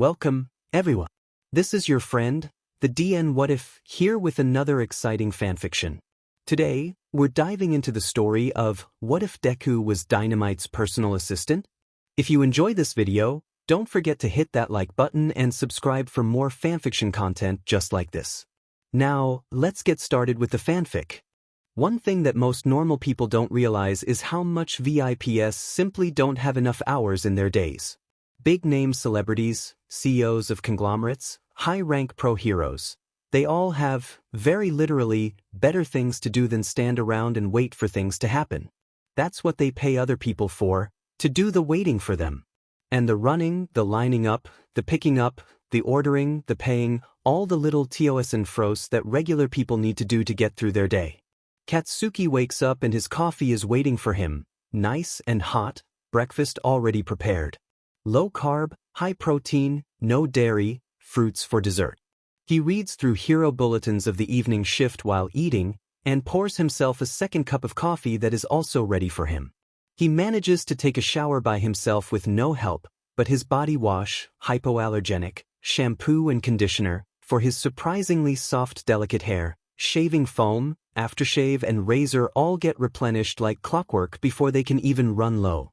Welcome, everyone. This is your friend, the DN What If, here with another exciting fanfiction. Today, we're diving into the story of What If Deku was Dynamite's personal assistant? If you enjoy this video, don't forget to hit that like button and subscribe for more fanfiction content just like this. Now, let's get started with the fanfic. One thing that most normal people don't realize is how much VIPs simply don't have enough hours in their days. Big-name celebrities, CEOs of conglomerates, high-rank pro-heroes. They all have, very literally, better things to do than stand around and wait for things to happen. That's what they pay other people for, to do the waiting for them. And the running, the lining up, the picking up, the ordering, the paying, all the little tos and fros that regular people need to do to get through their day. Katsuki wakes up and his coffee is waiting for him, nice and hot, breakfast already prepared. Low carb, high protein, no dairy, fruits for dessert. He reads through hero bulletins of the evening shift while eating, and pours himself a second cup of coffee that is also ready for him. He manages to take a shower by himself with no help, but his body wash, hypoallergenic, shampoo and conditioner, for his surprisingly soft delicate hair, shaving foam, aftershave and razor all get replenished like clockwork before they can even run low.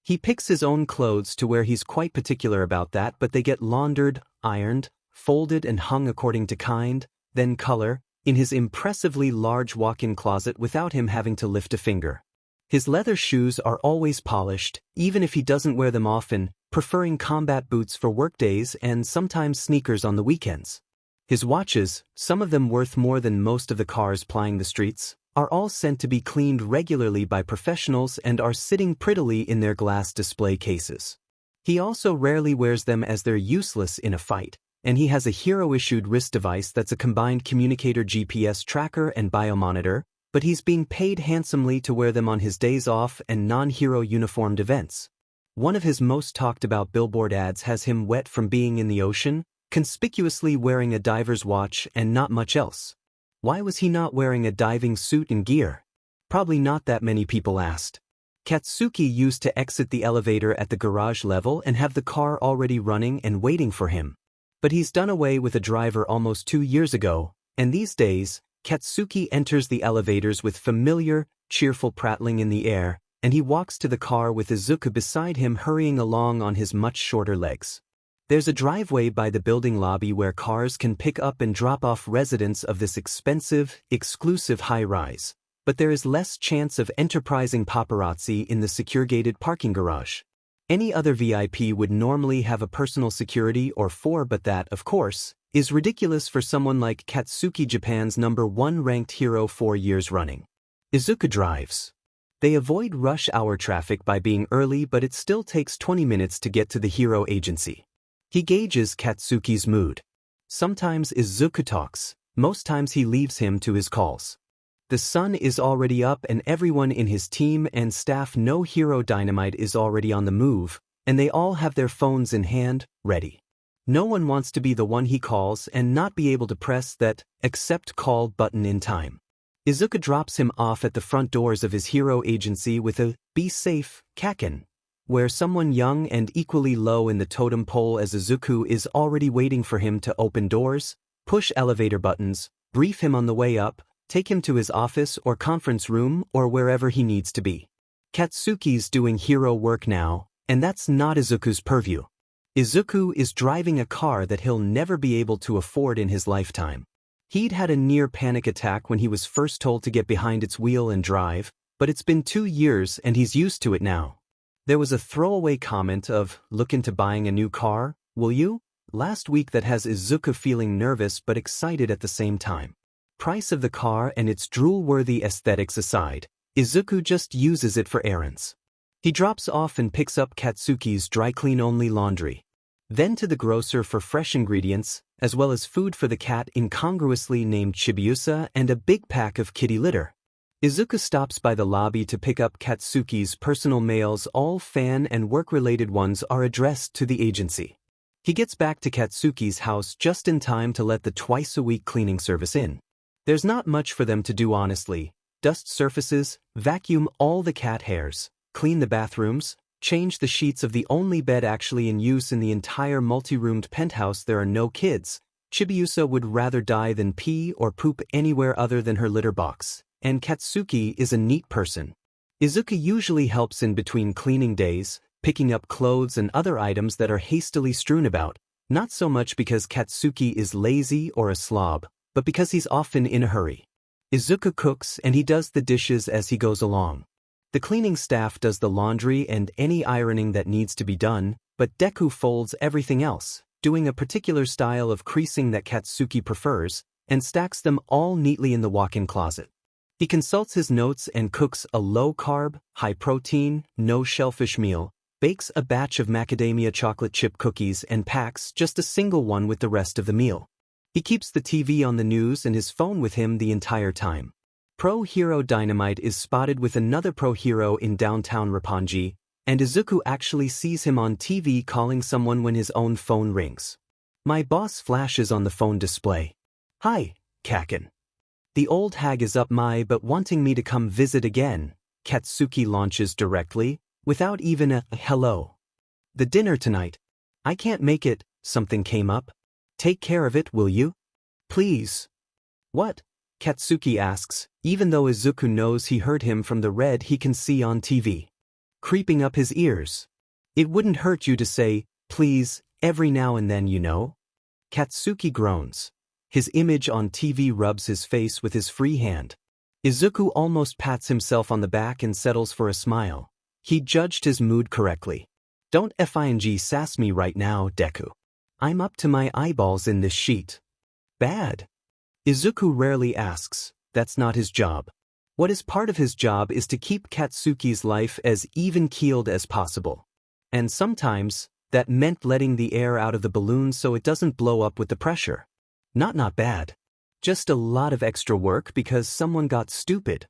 He picks his own clothes to wear. He's quite particular about that, but they get laundered, ironed, folded and hung according to kind, then color, in his impressively large walk-in closet without him having to lift a finger. His leather shoes are always polished, even if he doesn't wear them often, preferring combat boots for workdays and sometimes sneakers on the weekends. His watches, some of them worth more than most of the cars plying the streets, are all sent to be cleaned regularly by professionals and are sitting prettily in their glass display cases. He also rarely wears them as they're useless in a fight, and he has a hero-issued wrist device that's a combined communicator GPS tracker and biomonitor, but he's being paid handsomely to wear them on his days off and non-hero uniformed events. One of his most talked about billboard ads has him wet from being in the ocean, conspicuously wearing a diver's watch and not much else. Why was he not wearing a diving suit and gear? Probably not that many people asked. Katsuki used to exit the elevator at the garage level and have the car already running and waiting for him. But he's done away with a driver almost 2 years ago, and these days, Katsuki enters the elevators with familiar, cheerful prattling in the air, and he walks to the car with Izuku beside him hurrying along on his much shorter legs. There's a driveway by the building lobby where cars can pick up and drop off residents of this expensive, exclusive high-rise, but there is less chance of enterprising paparazzi in the secure gated parking garage. Any other VIP would normally have a personal security or four, but that, of course, is ridiculous for someone like Katsuki, Japan's #1 ranked hero 4 years running. Izuku drives. They avoid rush hour traffic by being early, but it still takes 20 minutes to get to the hero agency. He gauges Katsuki's mood. Sometimes Izuku talks, most times he leaves him to his calls. The sun is already up and everyone in his team and staff know Hero Dynamite is already on the move, and they all have their phones in hand, ready. No one wants to be the one he calls and not be able to press that accept call button in time. Izuku drops him off at the front doors of his hero agency with a "Be safe, Kaken," where someone young and equally low in the totem pole as Izuku is already waiting for him to open doors, push elevator buttons, brief him on the way up, take him to his office or conference room or wherever he needs to be. Katsuki's doing hero work now, and that's not Izuku's purview. Izuku is driving a car that he'll never be able to afford in his lifetime. He'd had a near panic attack when he was first told to get behind its wheel and drive, but it's been 2 years and he's used to it now. There was a throwaway comment of, "Look into buying a new car, will you?" last week that has Izuku feeling nervous but excited at the same time. Price of the car and its drool-worthy aesthetics aside, Izuku just uses it for errands. He drops off and picks up Katsuki's dry-clean-only laundry. Then to the grocer for fresh ingredients, as well as food for the cat incongruously named Chibiusa and a big pack of kitty litter. Izuku stops by the lobby to pick up Katsuki's personal mails. All fan and work-related ones are addressed to the agency. He gets back to Katsuki's house just in time to let the twice-a-week cleaning service in. There's not much for them to do honestly. Dust surfaces, vacuum all the cat hairs, clean the bathrooms, Change the sheets of the only bed actually in use in the entire multi-roomed penthouse. There are no kids. Chibiusa would rather die than pee or poop anywhere other than her litter box. And Katsuki is a neat person. Izuku usually helps in between cleaning days, picking up clothes and other items that are hastily strewn about, not so much because Katsuki is lazy or a slob, but because he's often in a hurry. Izuku cooks and he does the dishes as he goes along. The cleaning staff does the laundry and any ironing that needs to be done, but Deku folds everything else, doing a particular style of creasing that Katsuki prefers, and stacks them all neatly in the walk-in closet. He consults his notes and cooks a low-carb, high-protein, no-shellfish meal, bakes a batch of macadamia chocolate chip cookies and packs just a single one with the rest of the meal. He keeps the TV on the news and his phone with him the entire time. Pro hero Dynamite is spotted with another pro hero in downtown Roppongi, and Izuku actually sees him on TV calling someone when his own phone rings. My boss flashes on the phone display. "Hi, Kaken. The old hag is up my but wanting me to come visit again," Katsuki launches directly, without even a hello. "The dinner tonight. I can't make it, something came up. Take care of it, will you? Please." "What?" Katsuki asks, even though Izuku knows he heard him from the red he can see on TV. Creeping up his ears. "It wouldn't hurt you to say, please, every now and then, you know." Katsuki groans. His image on TV rubs his face with his free hand. Izuku almost pats himself on the back and settles for a smile. He judged his mood correctly. "Don't fing sass me right now, Deku. I'm up to my eyeballs in this sheet." "Bad?" Izuku rarely asks. That's not his job. What is part of his job is to keep Katsuki's life as even-keeled as possible. And sometimes, that meant letting the air out of the balloon so it doesn't blow up with the pressure. Not bad. Just a lot of extra work because someone got stupid.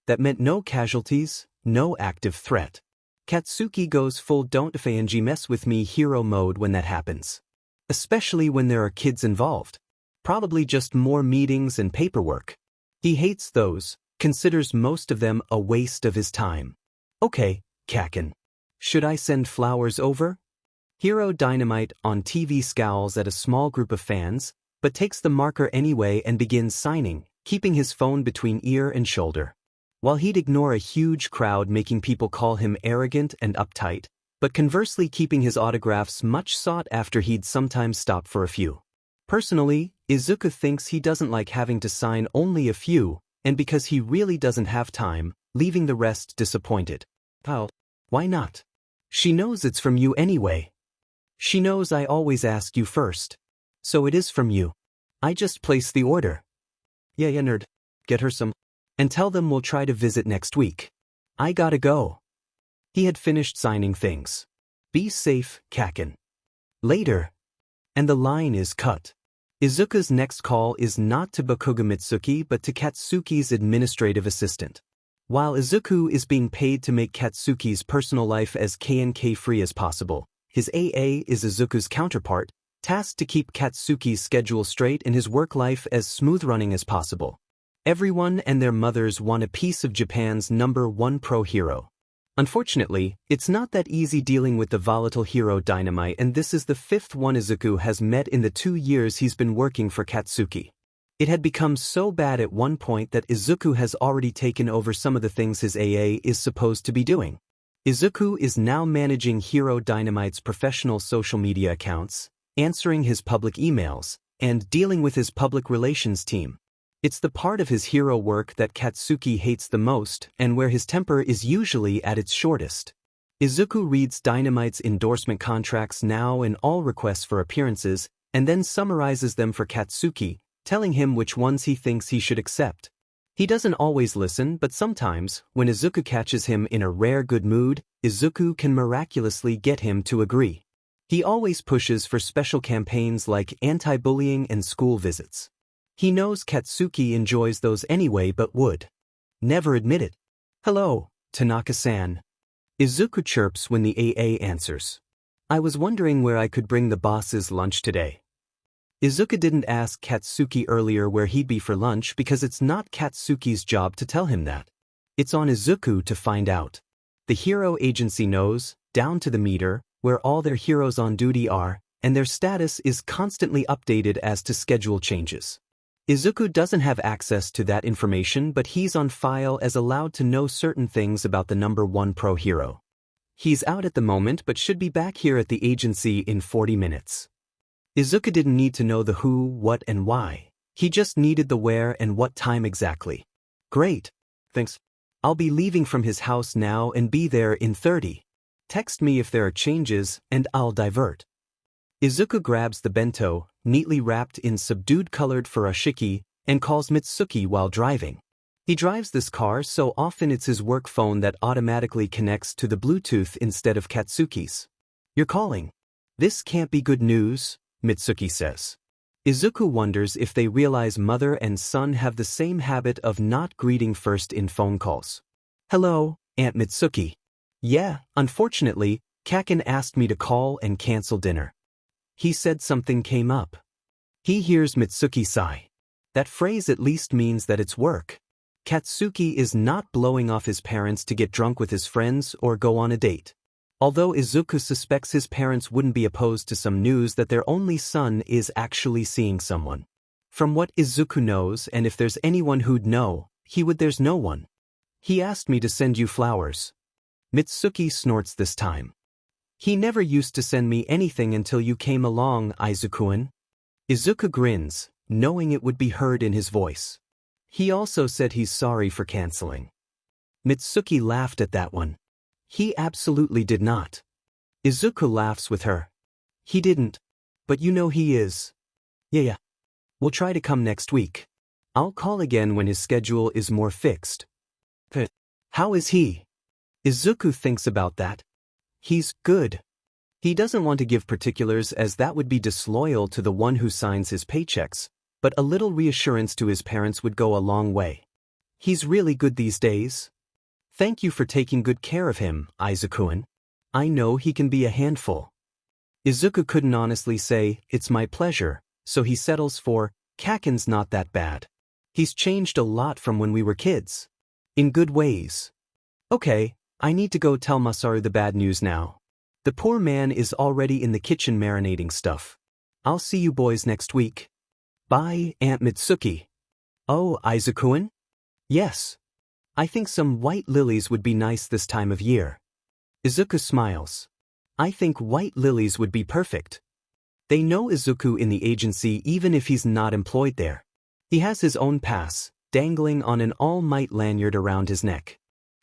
That meant no casualties, no active threat. Katsuki goes full don't fing mess with me hero mode when that happens. Especially when there are kids involved. Probably just more meetings and paperwork. He hates those, considers most of them a waste of his time. "Okay, Kaken. Should I send flowers over?" Hero Dynamite on TV scowls at a small group of fans, but takes the marker anyway and begins signing, keeping his phone between ear and shoulder. While he'd ignore a huge crowd making people call him arrogant and uptight, but conversely keeping his autographs much sought after, he'd sometimes stop for a few. Personally, Izuku thinks he doesn't like having to sign only a few, and because he really doesn't have time, leaving the rest disappointed. "Oh, why not? She knows it's from you anyway. She knows I always ask you first. So it is from you. I just place the order." Yeah, nerd. Get her some. And tell them we'll try to visit next week. I gotta go." He had finished signing things. "Be safe, Kaken. Later." And the line is cut. Izuku's next call is not to Bakuga Mitsuki but to Katsuki's administrative assistant. While Izuku is being paid to make Katsuki's personal life as KNK-free as possible, his AA is Izuku's counterpart, tasked to keep Katsuki's schedule straight and his work life as smooth-running as possible. Everyone and their mothers want a piece of Japan's #1 pro hero. Unfortunately, it's not that easy dealing with the volatile hero Dynamite, and this is the 5th one Izuku has met in the 2 years he's been working for Katsuki. It had become so bad at one point that Izuku has already taken over some of the things his AA is supposed to be doing. Izuku is now managing Hero Dynamite's professional social media accounts, answering his public emails, and dealing with his public relations team. It's the part of his hero work that Katsuki hates the most and where his temper is usually at its shortest. Izuku reads Dynamite's endorsement contracts now and all requests for appearances, and then summarizes them for Katsuki, telling him which ones he thinks he should accept. He doesn't always listen, but sometimes, when Izuku catches him in a rare good mood, Izuku can miraculously get him to agree. He always pushes for special campaigns like anti-bullying and school visits. He knows Katsuki enjoys those anyway but would never admit it. "Hello, Tanaka-san." Izuku chirps when the AA answers. "I was wondering where I could bring the boss's lunch today." Izuku didn't ask Katsuki earlier where he'd be for lunch because it's not Katsuki's job to tell him that. It's on Izuku to find out. The hero agency knows, down to the meter, where all their heroes on duty are, and their status is constantly updated as to schedule changes. Izuku doesn't have access to that information, but he's on file as allowed to know certain things about the number 1 pro hero. He's out at the moment but should be back here at the agency in 40 minutes. Izuku didn't need to know the who, what and why. He just needed the where and what time exactly. Great. Thanks. I'll be leaving from his house now and be there in 30. Text me if there are changes and I'll divert. Izuku grabs the bento, neatly wrapped in subdued colored furoshiki, and calls Mitsuki while driving. He drives this car so often it's his work phone that automatically connects to the Bluetooth instead of Katsuki's. You're calling. This can't be good news, Mitsuki says. Izuku wonders if they realize mother and son have the same habit of not greeting first in phone calls. Hello, Aunt Mitsuki. Yeah, unfortunately, Kaken asked me to call and cancel dinner. He said something came up. He hears Mitsuki sigh. That phrase at least means that it's work. Katsuki is not blowing off his parents to get drunk with his friends or go on a date. Although Izuku suspects his parents wouldn't be opposed to some news that their only son is actually seeing someone. From what Izuku knows, and if there's anyone who'd know, there's no one. He asked me to send you flowers. Mitsuki snorts this time. He never used to send me anything until you came along, Izuku-an. Izuku grins, knowing it would be heard in his voice. He also said he's sorry for canceling. Mitsuki laughed at that one. He absolutely did not. Izuku laughs with her. He didn't. But you know he is. Yeah. We'll try to come next week. I'll call again when his schedule is more fixed. How is he? Izuku thinks about that. He's good. He doesn't want to give particulars as that would be disloyal to the one who signs his paychecks, but a little reassurance to his parents would go a long way. He's really good these days. Thank you for taking good care of him, Izuku-an. I know he can be a handful. Izuku couldn't honestly say, it's my pleasure, so he settles for, Kaken's not that bad. He's changed a lot from when we were kids. In good ways. Okay, I need to go tell Masaru the bad news now. The poor man is already in the kitchen marinating stuff. I'll see you boys next week. Bye, Aunt Mitsuki. Oh, Izuku-an? Yes. I think some white lilies would be nice this time of year. Izuku smiles. I think white lilies would be perfect. They know Izuku in the agency even if he's not employed there. He has his own pass, dangling on an All Might lanyard around his neck.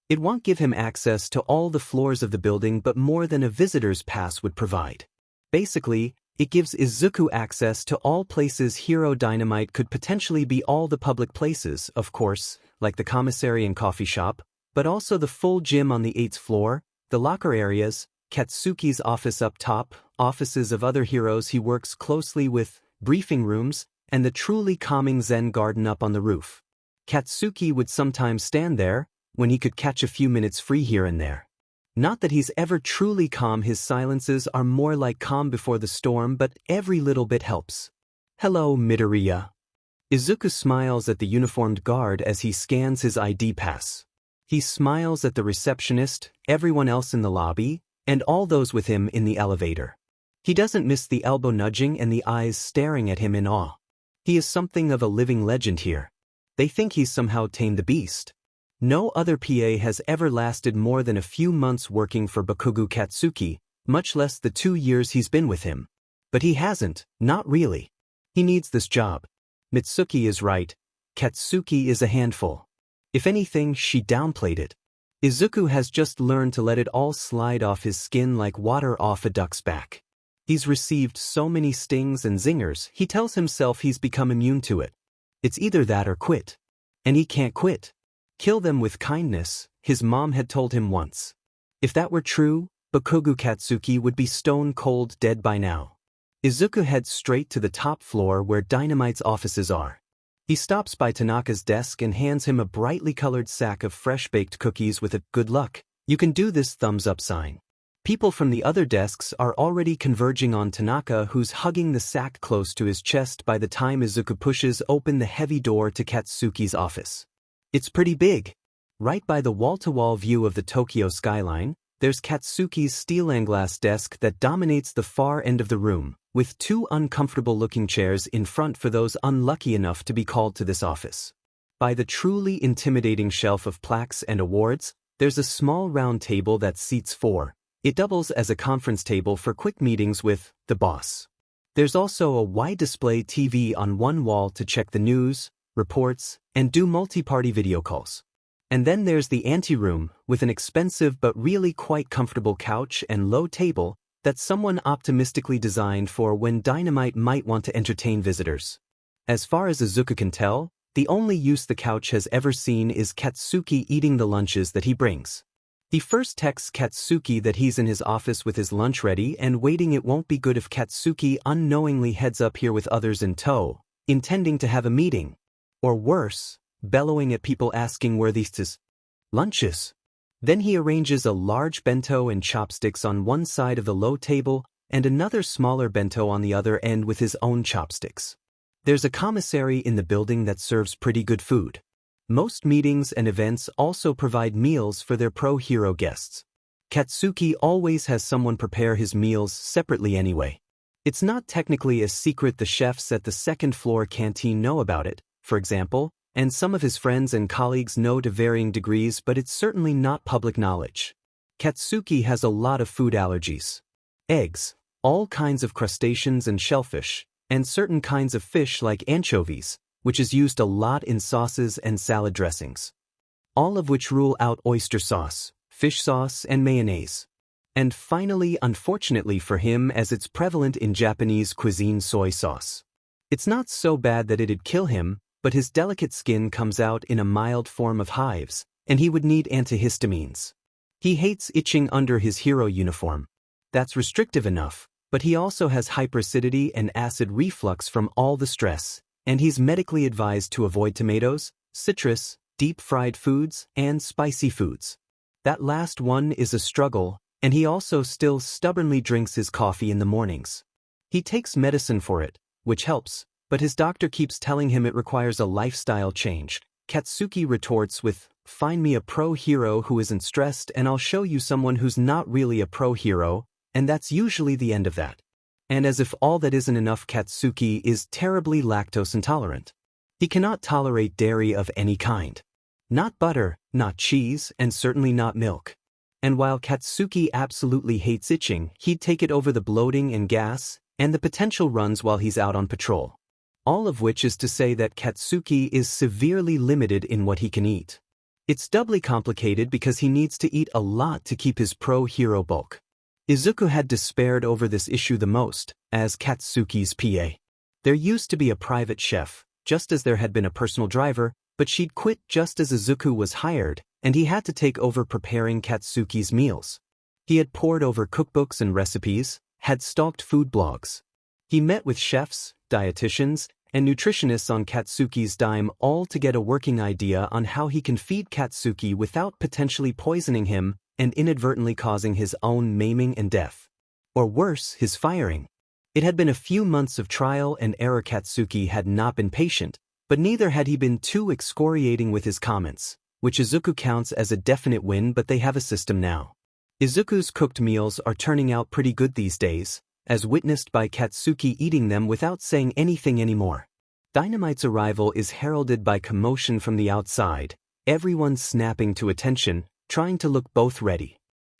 It won't give him access to all the floors of the building but more than a visitor's pass would provide. Basically, it gives Izuku access to all places Hero Dynamite could potentially be, all the public places, of course, like the commissary and coffee shop, but also the full gym on the 8th floor, the locker areas, Katsuki's office up top, offices of other heroes he works closely with, briefing rooms, and the truly calming Zen garden up on the roof. Katsuki would sometimes stand there, when he could catch a few minutes free here and there. Not that he's ever truly calm, his silences are more like calm before the storm, but every little bit helps. Hello, Midoriya. Izuku smiles at the uniformed guard as he scans his ID pass. He smiles at the receptionist, everyone else in the lobby, and all those with him in the elevator. He doesn't miss the elbow nudging and the eyes staring at him in awe. He is something of a living legend here. They think he's somehow tamed the beast. No other PA has ever lasted more than a few months working for Bakugo Katsuki, much less the 2 years he's been with him. But he hasn't, not really. He needs this job. Mitsuki is right. Katsuki is a handful. If anything, she downplayed it. Izuku has just learned to let it all slide off his skin like water off a duck's back. He's received so many stings and zingers, he tells himself he's become immune to it. It's either that or quit. And he can't quit. Kill them with kindness, his mom had told him once. If that were true, Bakugo Katsuki would be stone cold dead by now. Izuku heads straight to the top floor where Dynamite's offices are. He stops by Tanaka's desk and hands him a brightly colored sack of fresh-baked cookies with a "good luck, you can do this" thumbs-up sign. People from the other desks are already converging on Tanaka, who's hugging the sack close to his chest by the time Izuku pushes open the heavy door to Katsuki's office. It's pretty big. Right by the wall-to-wall view of the Tokyo skyline, there's Katsuki's steel-and-glass desk that dominates the far end of the room, with two uncomfortable-looking chairs in front for those unlucky enough to be called to this office. By the truly intimidating shelf of plaques and awards, there's a small round table that seats four. It doubles as a conference table for quick meetings with the boss. There's also a wide display TV on one wall to check the news, reports, and do multi-party video calls. And then there's the anteroom, with an expensive but really quite comfortable couch and low table that someone optimistically designed for when Dynamight might want to entertain visitors. As far as Izuku can tell, the only use the couch has ever seen is Katsuki eating the lunches that he brings. He first texts Katsuki that he's in his office with his lunch ready and waiting. It won't be good if Katsuki unknowingly heads up here with others in tow, intending to have a meeting. Or worse, bellowing at people asking where these lunches. Then he arranges a large bento and chopsticks on one side of the low table and another smaller bento on the other end with his own chopsticks. There's a commissary in the building that serves pretty good food. Most meetings and events also provide meals for their pro-hero guests. Katsuki always has someone prepare his meals separately anyway. It's not technically a secret. The chefs at the second-floor canteen know about it, for example, and some of his friends and colleagues know to varying degrees, but it's certainly not public knowledge. Katsuki has a lot of food allergies. Eggs, all kinds of crustaceans and shellfish, and certain kinds of fish like anchovies, which is used a lot in sauces and salad dressings. All of which rule out oyster sauce, fish sauce, and mayonnaise. And finally, unfortunately for him, as it's prevalent in Japanese cuisine, soy sauce. It's not so bad that it'd kill him, but his delicate skin comes out in a mild form of hives, and he would need antihistamines. He hates itching under his hero uniform. That's restrictive enough, but he also has hyperacidity and acid reflux from all the stress, and he's medically advised to avoid tomatoes, citrus, deep-fried foods, and spicy foods. That last one is a struggle, and he also still stubbornly drinks his coffee in the mornings. He takes medicine for it, which helps, but his doctor keeps telling him it requires a lifestyle change. Katsuki retorts with, "Find me a pro-hero who isn't stressed and I'll show you someone who's not really a pro-hero," and that's usually the end of that. And as if all that isn't enough, Katsuki is terribly lactose intolerant. He cannot tolerate dairy of any kind. Not butter, not cheese, and certainly not milk. And while Katsuki absolutely hates itching, he'd take it over the bloating and gas, and the potential runs while he's out on patrol. All of which is to say that Katsuki is severely limited in what he can eat. It's doubly complicated because he needs to eat a lot to keep his pro-hero bulk. Izuku had despaired over this issue the most, as Katsuki's PA. There used to be a private chef, just as there had been a personal driver, but she'd quit just as Izuku was hired, and he had to take over preparing Katsuki's meals. He had pored over cookbooks and recipes, had stalked food blogs. He met with chefs, dietitians, and nutritionists on Katsuki's dime, all to get a working idea on how he can feed Katsuki without potentially poisoning him and inadvertently causing his own maiming and death. Or worse, his firing. It had been a few months of trial and error. Katsuki had not been patient, but neither had he been too excoriating with his comments, which Izuku counts as a definite win, but they have a system now. Izuku's cooked meals are turning out pretty good these days, as witnessed by Katsuki eating them without saying anything anymore. Dynamite's arrival is heralded by commotion from the outside, everyone snapping to attention, trying to look both ready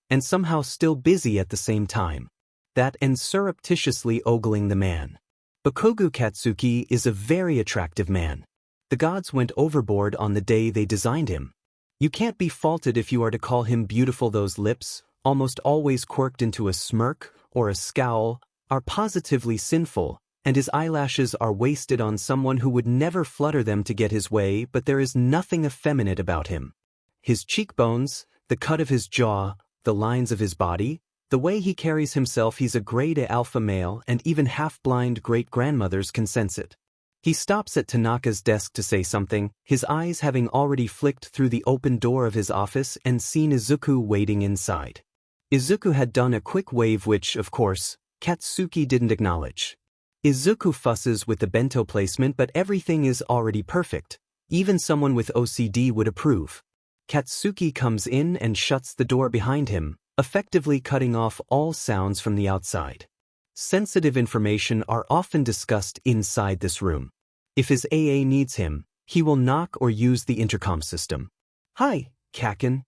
and somehow still busy at the same time. That and surreptitiously ogling the man. Bakugo Katsuki is a very attractive man. The gods went overboard on the day they designed him. You can't be faulted if you are to call him beautiful. Those lips, almost always quirked into a smirk or a scowl, are positively sinful, and his eyelashes are wasted on someone who would never flutter them to get his way, but there is nothing effeminate about him. His cheekbones, the cut of his jaw, the lines of his body, the way he carries himself, he's a grade A alpha male, and even half-blind great-grandmothers can sense it. He stops at Tanaka's desk to say something, his eyes having already flicked through the open door of his office and seen Izuku waiting inside. Izuku had done a quick wave which, of course, Katsuki didn't acknowledge. Izuku fusses with the bento placement, but everything is already perfect. Even someone with OCD would approve. Katsuki comes in and shuts the door behind him, effectively cutting off all sounds from the outside. Sensitive information are often discussed inside this room. If his AA needs him, he will knock or use the intercom system. "Hi, Kaken."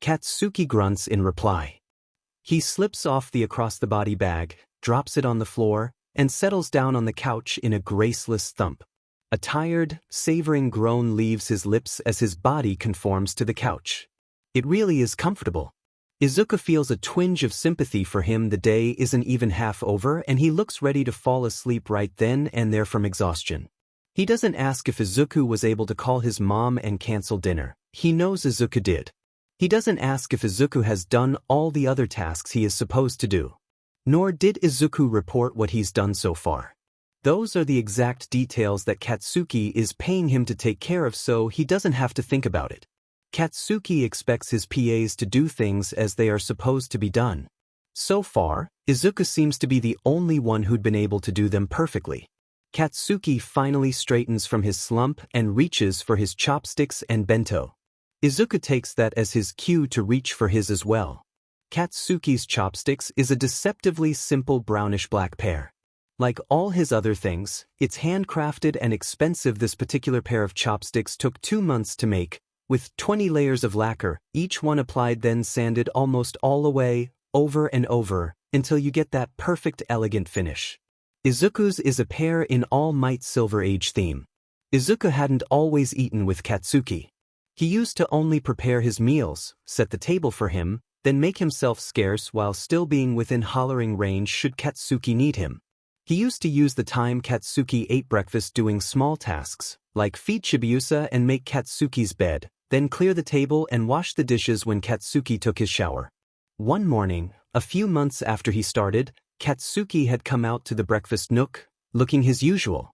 Katsuki grunts in reply. He slips off the across-the-body bag, drops it on the floor, and settles down on the couch in a graceless thump. A tired, savoring groan leaves his lips as his body conforms to the couch. It really is comfortable. Izuku feels a twinge of sympathy for him. The day isn't even half over and he looks ready to fall asleep right then and there from exhaustion. He doesn't ask if Izuku was able to call his mom and cancel dinner. He knows Izuku did. He doesn't ask if Izuku has done all the other tasks he is supposed to do. Nor did Izuku report what he's done so far. Those are the exact details that Katsuki is paying him to take care of, so he doesn't have to think about it. Katsuki expects his PAs to do things as they are supposed to be done. So far, Izuku seems to be the only one who'd been able to do them perfectly. Katsuki finally straightens from his slump and reaches for his chopsticks and bento. Izuku takes that as his cue to reach for his as well. Katsuki's chopsticks is a deceptively simple brownish-black pair. Like all his other things, it's handcrafted and expensive. This particular pair of chopsticks took 2 months to make, with 20 layers of lacquer, each one applied then sanded almost all the way, over and over, until you get that perfect elegant finish. Izuku's is a pair in All Might Silver Age theme. Izuku hadn't always eaten with Katsuki. He used to only prepare his meals, set the table for him, then make himself scarce while still being within hollering range should Katsuki need him. He used to use the time Katsuki ate breakfast doing small tasks, like feed Chibiusa and make Katsuki's bed, then clear the table and wash the dishes when Katsuki took his shower. One morning, a few months after he started, Katsuki had come out to the breakfast nook, looking his usual.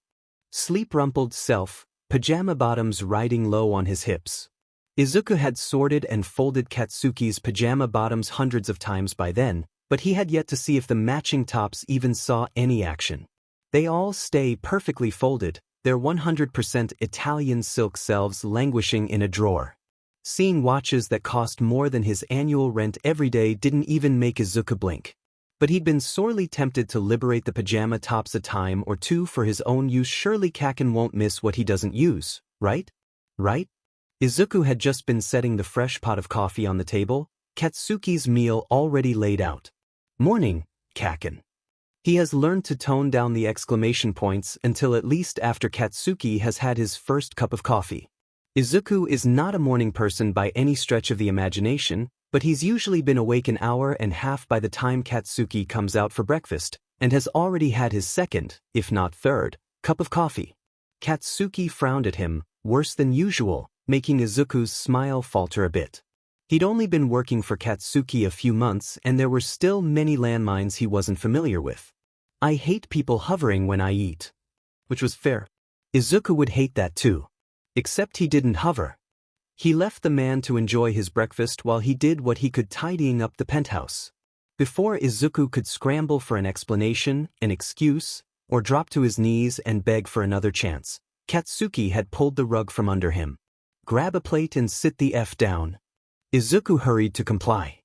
Sleep-rumpled self, pajama bottoms riding low on his hips. Izuku had sorted and folded Katsuki's pajama bottoms hundreds of times by then, but he had yet to see if the matching tops even saw any action. They all stay perfectly folded, their 100% Italian silk selves languishing in a drawer. Seeing watches that cost more than his annual rent every day didn't even make Izuku blink. But he'd been sorely tempted to liberate the pajama tops a time or two for his own use. Surely Kaken won't miss what he doesn't use, right? Right? Izuku had just been setting the fresh pot of coffee on the table, Katsuki's meal already laid out. "Morning, Kaken." He has learned to tone down the exclamation points until at least after Katsuki has had his first cup of coffee. Izuku is not a morning person by any stretch of the imagination, but he's usually been awake an hour and a half by the time Katsuki comes out for breakfast, and has already had his second, if not third, cup of coffee. Katsuki frowned at him, worse than usual, making Izuku's smile falter a bit. He'd only been working for Katsuki a few months and there were still many landmines he wasn't familiar with. "I hate people hovering when I eat." Which was fair. Izuku would hate that too. Except he didn't hover. He left the man to enjoy his breakfast while he did what he could tidying up the penthouse. Before Izuku could scramble for an explanation, an excuse, or drop to his knees and beg for another chance, Katsuki had pulled the rug from under him. "Grab a plate and sit the F down." Izuku hurried to comply.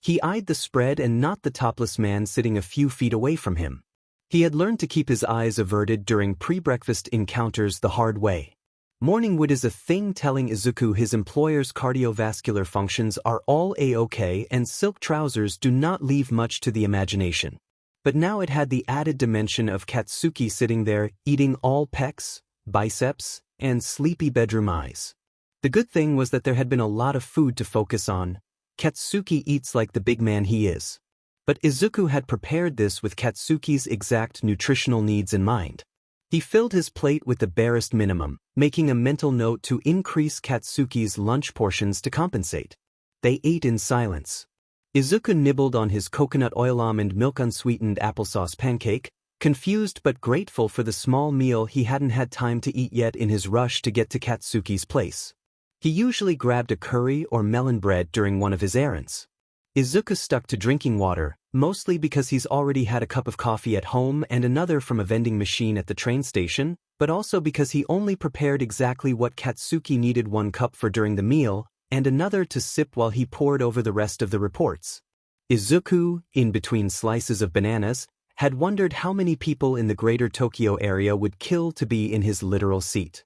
He eyed the spread and not the topless man sitting a few feet away from him. He had learned to keep his eyes averted during pre-breakfast encounters the hard way. Morning wood is a thing telling Izuku his employer's cardiovascular functions are all A-OK and silk trousers do not leave much to the imagination. But now it had the added dimension of Katsuki sitting there eating all pecs, biceps, and sleepy bedroom eyes. The good thing was that there had been a lot of food to focus on. Katsuki eats like the big man he is. But Izuku had prepared this with Katsuki's exact nutritional needs in mind. He filled his plate with the barest minimum, making a mental note to increase Katsuki's lunch portions to compensate. They ate in silence. Izuku nibbled on his coconut oil almond milk unsweetened applesauce pancake, confused but grateful for the small meal he hadn't had time to eat yet in his rush to get to Katsuki's place. He usually grabbed a curry or melon bread during one of his errands. Izuku stuck to drinking water, mostly because he's already had a cup of coffee at home and another from a vending machine at the train station, but also because he only prepared exactly what Katsuki needed 1 cup for during the meal, and another to sip while he pored over the rest of the reports. Izuku, in between slices of bananas, had wondered how many people in the greater Tokyo area would kill to be in his literal seat.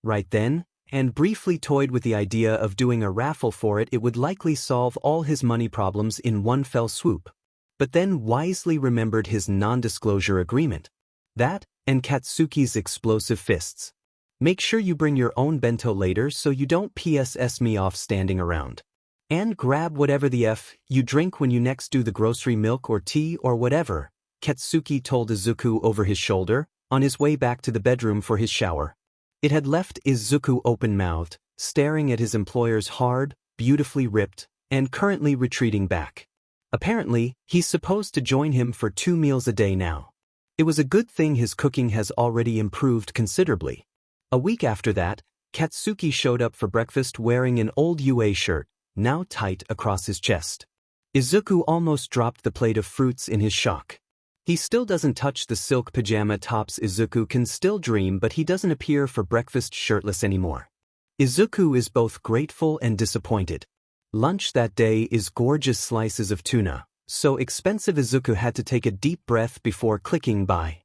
Right then, and briefly toyed with the idea of doing a raffle for it would likely solve all his money problems in one fell swoop. But then wisely remembered his non-disclosure agreement. That, and Katsuki's explosive fists. Make sure you bring your own bento later so you don't PSS me off standing around. And grab whatever the F you drink when you next do the grocery, milk or tea or whatever, Katsuki told Izuku over his shoulder, on his way back to the bedroom for his shower. It had left Izuku open-mouthed, staring at his employer's hard, beautifully ripped, and currently retreating back. Apparently, he's supposed to join him for 2 meals a day now. It was a good thing his cooking has already improved considerably. A week after that, Katsuki showed up for breakfast wearing an old UA shirt, now tight across his chest. Izuku almost dropped the plate of fruits in his shock. He still doesn't touch the silk pajama tops. Izuku can still dream, but he doesn't appear for breakfast shirtless anymore. Izuku is both grateful and disappointed. Lunch that day is gorgeous slices of tuna, so expensive Izuku had to take a deep breath before clicking buy.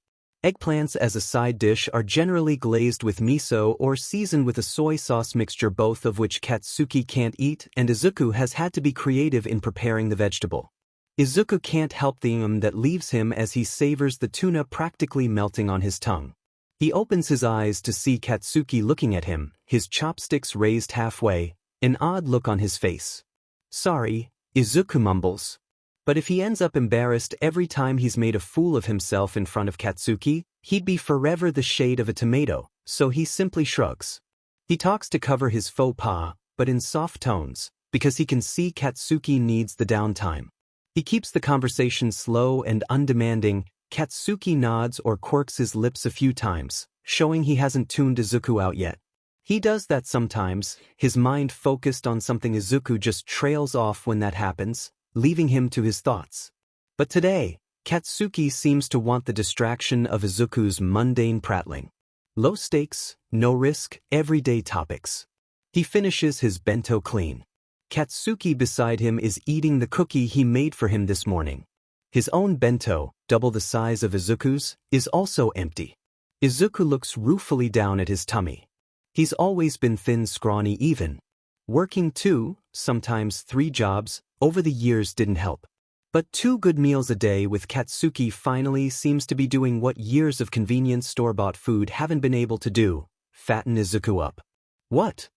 Eggplants as a side dish are generally glazed with miso or seasoned with a soy sauce mixture, both of which Katsuki can't eat, and Izuku has had to be creative in preparing the vegetable. Izuku can't help the that leaves him as he savors the tuna practically melting on his tongue. He opens his eyes to see Katsuki looking at him, his chopsticks raised halfway, an odd look on his face. Sorry, Izuku mumbles. But if he ends up embarrassed every time he's made a fool of himself in front of Katsuki, he'd be forever the shade of a tomato, so he simply shrugs. He talks to cover his faux pas, but in soft tones, because he can see Katsuki needs the downtime. He keeps the conversation slow and undemanding. Katsuki nods or quirks his lips a few times, showing he hasn't tuned Izuku out yet. He does that sometimes, his mind focused on something. Izuku just trails off when that happens, leaving him to his thoughts. But today, Katsuki seems to want the distraction of Izuku's mundane prattling. Low stakes, no risk, everyday topics. He finishes his bento clean. Katsuki beside him is eating the cookie he made for him this morning. His own bento, double the size of Izuku's, is also empty. Izuku looks ruefully down at his tummy. He's always been thin, scrawny even. Working 2, sometimes 3 jobs, over the years didn't help. But 2 good meals a day with Katsuki finally seems to be doing what years of convenience store-bought food haven't been able to do, fatten Izuku up. What?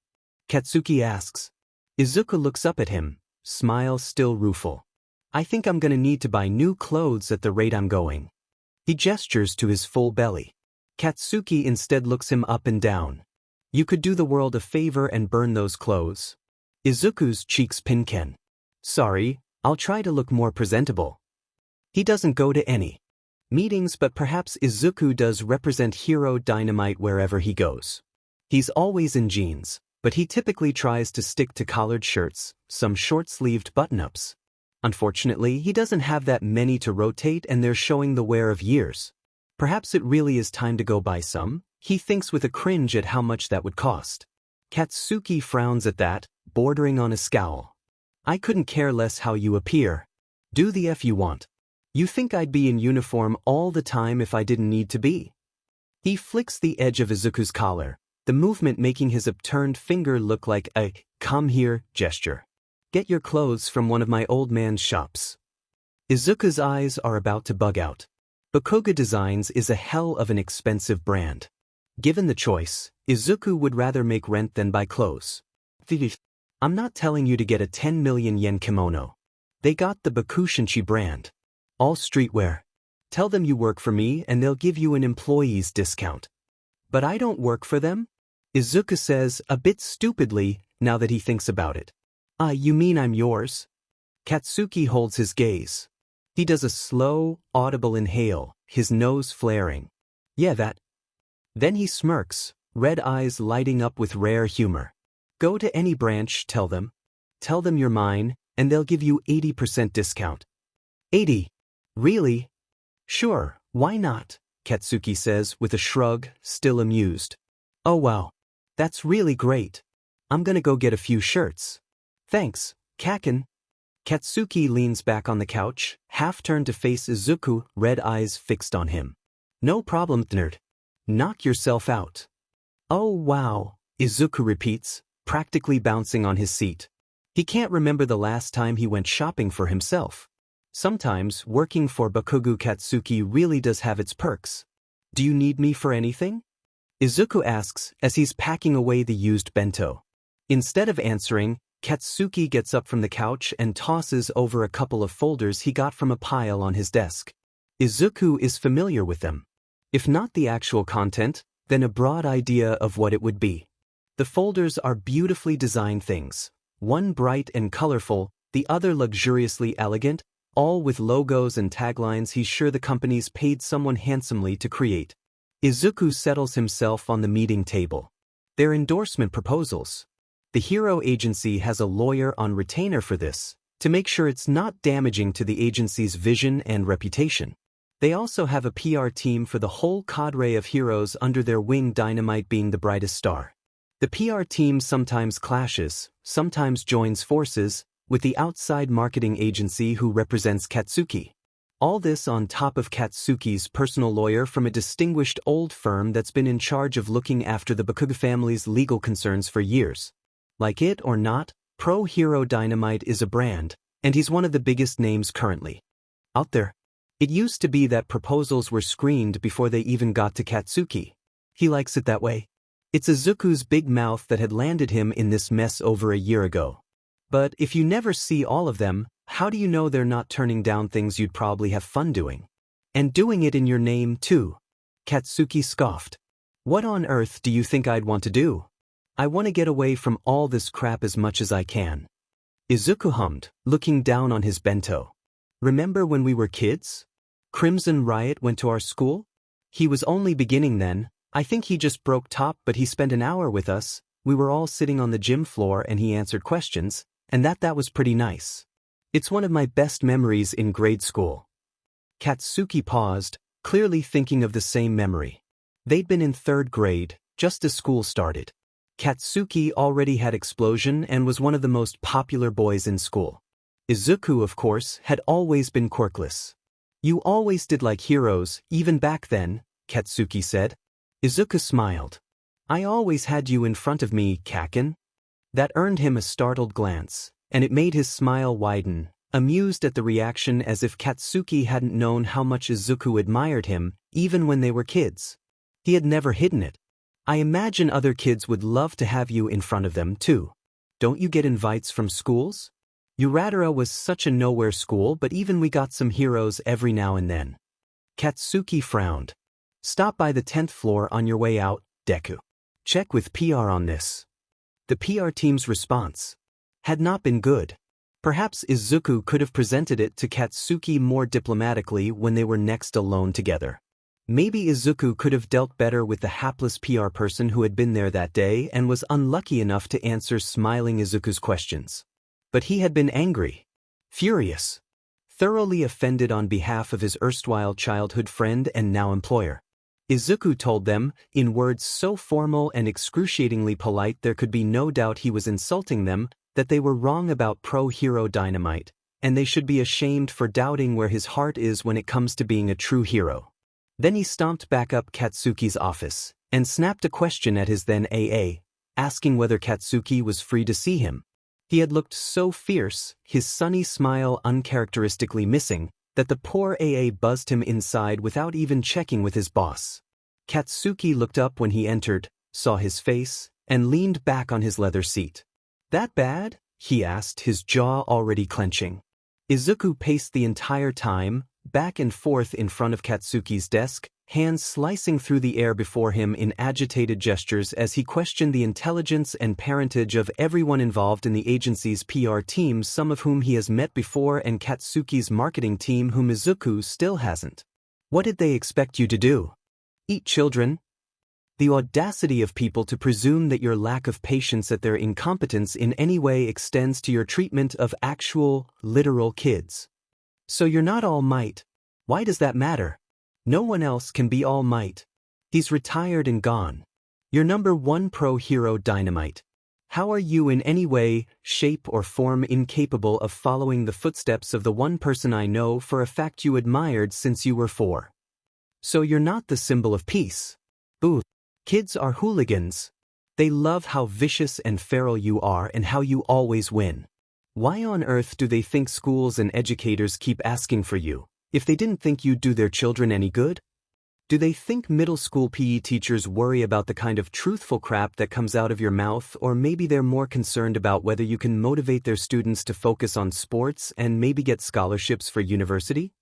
Katsuki asks. Izuku looks up at him, smile still rueful. I think I'm gonna need to buy new clothes at the rate I'm going. He gestures to his full belly. Katsuki instead looks him up and down. You could do the world a favor and burn those clothes. Izuku's cheeks pinken. Sorry, I'll try to look more presentable. He doesn't go to any meetings, but perhaps Izuku does represent hero Dynamight wherever he goes. He's always in jeans, but he typically tries to stick to collared shirts, some short-sleeved button-ups. Unfortunately, he doesn't have that many to rotate, and they're showing the wear of years. Perhaps it really is time to go buy some, he thinks with a cringe at how much that would cost. Katsuki frowns at that, bordering on a scowl. I couldn't care less how you appear. Do the F you want. You think I'd be in uniform all the time if I didn't need to be? He flicks the edge of Izuku's collar, the movement making his upturned finger look like a "come here" gesture. Get your clothes from one of my old man's shops. Izuku's eyes are about to bug out. Bakuga Designs is a hell of an expensive brand. Given the choice, Izuku would rather make rent than buy clothes. I'm not telling you to get a 10 million yen kimono. They got the Bakushinchi brand. All streetwear. Tell them you work for me and they'll give you an employee's discount. But I don't work for them? Izuku says, a bit stupidly, now that he thinks about it. You mean I'm yours? Katsuki holds his gaze. He does a slow, audible inhale, his nose flaring. Yeah, that. Then he smirks, red eyes lighting up with rare humor. Go to any branch, tell them. Tell them you're mine, and they'll give you 80% discount. 80? Really? Sure, why not? Katsuki says with a shrug, still amused. Oh wow. That's really great. I'm gonna go get a few shirts. Thanks, Kaken. Katsuki leans back on the couch, half-turned to face Izuku, red eyes fixed on him. No problem, nerd. Knock yourself out. Oh wow, Izuku repeats, practically bouncing on his seat. He can't remember the last time he went shopping for himself. Sometimes, working for Bakugo Katsuki really does have its perks. Do you need me for anything? Izuku asks as he's packing away the used bento. Instead of answering, Katsuki gets up from the couch and tosses over a couple of folders he got from a pile on his desk. Izuku is familiar with them. If not the actual content, then a broad idea of what it would be. The folders are beautifully designed things, one bright and colorful, the other luxuriously elegant, all with logos and taglines he's sure the companies paid someone handsomely to create. Izuku settles himself on the meeting table. They're endorsement proposals. The Hero Agency has a lawyer on retainer for this, to make sure it's not damaging to the agency's vision and reputation. They also have a PR team for the whole cadre of heroes under their wing, Dynamight being the brightest star. The PR team sometimes clashes, sometimes joins forces, with the outside marketing agency who represents Katsuki. All this on top of Katsuki's personal lawyer from a distinguished old firm that's been in charge of looking after the Bakugo family's legal concerns for years. Like it or not, Pro Hero Dynamite is a brand, and he's one of the biggest names currently out there. It used to be that proposals were screened before they even got to Katsuki. He likes it that way. It's Izuku's big mouth that had landed him in this mess over a year ago. But if you never see all of them, how do you know they're not turning down things you'd probably have fun doing? And doing it in your name, too. Katsuki scoffed. What on earth do you think I'd want to do? I want to get away from all this crap as much as I can. Izuku hummed, looking down on his bento. Remember when we were kids? Crimson Riot went to our school? He was only beginning then. I think he just broke top, but he spent an hour with us. We were all sitting on the gym floor and he answered questions, and that was pretty nice. It's one of my best memories in grade school. Katsuki paused, clearly thinking of the same memory. They'd been in 3rd grade, just as school started. Katsuki already had explosion and was one of the most popular boys in school. Izuku, of course, had always been quirkless. You always did like heroes, even back then, Katsuki said. Izuku smiled. I always had you in front of me, Kaken. That earned him a startled glance, and it made his smile widen, amused at the reaction as if Katsuki hadn't known how much Izuku admired him, even when they were kids. He had never hidden it. I imagine other kids would love to have you in front of them, too. Don't you get invites from schools? Uradara was such a nowhere school, but even we got some heroes every now and then. Katsuki frowned. Stop by the 10th floor on your way out, Deku. Check with PR on this. The PR team's response had not been good. Perhaps Izuku could have presented it to Katsuki more diplomatically when they were next alone together. Maybe Izuku could have dealt better with the hapless PR person who had been there that day and was unlucky enough to answer smiling Izuku's questions. But he had been angry, furious, thoroughly offended on behalf of his erstwhile childhood friend and now employer. Izuku told them, in words so formal and excruciatingly polite there could be no doubt he was insulting them, that they were wrong about Pro Hero Dynamite, and they should be ashamed for doubting where his heart is when it comes to being a true hero. Then he stomped back up Katsuki's office, and snapped a question at his then AA, asking whether Katsuki was free to see him. He had looked so fierce, his sunny smile uncharacteristically missing, that the poor AA buzzed him inside without even checking with his boss. Katsuki looked up when he entered, saw his face, and leaned back on his leather seat. That bad? He asked, his jaw already clenching. Izuku paced the entire time, back and forth in front of Katsuki's desk, hands slicing through the air before him in agitated gestures as he questioned the intelligence and parentage of everyone involved in the agency's PR team, some of whom he has met before, and Katsuki's marketing team whom Izuku still hasn't. What did they expect you to do? Eat children? The audacity of people to presume that your lack of patience at their incompetence in any way extends to your treatment of actual, literal kids. So you're not All Might. Why does that matter? No one else can be All Might. He's retired and gone. You're #1 Pro Hero Dynamite. How are you in any way, shape or form incapable of following the footsteps of the one person I know for a fact you admired since you were 4? So you're not the symbol of peace. Ooh. Kids are hooligans. They love how vicious and feral you are and how you always win. Why on earth do they think schools and educators keep asking for you, if they didn't think you'd do their children any good? Do they think middle school PE teachers worry about the kind of truthful crap that comes out of your mouth, or maybe they're more concerned about whether you can motivate their students to focus on sports and maybe get scholarships for university?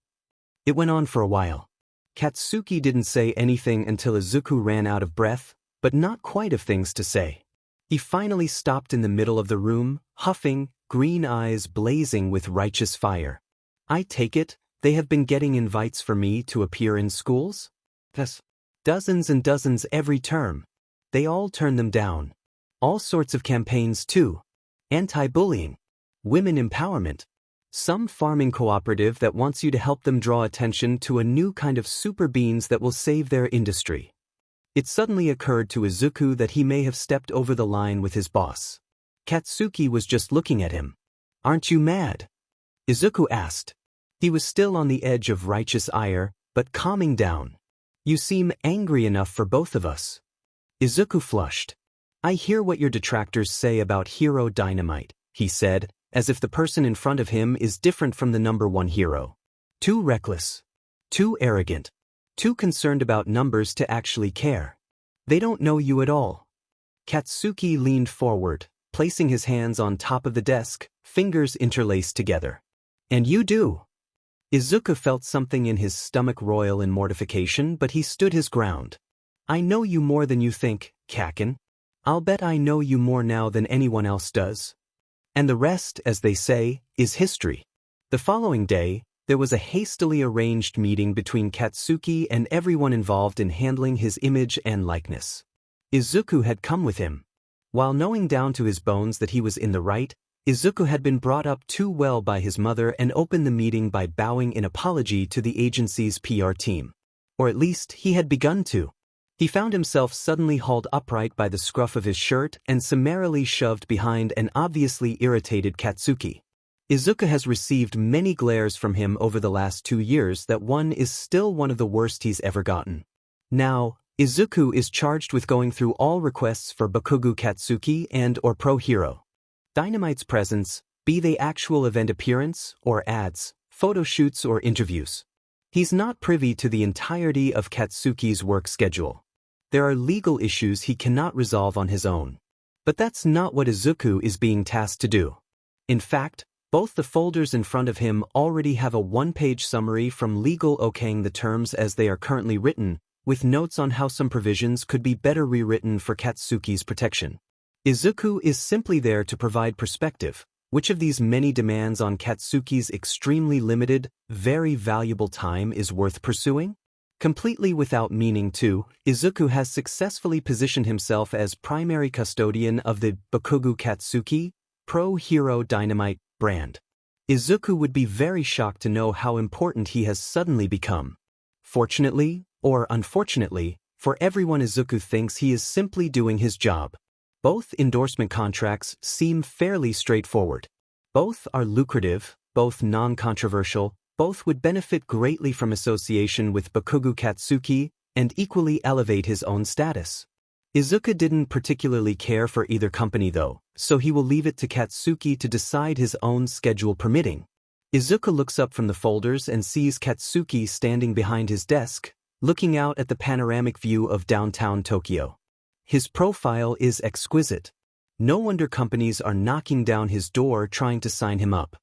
It went on for a while. Katsuki didn't say anything until Izuku ran out of breath, but not quite of things to say. He finally stopped in the middle of the room, huffing, green eyes blazing with righteous fire. I take it, they have been getting invites for me to appear in schools? Yes. Dozens and dozens every term. They all turn them down. All sorts of campaigns too. Anti-bullying. Women empowerment. Some farming cooperative that wants you to help them draw attention to a new kind of super beans that will save their industry. It suddenly occurred to Izuku that he may have stepped over the line with his boss. Katsuki was just looking at him. Aren't you mad? Izuku asked. He was still on the edge of righteous ire, but calming down. You seem angry enough for both of us. Izuku flushed. I hear what your detractors say about hero Dynamight, he said, as if the person in front of him is different from the #1 hero. Too reckless. Too arrogant. Too concerned about numbers to actually care. They don't know you at all. Katsuki leaned forward, placing his hands on top of the desk, fingers interlaced together. And you do. Izuku felt something in his stomach roil in mortification, but he stood his ground. I know you more than you think, Kaken. I'll bet I know you more now than anyone else does. And the rest, as they say, is history. The following day, there was a hastily arranged meeting between Katsuki and everyone involved in handling his image and likeness. Izuku had come with him. While knowing down to his bones that he was in the right, Izuku had been brought up too well by his mother and opened the meeting by bowing in apology to the agency's PR team. Or at least, he had begun to. He found himself suddenly hauled upright by the scruff of his shirt and summarily shoved behind an obviously irritated Katsuki. Izuku has received many glares from him over the last 2 years that one is still one of the worst he's ever gotten. Now, Izuku is charged with going through all requests for Bakugo Katsuki and or Pro Hero. Dynamite's presence, be they actual event appearance, or ads, photo shoots or interviews. He's not privy to the entirety of Katsuki's work schedule. There are legal issues he cannot resolve on his own. But that's not what Izuku is being tasked to do. In fact, both the folders in front of him already have a one-page summary from legal okaying the terms as they are currently written, with notes on how some provisions could be better rewritten for Katsuki's protection. Izuku is simply there to provide perspective. Which of these many demands on Katsuki's extremely limited, very valuable time is worth pursuing? Completely without meaning to, Izuku has successfully positioned himself as primary custodian of the Bakugo Katsuki, Pro Hero Dynamite brand. Izuku would be very shocked to know how important he has suddenly become. Fortunately, or unfortunately, for everyone, Izuku thinks he is simply doing his job. Both endorsement contracts seem fairly straightforward. Both are lucrative, both non-controversial, both would benefit greatly from association with Bakugo Katsuki and equally elevate his own status. Izuku didn't particularly care for either company though, so he will leave it to Katsuki to decide his own schedule permitting. Izuku looks up from the folders and sees Katsuki standing behind his desk, looking out at the panoramic view of downtown Tokyo. His profile is exquisite. No wonder companies are knocking down his door trying to sign him up.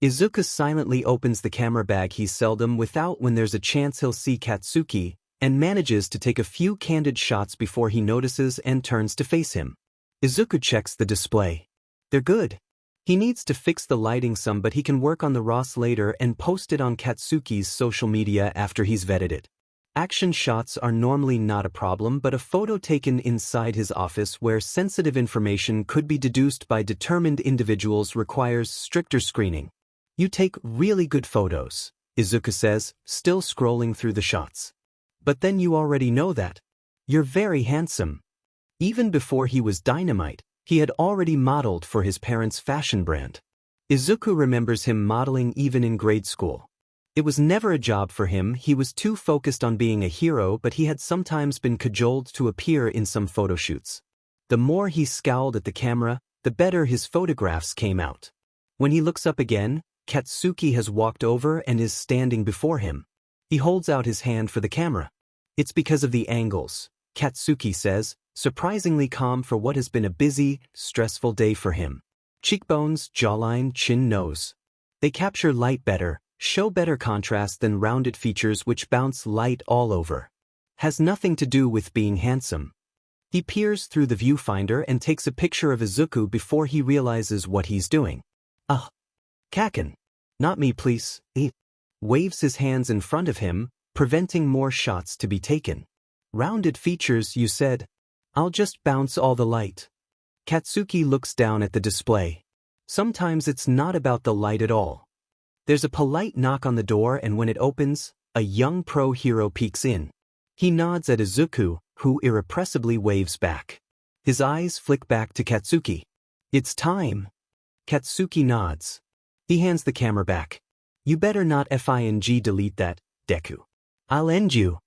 Izuku silently opens the camera bag he seldom without when there's a chance he'll see Katsuki, and manages to take a few candid shots before he notices and turns to face him. Izuku checks the display. They're good. He needs to fix the lighting some, but he can work on the RAWs later and post it on Katsuki's social media after he's vetted it. Action shots are normally not a problem, but a photo taken inside his office where sensitive information could be deduced by determined individuals requires stricter screening. You take really good photos, Izuku says, still scrolling through the shots. But then you already know that. You're very handsome. Even before he was Dynamite, He had already modeled for his parents' fashion brand. Izuku remembers him modeling even in grade school. It was never a job for him, he was too focused on being a hero, but he had sometimes been cajoled to appear in some photo shoots. The more he scowled at the camera, the better his photographs came out. When he looks up again, Katsuki has walked over and is standing before him. He holds out his hand for the camera. It's because of the angles, Katsuki says, surprisingly calm for what has been a busy, stressful day for him. Cheekbones, jawline, chin, nose. They capture light better, show better contrast than rounded features which bounce light all over. Has nothing to do with being handsome. He peers through the viewfinder and takes a picture of Izuku before he realizes what he's doing. Kaken. Not me please. He waves his hands in front of him, preventing more shots to be taken. Rounded features, you said? I'll just bounce all the light. Katsuki looks down at the display. Sometimes it's not about the light at all. There's a polite knock on the door, and when it opens, a young pro hero peeks in. He nods at Izuku, who irrepressibly waves back. His eyes flick back to Katsuki. It's time. Katsuki nods. He hands the camera back. You better not delete that, Deku. I'll end you.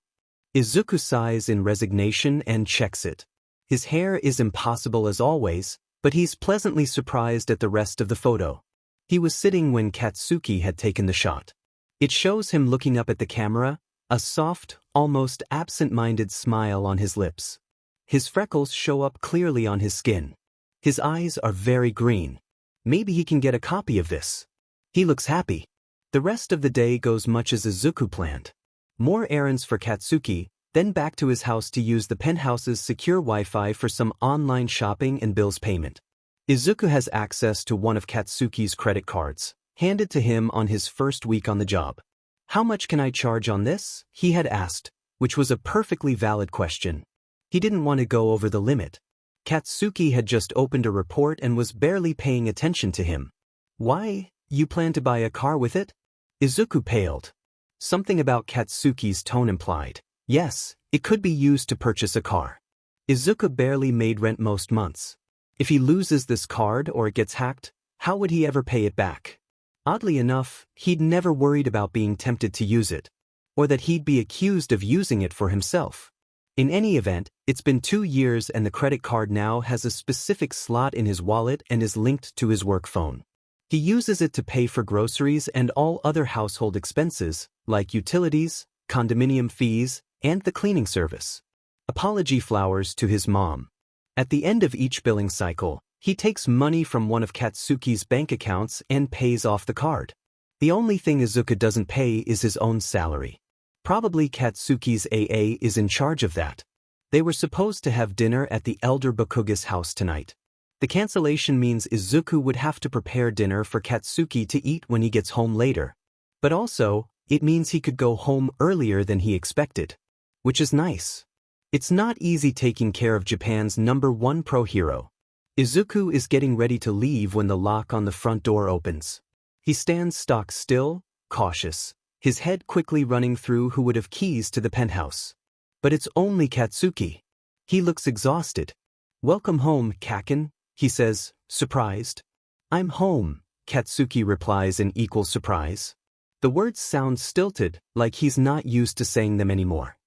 Izuku sighs in resignation and checks it. His hair is impossible as always, but he's pleasantly surprised at the rest of the photo. He was sitting when Katsuki had taken the shot. It shows him looking up at the camera, a soft, almost absent-minded smile on his lips. His freckles show up clearly on his skin. His eyes are very green. Maybe he can get a copy of this. He looks happy. The rest of the day goes much as Izuku planned. More errands for Katsuki, then back to his house to use the penthouse's secure Wi-Fi for some online shopping and bills payment. Izuku has access to one of Katsuki's credit cards, handed to him on his first week on the job. How much can I charge on this? He had asked, which was a perfectly valid question. He didn't want to go over the limit. Katsuki had just opened a report and was barely paying attention to him. Why, you plan to buy a car with it? Izuku paled. Something about Katsuki's tone implied, yes, it could be used to purchase a car. Izuku barely made rent most months. If he loses this card or it gets hacked, how would he ever pay it back? Oddly enough, he'd never worried about being tempted to use it, or that he'd be accused of using it for himself. In any event, it's been 2 years and the credit card now has a specific slot in his wallet and is linked to his work phone. He uses it to pay for groceries and all other household expenses, like utilities, condominium fees, and the cleaning service. Apology flowers to his mom. At the end of each billing cycle, he takes money from one of Katsuki's bank accounts and pays off the card. The only thing Izuku doesn't pay is his own salary. Probably Katsuki's AA is in charge of that. They were supposed to have dinner at the elder Bakuga's house tonight. The cancellation means Izuku would have to prepare dinner for Katsuki to eat when he gets home later. But also, it means he could go home earlier than he expected. Which is nice. It's not easy taking care of Japan's #1 pro hero. Izuku is getting ready to leave when the lock on the front door opens. He stands stock still, cautious, his head quickly running through who would have keys to the penthouse. But it's only Katsuki. He looks exhausted. Welcome home, Kaken, he says, surprised. I'm home, Katsuki replies in equal surprise. The words sound stilted, like he's not used to saying them anymore.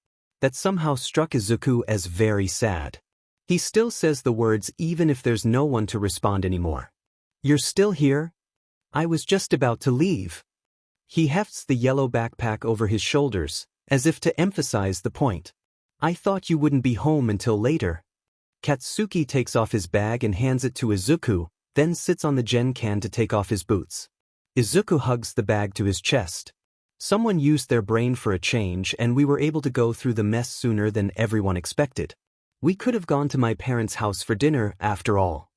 That somehow struck Izuku as very sad. He still says the words even if there's no one to respond anymore. You're still here? I was just about to leave. He hefts the yellow backpack over his shoulders, as if to emphasize the point. I thought you wouldn't be home until later. Katsuki takes off his bag and hands it to Izuku, then sits on the gen can to take off his boots. Izuku hugs the bag to his chest. Someone used their brain for a change and we were able to go through the mess sooner than everyone expected. We could have gone to my parents' house for dinner, after all.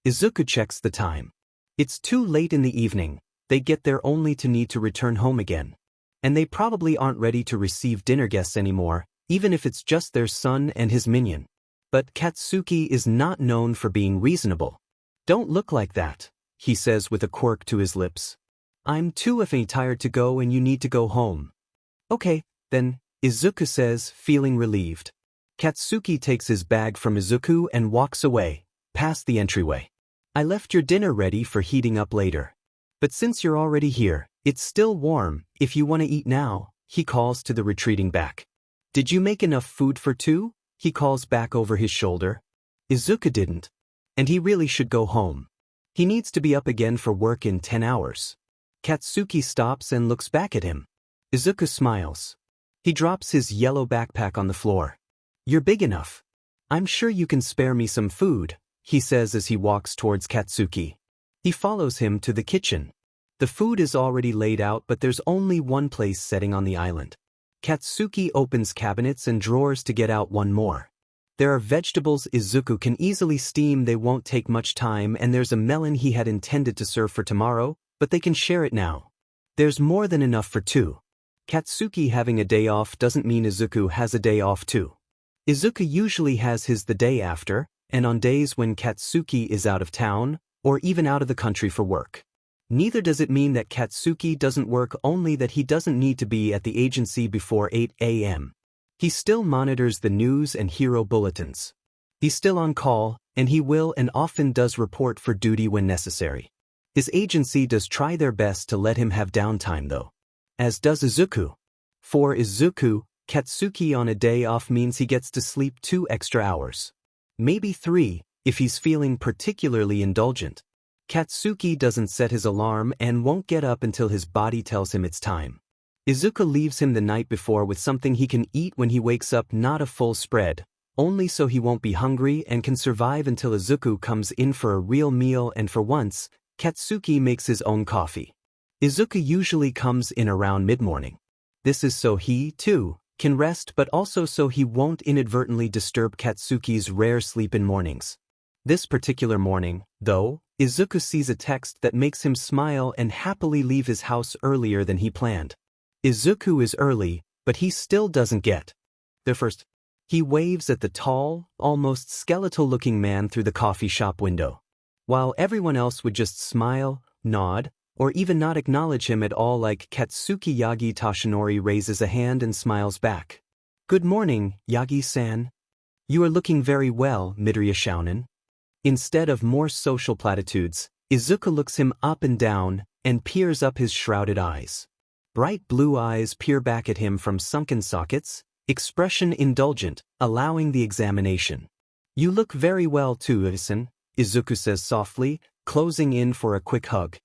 Izuku checks the time. It's too late in the evening, they get there only to need to return home again. And they probably aren't ready to receive dinner guests anymore, even if it's just their son and his minion. But Katsuki is not known for being reasonable. Don't look like that, he says with a quirk to his lips. I'm too tired to go and you need to go home. Okay, then, Izuku says, feeling relieved. Katsuki takes his bag from Izuku and walks away, past the entryway. I left your dinner ready for heating up later. But since you're already here, it's still warm, if you want to eat now, he calls to the retreating back. Did you make enough food for two? He calls back over his shoulder. Izuku didn't. And he really should go home. He needs to be up again for work in 10 hours. Katsuki stops and looks back at him. Izuku smiles. He drops his yellow backpack on the floor. You're big enough. I'm sure you can spare me some food, he says as he walks towards Katsuki. He follows him to the kitchen. The food is already laid out, but there's only one place setting on the island. Katsuki opens cabinets and drawers to get out one more. There are vegetables Izuku can easily steam, they won't take much time, and there's a melon he had intended to serve for tomorrow, but they can share it now. There's more than enough for two. Katsuki having a day off doesn't mean Izuku has a day off too. Izuku usually has his the day after, and on days when Katsuki is out of town, or even out of the country for work. Neither does it mean that Katsuki doesn't work, only that he doesn't need to be at the agency before 8 a.m. He still monitors the news and hero bulletins. He's still on call, and he will and often does report for duty when necessary. His agency does try their best to let him have downtime though. As does Izuku. For Izuku, Katsuki on a day off means he gets to sleep 2 extra hours. Maybe 3, if he's feeling particularly indulgent. Katsuki doesn't set his alarm and won't get up until his body tells him it's time. Izuku leaves him the night before with something he can eat when he wakes up, not a full spread, only so he won't be hungry and can survive until Izuku comes in for a real meal, and for once, Katsuki makes his own coffee. Izuku usually comes in around mid-morning. This is so he, too, can rest, but also so he won't inadvertently disturb Katsuki's rare sleep in mornings. This particular morning, though, Izuku sees a text that makes him smile and happily leave his house earlier than he planned. Izuku is early, but he still doesn't get there first. He waves at the tall, almost skeletal-looking man through the coffee shop window. While everyone else would just smile, nod, or even not acknowledge him at all, like Katsuki, Yagi Toshinori raises a hand and smiles back. Good morning, Yagi-san. You are looking very well, Midoriya Shounen. Instead of more social platitudes, Izuku looks him up and down and peers up his shrouded eyes. Bright blue eyes peer back at him from sunken sockets, expression indulgent, allowing the examination. You look very well too, Isen, Izuku says softly, closing in for a quick hug.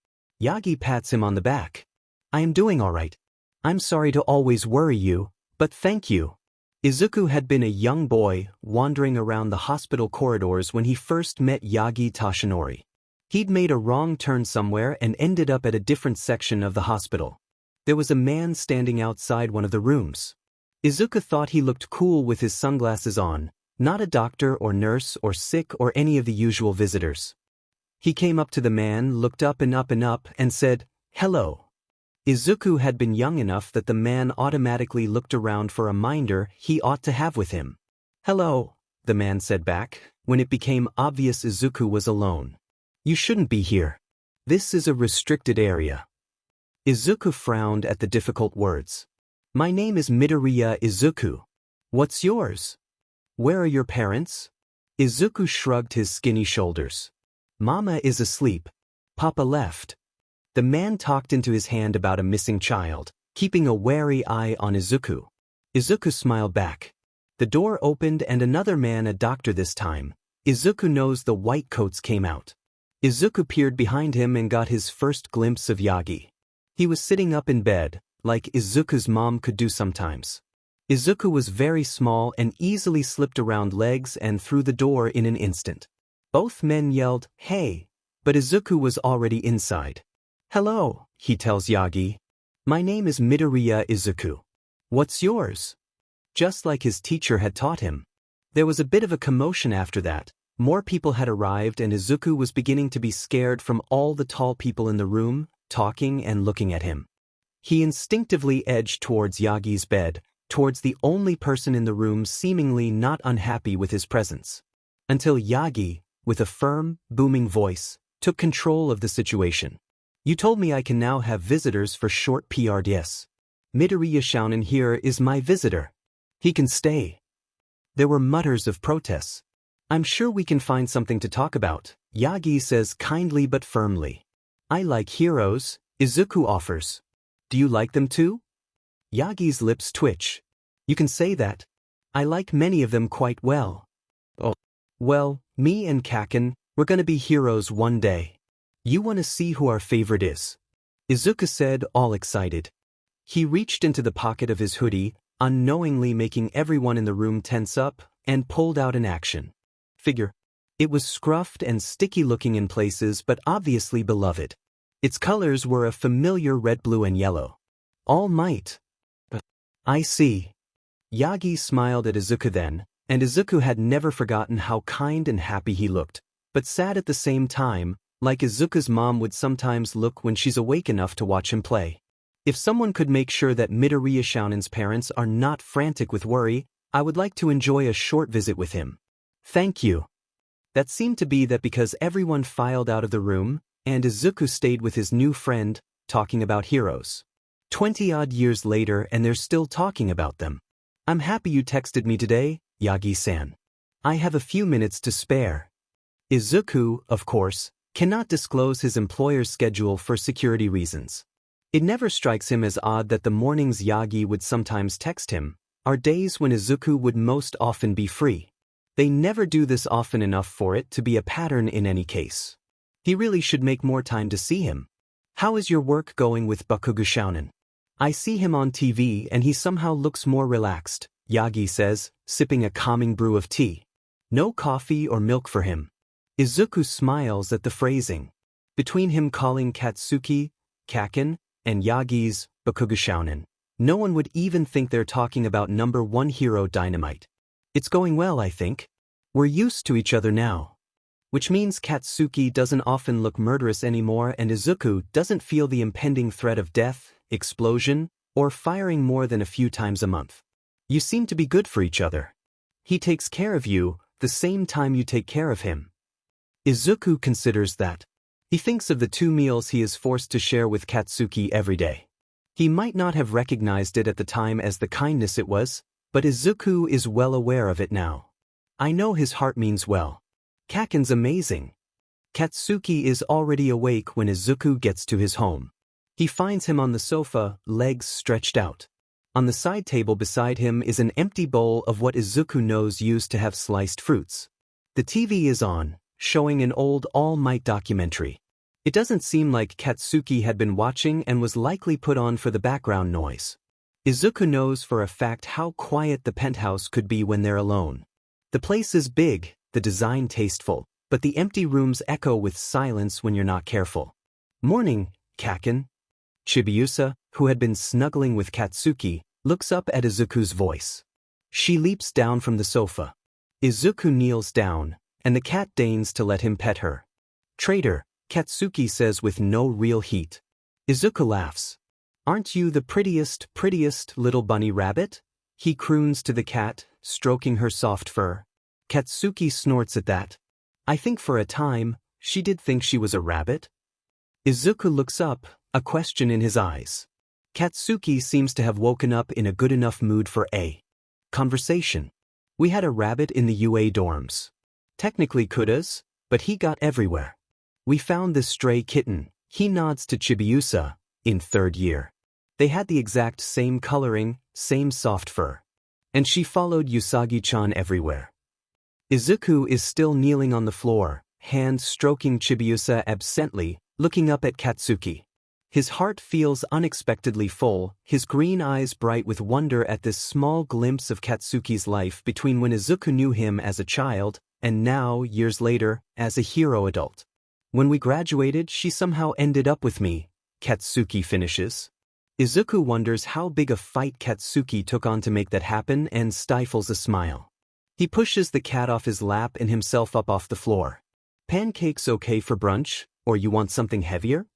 Yagi pats him on the back. I am doing all right. I'm sorry to always worry you, but thank you. Izuku had been a young boy wandering around the hospital corridors when he first met Yagi Toshinori. He'd made a wrong turn somewhere and ended up at a different section of the hospital. There was a man standing outside one of the rooms. Izuku thought he looked cool with his sunglasses on, not a doctor or nurse or sick or any of the usual visitors. He came up to the man, looked up and up and up, and said, "Hello." Izuku had been young enough that the man automatically looked around for a minder he ought to have with him. "Hello," the man said back, when it became obvious Izuku was alone. "You shouldn't be here. This is a restricted area." Izuku frowned at the difficult words. "My name is Midoriya Izuku. What's yours? Where are your parents?" Izuku shrugged his skinny shoulders. "Mama is asleep. Papa left." The man talked into his hand about a missing child, keeping a wary eye on Izuku. Izuku smiled back. The door opened and another man, a doctor this time. Izuku knows the white coats came out. Izuku peered behind him and got his first glimpse of Yagi. He was sitting up in bed, like Izuku's mom could do sometimes. Izuku was very small and easily slipped around legs and through the door in an instant. Both men yelled, "Hey!" but Izuku was already inside. "Hello," he tells Yagi. "My name is Midoriya Izuku. What's yours?" Just like his teacher had taught him. There was a bit of a commotion after that. More people had arrived and Izuku was beginning to be scared from all the tall people in the room, talking and looking at him. He instinctively edged towards Yagi's bed, towards the only person in the room seemingly not unhappy with his presence. Until Yagi, with a firm, booming voice, took control of the situation. "You told me I can now have visitors for short PRDS. Midoriya Shounen here is my visitor. He can stay." There were mutters of protests. I'm sure we can find something to talk about, Yagi says kindly but firmly. I like heroes, Izuku offers. Do you like them too? Yagi's lips twitch. You can say that. I like many of them quite well. Oh. Well, me and Kaken, we're gonna be heroes one day. You wanna see who our favorite is? Izuku said, all excited. He reached into the pocket of his hoodie, unknowingly making everyone in the room tense up, and pulled out an action figure. It was scruffed and sticky looking in places but obviously beloved. Its colors were a familiar red, blue and yellow. All Might. I see. Yagi smiled at Izuku then, and Izuku had never forgotten how kind and happy he looked, but sad at the same time, like Izuku's mom would sometimes look when she's awake enough to watch him play. If someone could make sure that Midoriya Shounin's parents are not frantic with worry, I would like to enjoy a short visit with him. Thank you. That seemed to be that because everyone filed out of the room, and Izuku stayed with his new friend, talking about heroes. 20-odd years later and they're still talking about them. I'm happy you texted me today, Yagi-san. I have a few minutes to spare. Izuku, of course, cannot disclose his employer's schedule for security reasons. It never strikes him as odd that the mornings Yagi would sometimes text him are days when Izuku would most often be free. They never do this often enough for it to be a pattern in any case. He really should make more time to see him. How is your work going with Bakugo Shounen? I see him on TV and he somehow looks more relaxed, Yagi says, sipping a calming brew of tea. No coffee or milk for him. Izuku smiles at the phrasing. Between him calling Katsuki, Kaken, and Yagi's Bakugo Shounen, no one would even think they're talking about number one hero Dynamite. It's going well, I think. We're used to each other now. Which means Katsuki doesn't often look murderous anymore and Izuku doesn't feel the impending threat of death, explosion, or firing more than a few times a month. You seem to be good for each other. He takes care of you the same time you take care of him. Izuku considers that. He thinks of the 2 meals he is forced to share with Katsuki every day. He might not have recognized it at the time as the kindness it was, but Izuku is well aware of it now. I know his heart means well. Kaken's amazing. Katsuki is already awake when Izuku gets to his home. He finds him on the sofa, legs stretched out. On the side table beside him is an empty bowl of what Izuku knows used to have sliced fruits. The TV is on, showing an old All Might documentary. It doesn't seem like Katsuki had been watching and was likely put on for the background noise. Izuku knows for a fact how quiet the penthouse could be when they're alone. The place is big, the design tasteful, but the empty rooms echo with silence when you're not careful. Morning, Kaken. Chibiusa, who had been snuggling with Katsuki, looks up at Izuku's voice. She leaps down from the sofa. Izuku kneels down, and the cat deigns to let him pet her. Traitor, Katsuki says with no real heat. Izuku laughs. Aren't you the prettiest little bunny rabbit? He croons to the cat, stroking her soft fur. Katsuki snorts at that. I think for a time, she did think she was a rabbit. Izuku looks up, a question in his eyes. Katsuki seems to have woken up in a good enough mood for a conversation. We had a rabbit in the UA dorms. Technically Kuda's, but he got everywhere. We found this stray kitten, he nods to Chibiusa, in 3rd year. They had the exact same coloring, same soft fur. And she followed Usagi-chan everywhere. Izuku is still kneeling on the floor, hand stroking Chibiusa absently, looking up at Katsuki. His heart feels unexpectedly full, his green eyes bright with wonder at this small glimpse of Katsuki's life between when Izuku knew him as a child, and now, years later, as a hero adult. When we graduated, she somehow ended up with me, Katsuki finishes. Izuku wonders how big a fight Katsuki took on to make that happen and stifles a smile. He pushes the cat off his lap and himself up off the floor. Pancakes okay for brunch, or you want something heavier?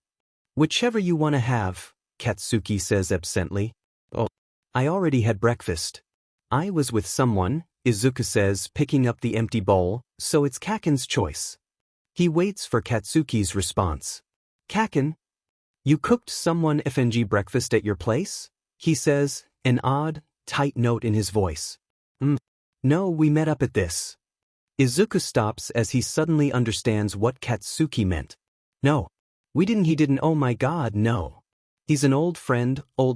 Whichever you want to have, Katsuki says absently. Oh, I already had breakfast. I was with someone, Izuku says, picking up the empty bowl, so it's Kaken's choice. He waits for Katsuki's response. Kaken? You cooked someone FNG breakfast at your place? He says, an odd, tight note in his voice. No, we met up at this. Izuku stops as he suddenly understands what Katsuki meant. No. He didn't, oh my god, no. He's an old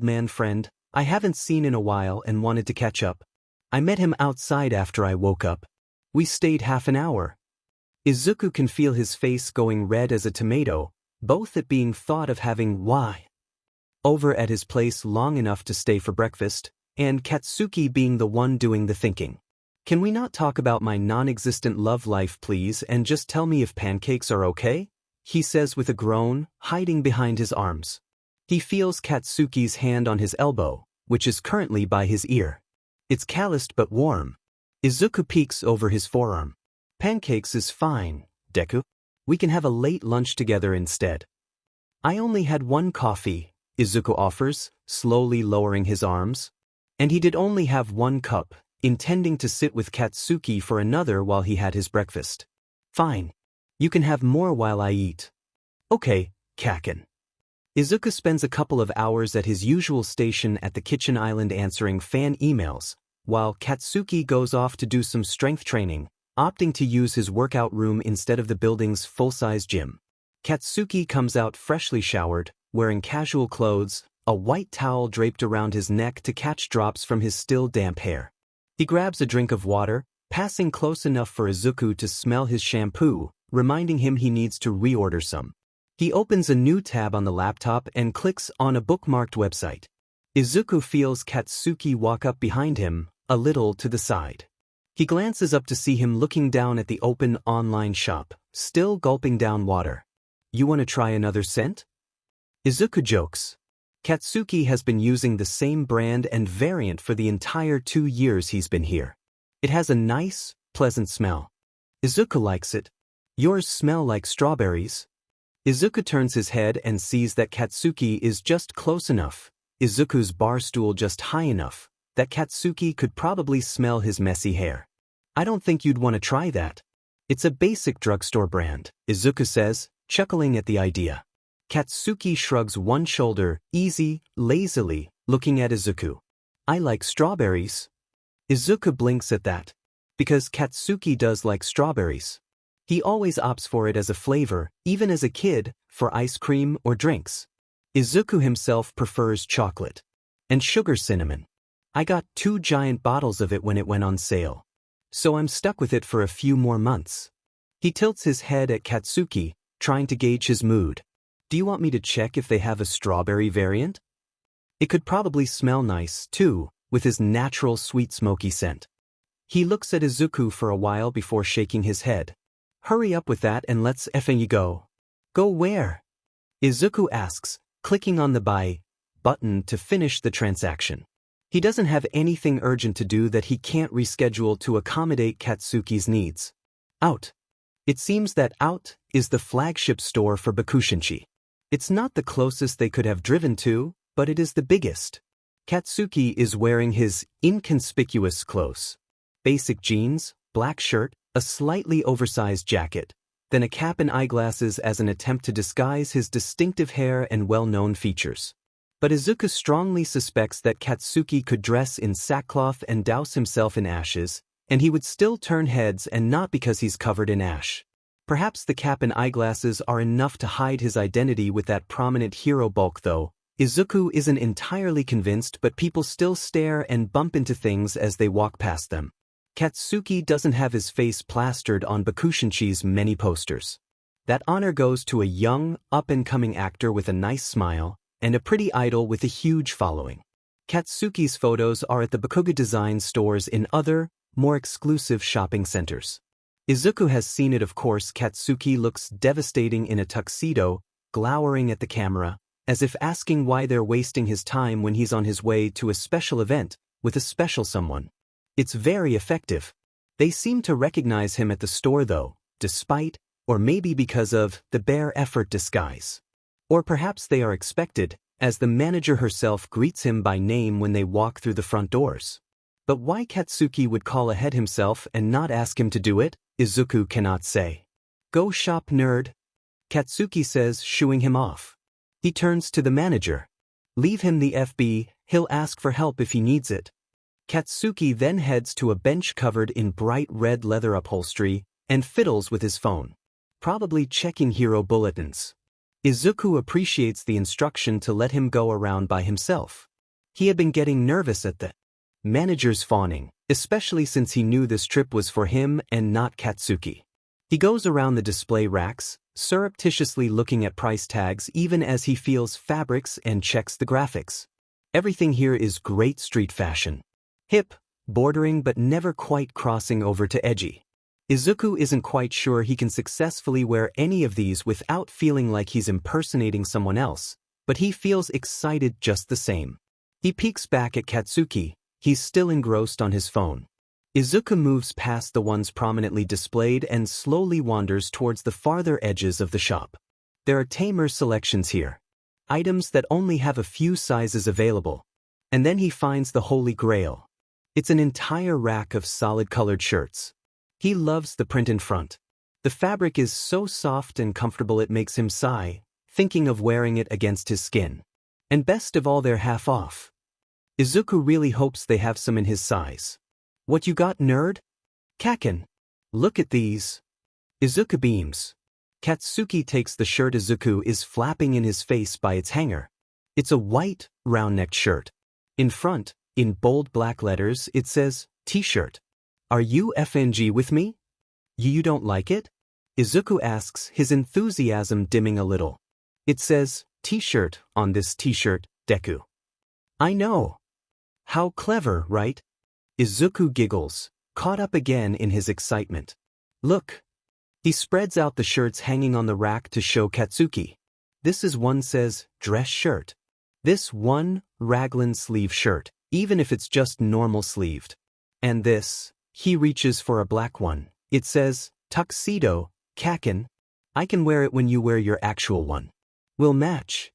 man friend, I haven't seen in a while and wanted to catch up. I met him outside after I woke up. We stayed half an hour. Izuku can feel his face going red as a tomato, both at being thought of having over at his place long enough to stay for breakfast, and Katsuki being the one doing the thinking. Can we not talk about my non-existent love life please and just tell me if pancakes are okay? He says with a groan, hiding behind his arms. He feels Katsuki's hand on his elbow, which is currently by his ear. It's calloused but warm. Izuku peeks over his forearm. Pancakes is fine, Deku. We can have a late lunch together instead. I only had one coffee, Izuku offers, slowly lowering his arms. And he did only have one cup, intending to sit with Katsuki for another while he had his breakfast. Fine. You can have more while I eat. Okay, Kaken. Izuku spends a couple of hours at his usual station at the kitchen island answering fan emails, while Katsuki goes off to do some strength training, opting to use his workout room instead of the building's full-size gym. Katsuki comes out freshly showered, wearing casual clothes, a white towel draped around his neck to catch drops from his still damp hair. He grabs a drink of water, passing close enough for Izuku to smell his shampoo, reminding him he needs to reorder some. He opens a new tab on the laptop and clicks on a bookmarked website. Izuku feels Katsuki walk up behind him, a little to the side. He glances up to see him looking down at the open online shop, still gulping down water. You want to try another scent? Izuku jokes. Katsuki has been using the same brand and variant for the entire 2 years he's been here. It has a nice, pleasant smell. Izuku likes it. Yours smell like strawberries. Izuku turns his head and sees that Katsuki is just close enough, Izuku's bar stool just high enough, that Katsuki could probably smell his messy hair. I don't think you'd want to try that. It's a basic drugstore brand, Izuku says, chuckling at the idea. Katsuki shrugs one shoulder, lazily, looking at Izuku. I like strawberries. Izuku blinks at that. Because Katsuki does like strawberries. He always opts for it as a flavor, even as a kid, for ice cream or drinks. Izuku himself prefers chocolate. And sugar cinnamon. I got 2 giant bottles of it when it went on sale. So I'm stuck with it for a few more months. He tilts his head at Katsuki, trying to gauge his mood. Do you want me to check if they have a strawberry variant? It could probably smell nice, too, with his natural sweet smoky scent. He looks at Izuku for a while before shaking his head. Hurry up with that and let's effing go. Go where? Izuku asks, clicking on the buy button to finish the transaction. He doesn't have anything urgent to do that he can't reschedule to accommodate Katsuki's needs. Out. It seems that Out is the flagship store for Bakushinchi. It's not the closest they could have driven to, but it is the biggest. Katsuki is wearing his inconspicuous clothes. Basic jeans, black shirt, a slightly oversized jacket, then a cap and eyeglasses as an attempt to disguise his distinctive hair and well-known features. But Izuku strongly suspects that Katsuki could dress in sackcloth and douse himself in ashes, and he would still turn heads and not because he's covered in ash. Perhaps the cap and eyeglasses are enough to hide his identity with that prominent hero bulk though. Izuku isn't entirely convinced, but people still stare and bump into things as they walk past them. Katsuki doesn't have his face plastered on Bakushinchi's many posters. That honor goes to a young, up-and-coming actor with a nice smile, and a pretty idol with a huge following. Katsuki's photos are at the Bakuga design stores in other, more exclusive shopping centers. Izuku has seen it, of course. Katsuki looks devastating in a tuxedo, glowering at the camera, as if asking why they're wasting his time when he's on his way to a special event, with a special someone. It's very effective. They seem to recognize him at the store though, despite, or maybe because of, the bare effort disguise. Or perhaps they are expected, as the manager herself greets him by name when they walk through the front doors. But why Katsuki would call ahead himself and not ask him to do it, Izuku cannot say. Go shop, nerd. Katsuki says, shooing him off. He turns to the manager. Leave him the FB, he'll ask for help if he needs it. Katsuki then heads to a bench covered in bright red leather upholstery and fiddles with his phone, probably checking hero bulletins. Izuku appreciates the instruction to let him go around by himself. He had been getting nervous at the manager's fawning, especially since he knew this trip was for him and not Katsuki. He goes around the display racks, surreptitiously looking at price tags even as he feels fabrics and checks the graphics. Everything here is great street fashion. Hip, bordering but never quite crossing over to edgy. Izuku isn't quite sure he can successfully wear any of these without feeling like he's impersonating someone else, but he feels excited just the same. He peeks back at Katsuki. He's still engrossed on his phone. Izuku moves past the ones prominently displayed and slowly wanders towards the farther edges of the shop. There are tamer selections here. Items that only have a few sizes available. And then he finds the Holy Grail. It's an entire rack of solid-colored shirts. He loves the print in front. The fabric is so soft and comfortable it makes him sigh, thinking of wearing it against his skin. And best of all, they're half off. Izuku really hopes they have some in his size. What you got, nerd? Kaken. Look at these. Izuku beams. Katsuki takes the shirt Izuku is flapping in his face by its hanger. It's a white, round-necked shirt. In front, in bold black letters, it says, T-shirt. Are you FNG with me? You don't like it? Izuku asks, his enthusiasm dimming a little. It says, T-shirt on this T-shirt, Deku. I know. How clever, right? Izuku giggles, caught up again in his excitement. Look. He spreads out the shirts hanging on the rack to show Katsuki. This is one says, dress shirt. This one, raglan sleeve shirt, even if it's just normal sleeved. And this, he reaches for a black one. It says, tuxedo, Kaken. I can wear it when you wear your actual one. We'll match.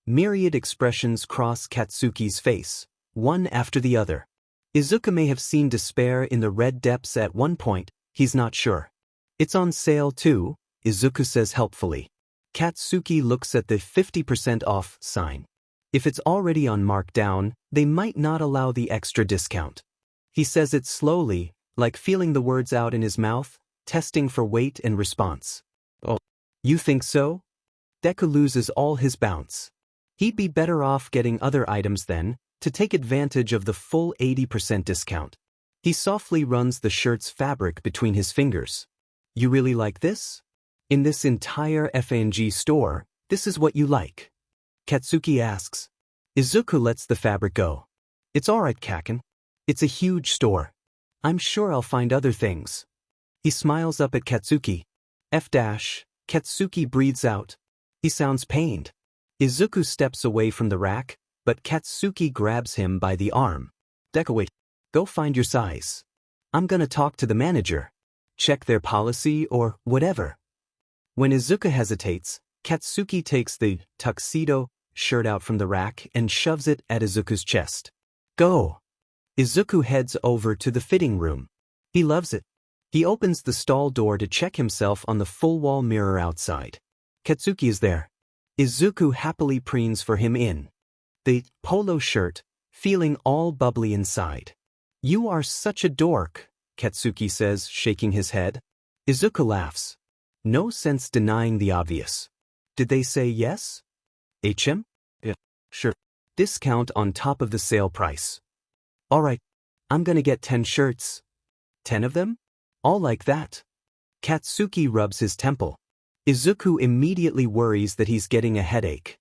Myriad expressions cross Katsuki's face, one after the other. Izuku may have seen despair in the red depths at one point, he's not sure. It's on sale too, Izuku says helpfully. Katsuki looks at the 50% off sign. If it's already on markdown, they might not allow the extra discount. He says it slowly, like feeling the words out in his mouth, testing for weight and response. Oh, you think so? Deku loses all his bounce. He'd be better off getting other items then, to take advantage of the full 80% discount. He softly runs the shirt's fabric between his fingers. You really like this? In this entire FNG store, this is what you like? Katsuki asks. Izuku lets the fabric go. It's alright, Kaken. It's a huge store. I'm sure I'll find other things. He smiles up at Katsuki. Katsuki breathes out. He sounds pained. Izuku steps away from the rack, but Katsuki grabs him by the arm. Deku, wait. Go find your size. I'm gonna talk to the manager. Check their policy or whatever. When Izuku hesitates, Katsuki takes the tuxedo shirt out from the rack and shoves it at Izuku's chest. Go. Izuku heads over to the fitting room. He loves it. He opens the stall door to check himself on the full-wall mirror outside. Katsuki is there. Izuku happily preens for him in the polo shirt, feeling all bubbly inside. You are such a dork, Katsuki says, shaking his head. Izuku laughs. No sense denying the obvious. Did they say yes? HM? Yeah, sure. Discount on top of the sale price. Alright, I'm gonna get 10 shirts. 10 of them? All like that. Katsuki rubs his temple. Izuku immediately worries that he's getting a headache.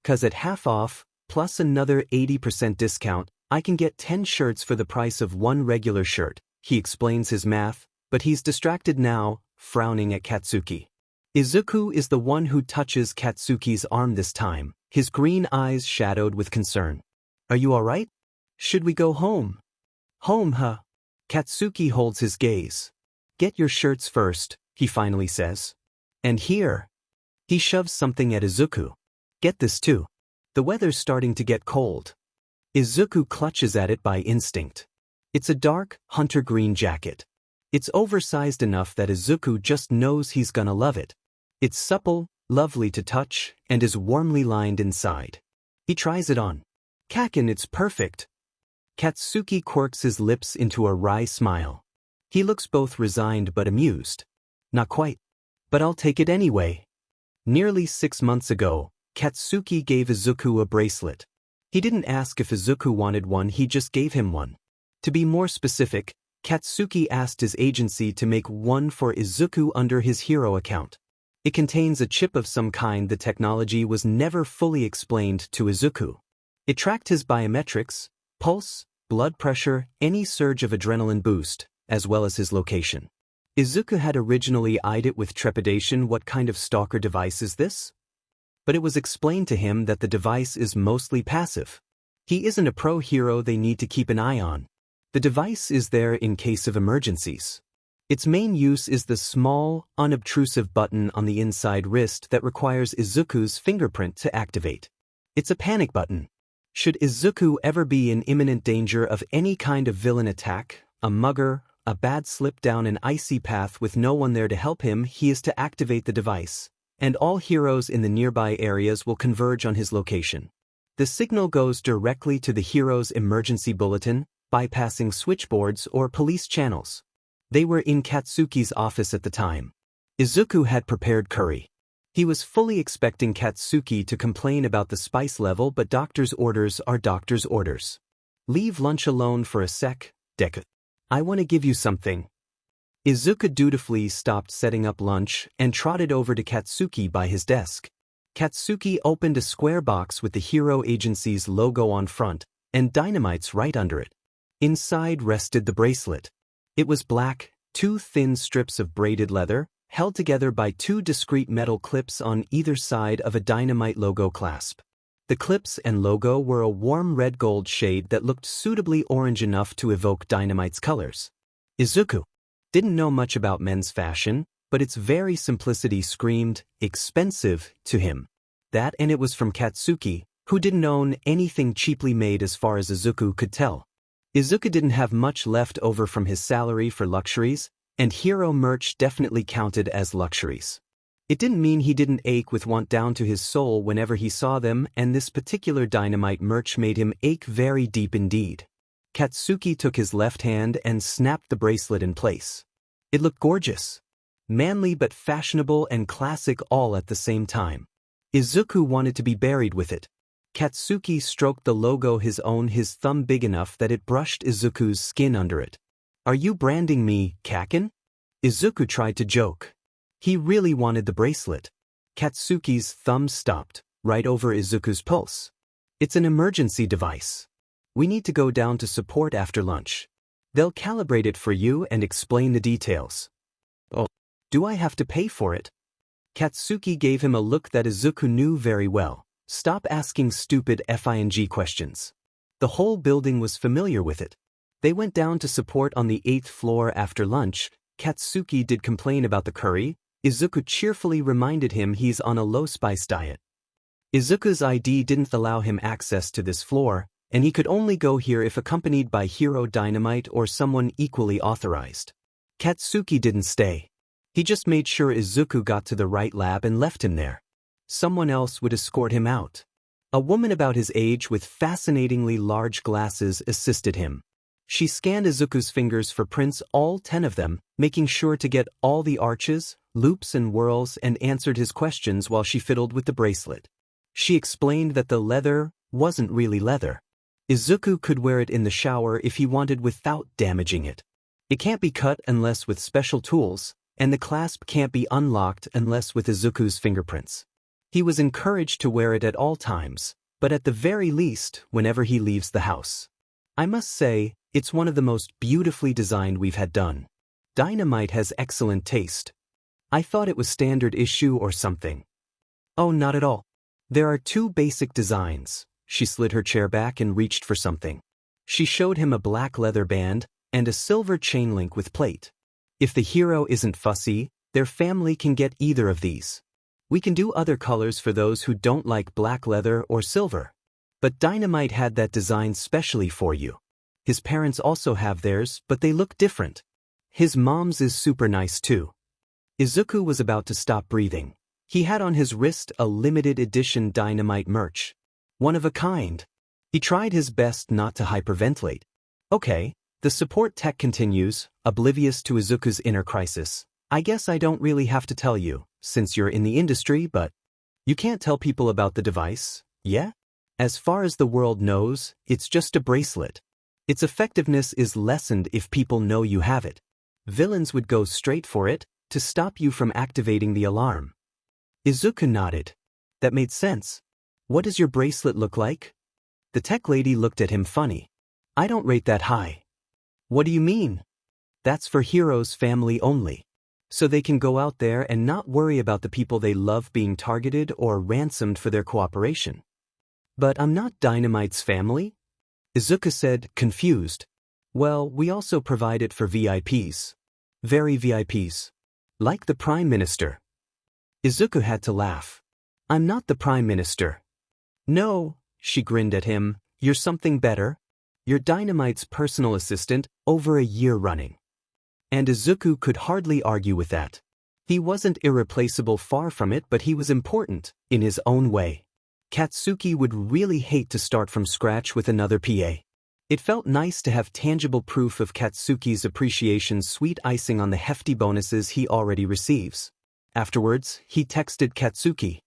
'Cause at half off, plus another 80% discount, I can get 10 shirts for the price of one regular shirt. He explains his math, but he's distracted now, frowning at Katsuki. Izuku is the one who touches Katsuki's arm this time, his green eyes shadowed with concern. Are you alright? Should we go home? Home, huh? Katsuki holds his gaze. Get your shirts first, he finally says. And here. He shoves something at Izuku. Get this too. The weather's starting to get cold. Izuku clutches at it by instinct. It's a dark, hunter green jacket. It's oversized enough that Izuku just knows he's gonna love it. It's supple, lovely to touch, and is warmly lined inside. He tries it on. Kaken, it's perfect. Katsuki quirks his lips into a wry smile. He looks both resigned but amused. Not quite. But I'll take it anyway. Nearly 6 months ago, Katsuki gave Izuku a bracelet. He didn't ask if Izuku wanted one, he just gave him one. To be more specific, Katsuki asked his agency to make one for Izuku under his hero account. It contains a chip of some kind. The technology was never fully explained to Izuku. It tracked his biometrics, pulse, blood pressure, any surge of adrenaline boost, as well as his location. Izuku had originally eyed it with trepidation. What kind of stalker device is this? But it was explained to him that the device is mostly passive. He isn't a pro hero they need to keep an eye on. The device is there in case of emergencies. Its main use is the small, unobtrusive button on the inside wrist that requires Izuku's fingerprint to activate. It's a panic button. Should Izuku ever be in imminent danger of any kind of villain attack, a mugger, a bad slip down an icy path with no one there to help him, he is to activate the device, and all heroes in the nearby areas will converge on his location. The signal goes directly to the hero's emergency bulletin, bypassing switchboards or police channels. They were in Katsuki's office at the time. Izuku had prepared curry. He was fully expecting Katsuki to complain about the spice level, but doctor's orders are doctor's orders. Leave lunch alone for a sec, Deku. I want to give you something. Izuku dutifully stopped setting up lunch and trotted over to Katsuki by his desk. Katsuki opened a square box with the Hero Agency's logo on front and Dynamite's right under it. Inside rested the bracelet. It was black, 2 thin strips of braided leather, held together by 2 discrete metal clips on either side of a Dynamite logo clasp. The clips and logo were a warm red-gold shade that looked suitably orange enough to evoke Dynamite's colors. Izuku didn't know much about men's fashion, but its very simplicity screamed expensive to him. That, and it was from Katsuki, who didn't own anything cheaply made as far as Izuku could tell. Izuku didn't have much left over from his salary for luxuries, and hero merch definitely counted as luxuries. It didn't mean he didn't ache with want down to his soul whenever he saw them, and this particular Dynamite merch made him ache very deep indeed. Katsuki took his left hand and snapped the bracelet in place. It looked gorgeous. Manly but fashionable and classic all at the same time. Izuku wanted to be buried with it. Katsuki stroked the logo his thumb big enough that it brushed Izuku's skin under it. Are you branding me, Kakin? Izuku tried to joke. He really wanted the bracelet. Katsuki's thumb stopped, right over Izuku's pulse. It's an emergency device. We need to go down to support after lunch. They'll calibrate it for you and explain the details. Oh, do I have to pay for it? Katsuki gave him a look that Izuku knew very well. Stop asking stupid FING questions. The whole building was familiar with it. They went down to support on the 8th floor after lunch. Katsuki did complain about the curry. Izuku cheerfully reminded him he's on a low-spice diet. Izuku's ID didn't allow him access to this floor, and he could only go here if accompanied by Hero Dynamite or someone equally authorized. Katsuki didn't stay. He just made sure Izuku got to the right lab and left him there. Someone else would escort him out. A woman about his age with fascinatingly large glasses assisted him. She scanned Izuku's fingers for prints, all 10 of them, making sure to get all the arches, loops and whirls, and answered his questions while she fiddled with the bracelet. She explained that the leather wasn't really leather. Izuku could wear it in the shower if he wanted without damaging it. It can't be cut unless with special tools, and the clasp can't be unlocked unless with Izuku's fingerprints. He was encouraged to wear it at all times, but at the very least, whenever he leaves the house. I must say, it's one of the most beautifully designed we've had done. Dynamite has excellent taste. I thought it was standard issue or something. Oh, not at all. There are 2 basic designs. She slid her chair back and reached for something. She showed him a black leather band and a silver chain link with plate. If the hero isn't fussy, their family can get either of these. We can do other colors for those who don't like black leather or silver. But Dynamite had that design specially for you. His parents also have theirs, but they look different. His mom's is super nice too. Izuku was about to stop breathing. He had on his wrist a limited edition Dynamite merch. One of a kind. He tried his best not to hyperventilate. Okay, the support tech continues, oblivious to Izuku's inner crisis. I guess I don't really have to tell you, since you're in the industry, but you can't tell people about the device, yeah? As far as the world knows, it's just a bracelet. Its effectiveness is lessened if people know you have it. Villains would go straight for it, to stop you from activating the alarm. Izuku nodded. That made sense. What does your bracelet look like? The tech lady looked at him funny. I don't rate that high. What do you mean? That's for heroes' family only. So they can go out there and not worry about the people they love being targeted or ransomed for their cooperation. But I'm not Dynamite's family? Izuku said, confused. Well, we also provide it for VIPs. Very VIPs. Like the Prime Minister. Izuku had to laugh. I'm not the Prime Minister. No, she grinned at him, you're something better. You're Dynamite's personal assistant, over a year running. And Izuku could hardly argue with that. He wasn't irreplaceable, far from it, but he was important, in his own way. Katsuki would really hate to start from scratch with another PA. It felt nice to have tangible proof of Katsuki's appreciation, sweet icing on the hefty bonuses he already receives. Afterwards, he texted Katsuki.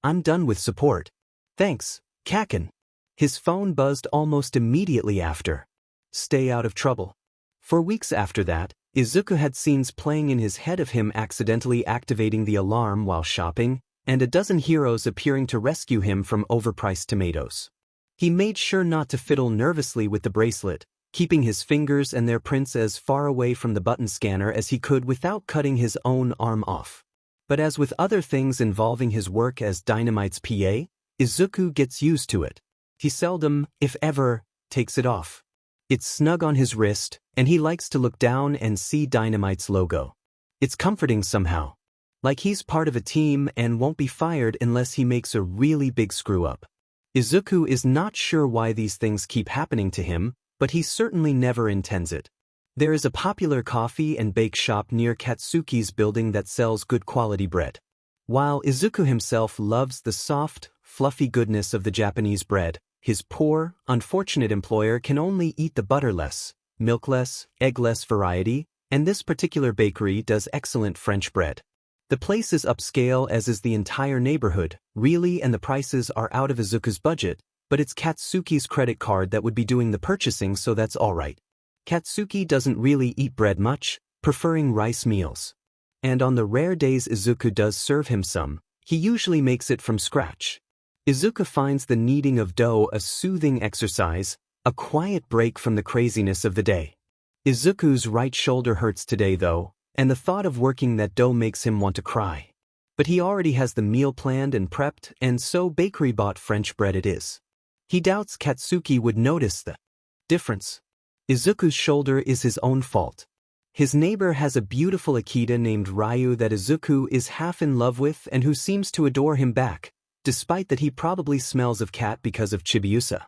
I'm done with support. Thanks, Kaken. His phone buzzed almost immediately after. Stay out of trouble. For weeks after that, Izuku had scenes playing in his head of him accidentally activating the alarm while shopping, and a dozen heroes appearing to rescue him from overpriced tomatoes. He made sure not to fiddle nervously with the bracelet, keeping his fingers and their prints as far away from the button scanner as he could without cutting his own arm off. But as with other things involving his work as Dynamite's PA, Izuku gets used to it. He seldom, if ever, takes it off. It's snug on his wrist, and he likes to look down and see Dynamite's logo. It's comforting somehow. Like he's part of a team and won't be fired unless he makes a really big screw-up. Izuku is not sure why these things keep happening to him, but he certainly never intends it. There is a popular coffee and bake shop near Katsuki's building that sells good quality bread. While Izuku himself loves the soft, fluffy goodness of the Japanese bread, his poor, unfortunate employer can only eat the butterless, milkless, eggless variety, and this particular bakery does excellent French bread. The place is upscale, as is the entire neighborhood, really, and the prices are out of Izuku's budget, but it's Katsuki's credit card that would be doing the purchasing, so that's alright. Katsuki doesn't really eat bread much, preferring rice meals. And on the rare days Izuku does serve him some, he usually makes it from scratch. Izuku finds the kneading of dough a soothing exercise, a quiet break from the craziness of the day. Izuku's right shoulder hurts today though, and the thought of working that dough makes him want to cry. But he already has the meal planned and prepped, and so bakery-bought French bread it is. He doubts Katsuki would notice the difference. Izuku's shoulder is his own fault. His neighbor has a beautiful Akita named Ryu that Izuku is half in love with and who seems to adore him back, despite that he probably smells of cat because of Chibiusa.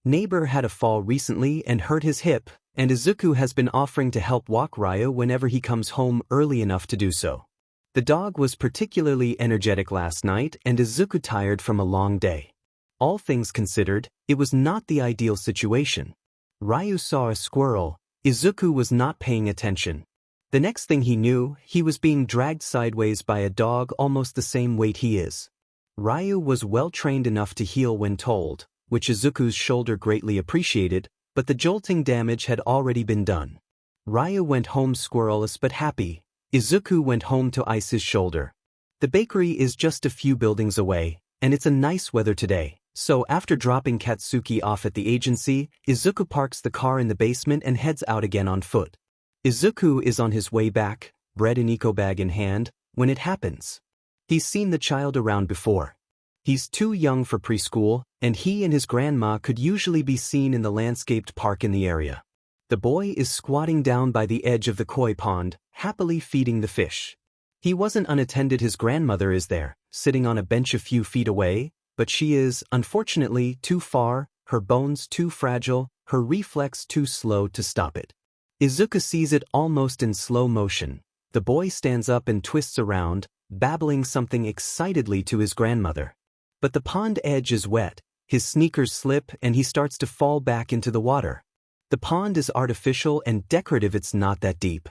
Neighbor had a fall recently and hurt his hip, and Izuku has been offering to help walk Ryu whenever he comes home early enough to do so. The dog was particularly energetic last night, and Izuku tired from a long day. All things considered, it was not the ideal situation. Ryu saw a squirrel. Izuku was not paying attention. The next thing he knew, he was being dragged sideways by a dog almost the same weight he is. Ryu was well trained enough to heal when told, which Izuku's shoulder greatly appreciated, but the jolting damage had already been done. Ryu went home squirrelless but happy. Izuku went home to ice his shoulder. The bakery is just a few buildings away, and it's a nice weather today, so after dropping Katsuki off at the agency, Izuku parks the car in the basement and heads out again on foot. Izuku is on his way back, bread and eco bag in hand, when it happens. He's seen the child around before. He's too young for preschool, and he and his grandma could usually be seen in the landscaped park in the area. The boy is squatting down by the edge of the koi pond, happily feeding the fish. He wasn't unattended. His grandmother is there, sitting on a bench a few feet away, but she is, unfortunately, too far, her bones too fragile, her reflex too slow to stop it. Izuku sees it almost in slow motion. The boy stands up and twists around, babbling something excitedly to his grandmother. But the pond edge is wet, his sneakers slip and he starts to fall back into the water. The pond is artificial and decorative, it's not that deep.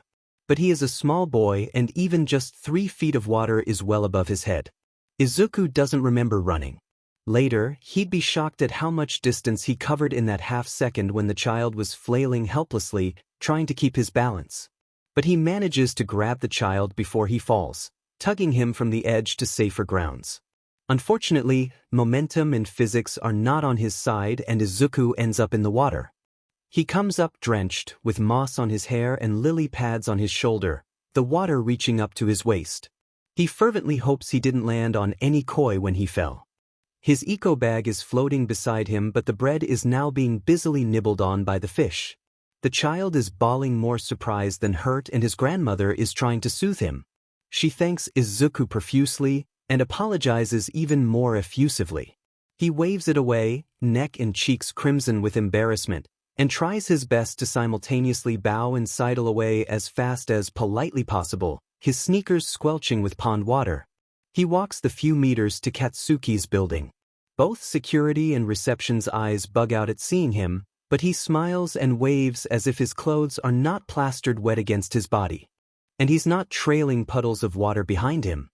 But he is a small boy and even just 3 feet of water is well above his head. Izuku doesn't remember running. Later, he'd be shocked at how much distance he covered in that half second when the child was flailing helplessly, trying to keep his balance. But he manages to grab the child before he falls, tugging him from the edge to safer grounds. Unfortunately, momentum and physics are not on his side and Izuku ends up in the water. He comes up drenched, with moss on his hair and lily pads on his shoulder, the water reaching up to his waist. He fervently hopes he didn't land on any koi when he fell. His eco bag is floating beside him, but the bread is now being busily nibbled on by the fish. The child is bawling, more surprised than hurt, and his grandmother is trying to soothe him. She thanks Izuku profusely and apologizes even more effusively. He waves it away, neck and cheeks crimson with embarrassment, and tries his best to simultaneously bow and sidle away as fast as politely possible, his sneakers squelching with pond water. He walks the few meters to Katsuki's building. Both security and reception's eyes bug out at seeing him, but he smiles and waves as if his clothes are not plastered wet against his body. And he's not trailing puddles of water behind him.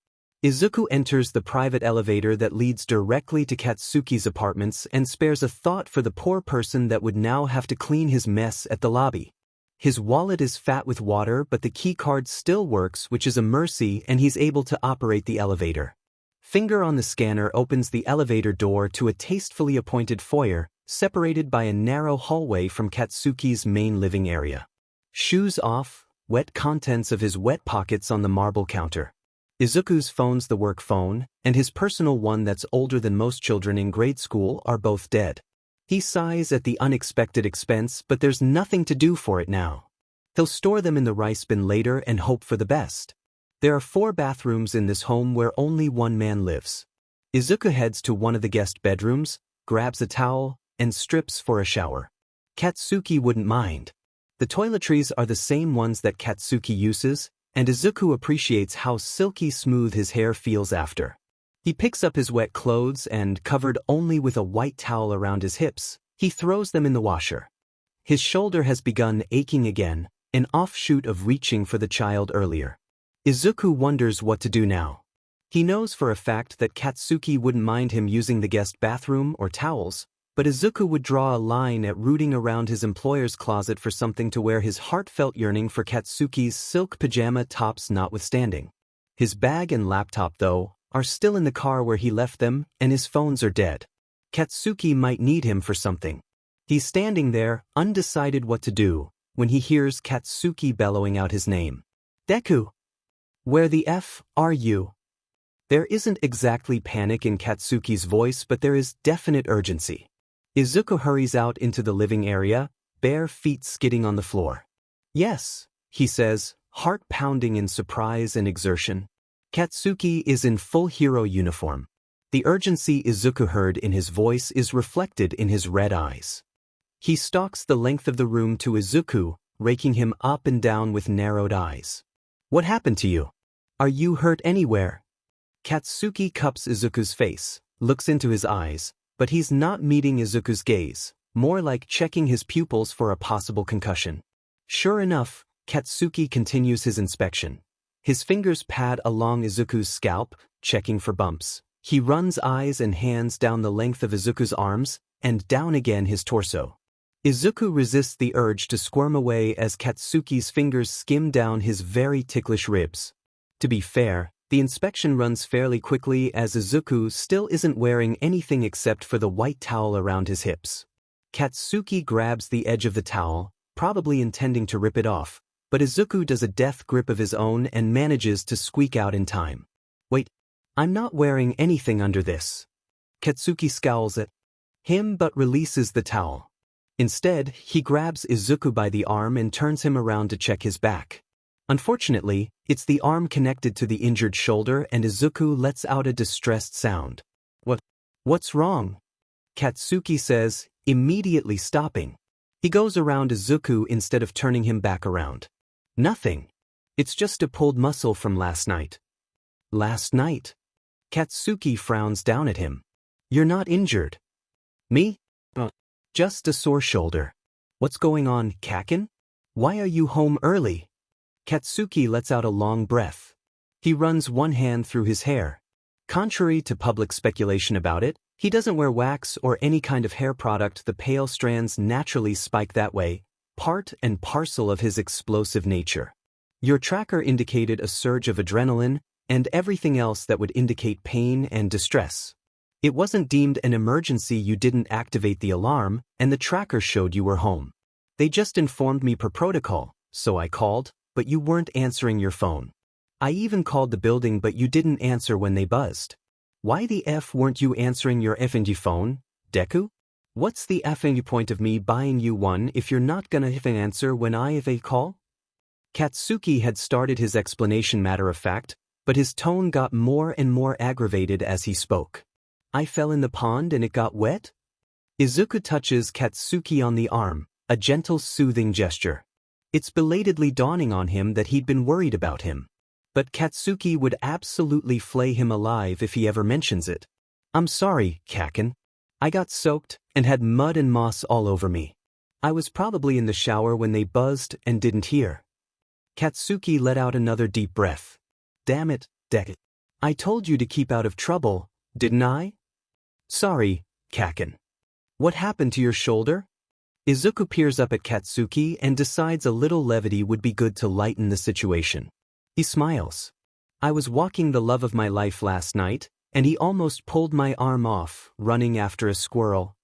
Izuku enters the private elevator that leads directly to Katsuki's apartments and spares a thought for the poor person that would now have to clean his mess at the lobby. His wallet is fat with water, but the key card still works, which is a mercy, and he's able to operate the elevator. Finger on the scanner opens the elevator door to a tastefully appointed foyer, separated by a narrow hallway from Katsuki's main living area. Shoes off, wet contents of his wet pockets on the marble counter. Izuku's phone's the work phone, and his personal one that's older than most children in grade school are both dead. He sighs at the unexpected expense, but there's nothing to do for it now. He'll store them in the rice bin later and hope for the best. There are 4 bathrooms in this home where only one man lives. Izuku heads to one of the guest bedrooms, grabs a towel, and strips for a shower. Katsuki wouldn't mind. The toiletries are the same ones that Katsuki uses, and Izuku appreciates how silky smooth his hair feels after. He picks up his wet clothes and, covered only with a white towel around his hips, he throws them in the washer. His shoulder has begun aching again, an offshoot of reaching for the child earlier. Izuku wonders what to do now. He knows for a fact that Katsuki wouldn't mind him using the guest bathroom or towels, but Izuku would draw a line at rooting around his employer's closet for something to wear, his heartfelt yearning for Katsuki's silk pajama tops notwithstanding. His bag and laptop, though, are still in the car where he left them, and his phones are dead. Katsuki might need him for something. He's standing there, undecided what to do, when he hears Katsuki bellowing out his name. Deku! Where the F are you? There isn't exactly panic in Katsuki's voice, but there is definite urgency. Izuku hurries out into the living area, bare feet skidding on the floor. Yes, he says, heart pounding in surprise and exertion. Katsuki is in full hero uniform. The urgency Izuku heard in his voice is reflected in his red eyes. He stalks the length of the room to Izuku, raking him up and down with narrowed eyes. What happened to you? Are you hurt anywhere? Katsuki cups Izuku's face, looks into his eyes, but he's not meeting Izuku's gaze, more like checking his pupils for a possible concussion. Sure enough, Katsuki continues his inspection. His fingers pad along Izuku's scalp, checking for bumps. He runs eyes and hands down the length of Izuku's arms, and down again his torso. Izuku resists the urge to squirm away as Katsuki's fingers skim down his very ticklish ribs. To be fair, the inspection runs fairly quickly as Izuku still isn't wearing anything except for the white towel around his hips. Katsuki grabs the edge of the towel, probably intending to rip it off, but Izuku does a death grip of his own and manages to squeak out in time. Wait, I'm not wearing anything under this. Katsuki scowls at him but releases the towel. Instead, he grabs Izuku by the arm and turns him around to check his back. Unfortunately, it's the arm connected to the injured shoulder and Izuku lets out a distressed sound. What's wrong? Katsuki says, immediately stopping. He goes around Izuku instead of turning him back around. Nothing. It's just a pulled muscle from last night. Last night? Katsuki frowns down at him. You're not injured. Me? Just a sore shoulder. What's going on, Kaken? Why are you home early? Katsuki lets out a long breath. He runs one hand through his hair. Contrary to public speculation about it, he doesn't wear wax or any kind of hair product. The pale strands naturally spike that way, part and parcel of his explosive nature. Your tracker indicated a surge of adrenaline and everything else that would indicate pain and distress. It wasn't deemed an emergency. You didn't activate the alarm, and the tracker showed you were home. They just informed me per protocol, so I called, but you weren't answering your phone. I even called the building, but you didn't answer when they buzzed. Why the F weren't you answering your effing phone, Deku? What's the effing point of me buying you one if you're not gonna effing answer when I have a call? Katsuki had started his explanation matter of fact, but his tone got more and more aggravated as he spoke. I fell in the pond and it got wet? Izuku touches Katsuki on the arm, a gentle soothing gesture. It's belatedly dawning on him that he'd been worried about him. But Katsuki would absolutely flay him alive if he ever mentions it. I'm sorry, Kaken. I got soaked and had mud and moss all over me. I was probably in the shower when they buzzed and didn't hear. Katsuki let out another deep breath. Damn it, Deku. I told you to keep out of trouble, didn't I? Sorry, Kaken. What happened to your shoulder? Izuku peers up at Katsuki and decides a little levity would be good to lighten the situation. He smiles. I was walking the love of my life last night, and he almost pulled my arm off, running after a squirrel.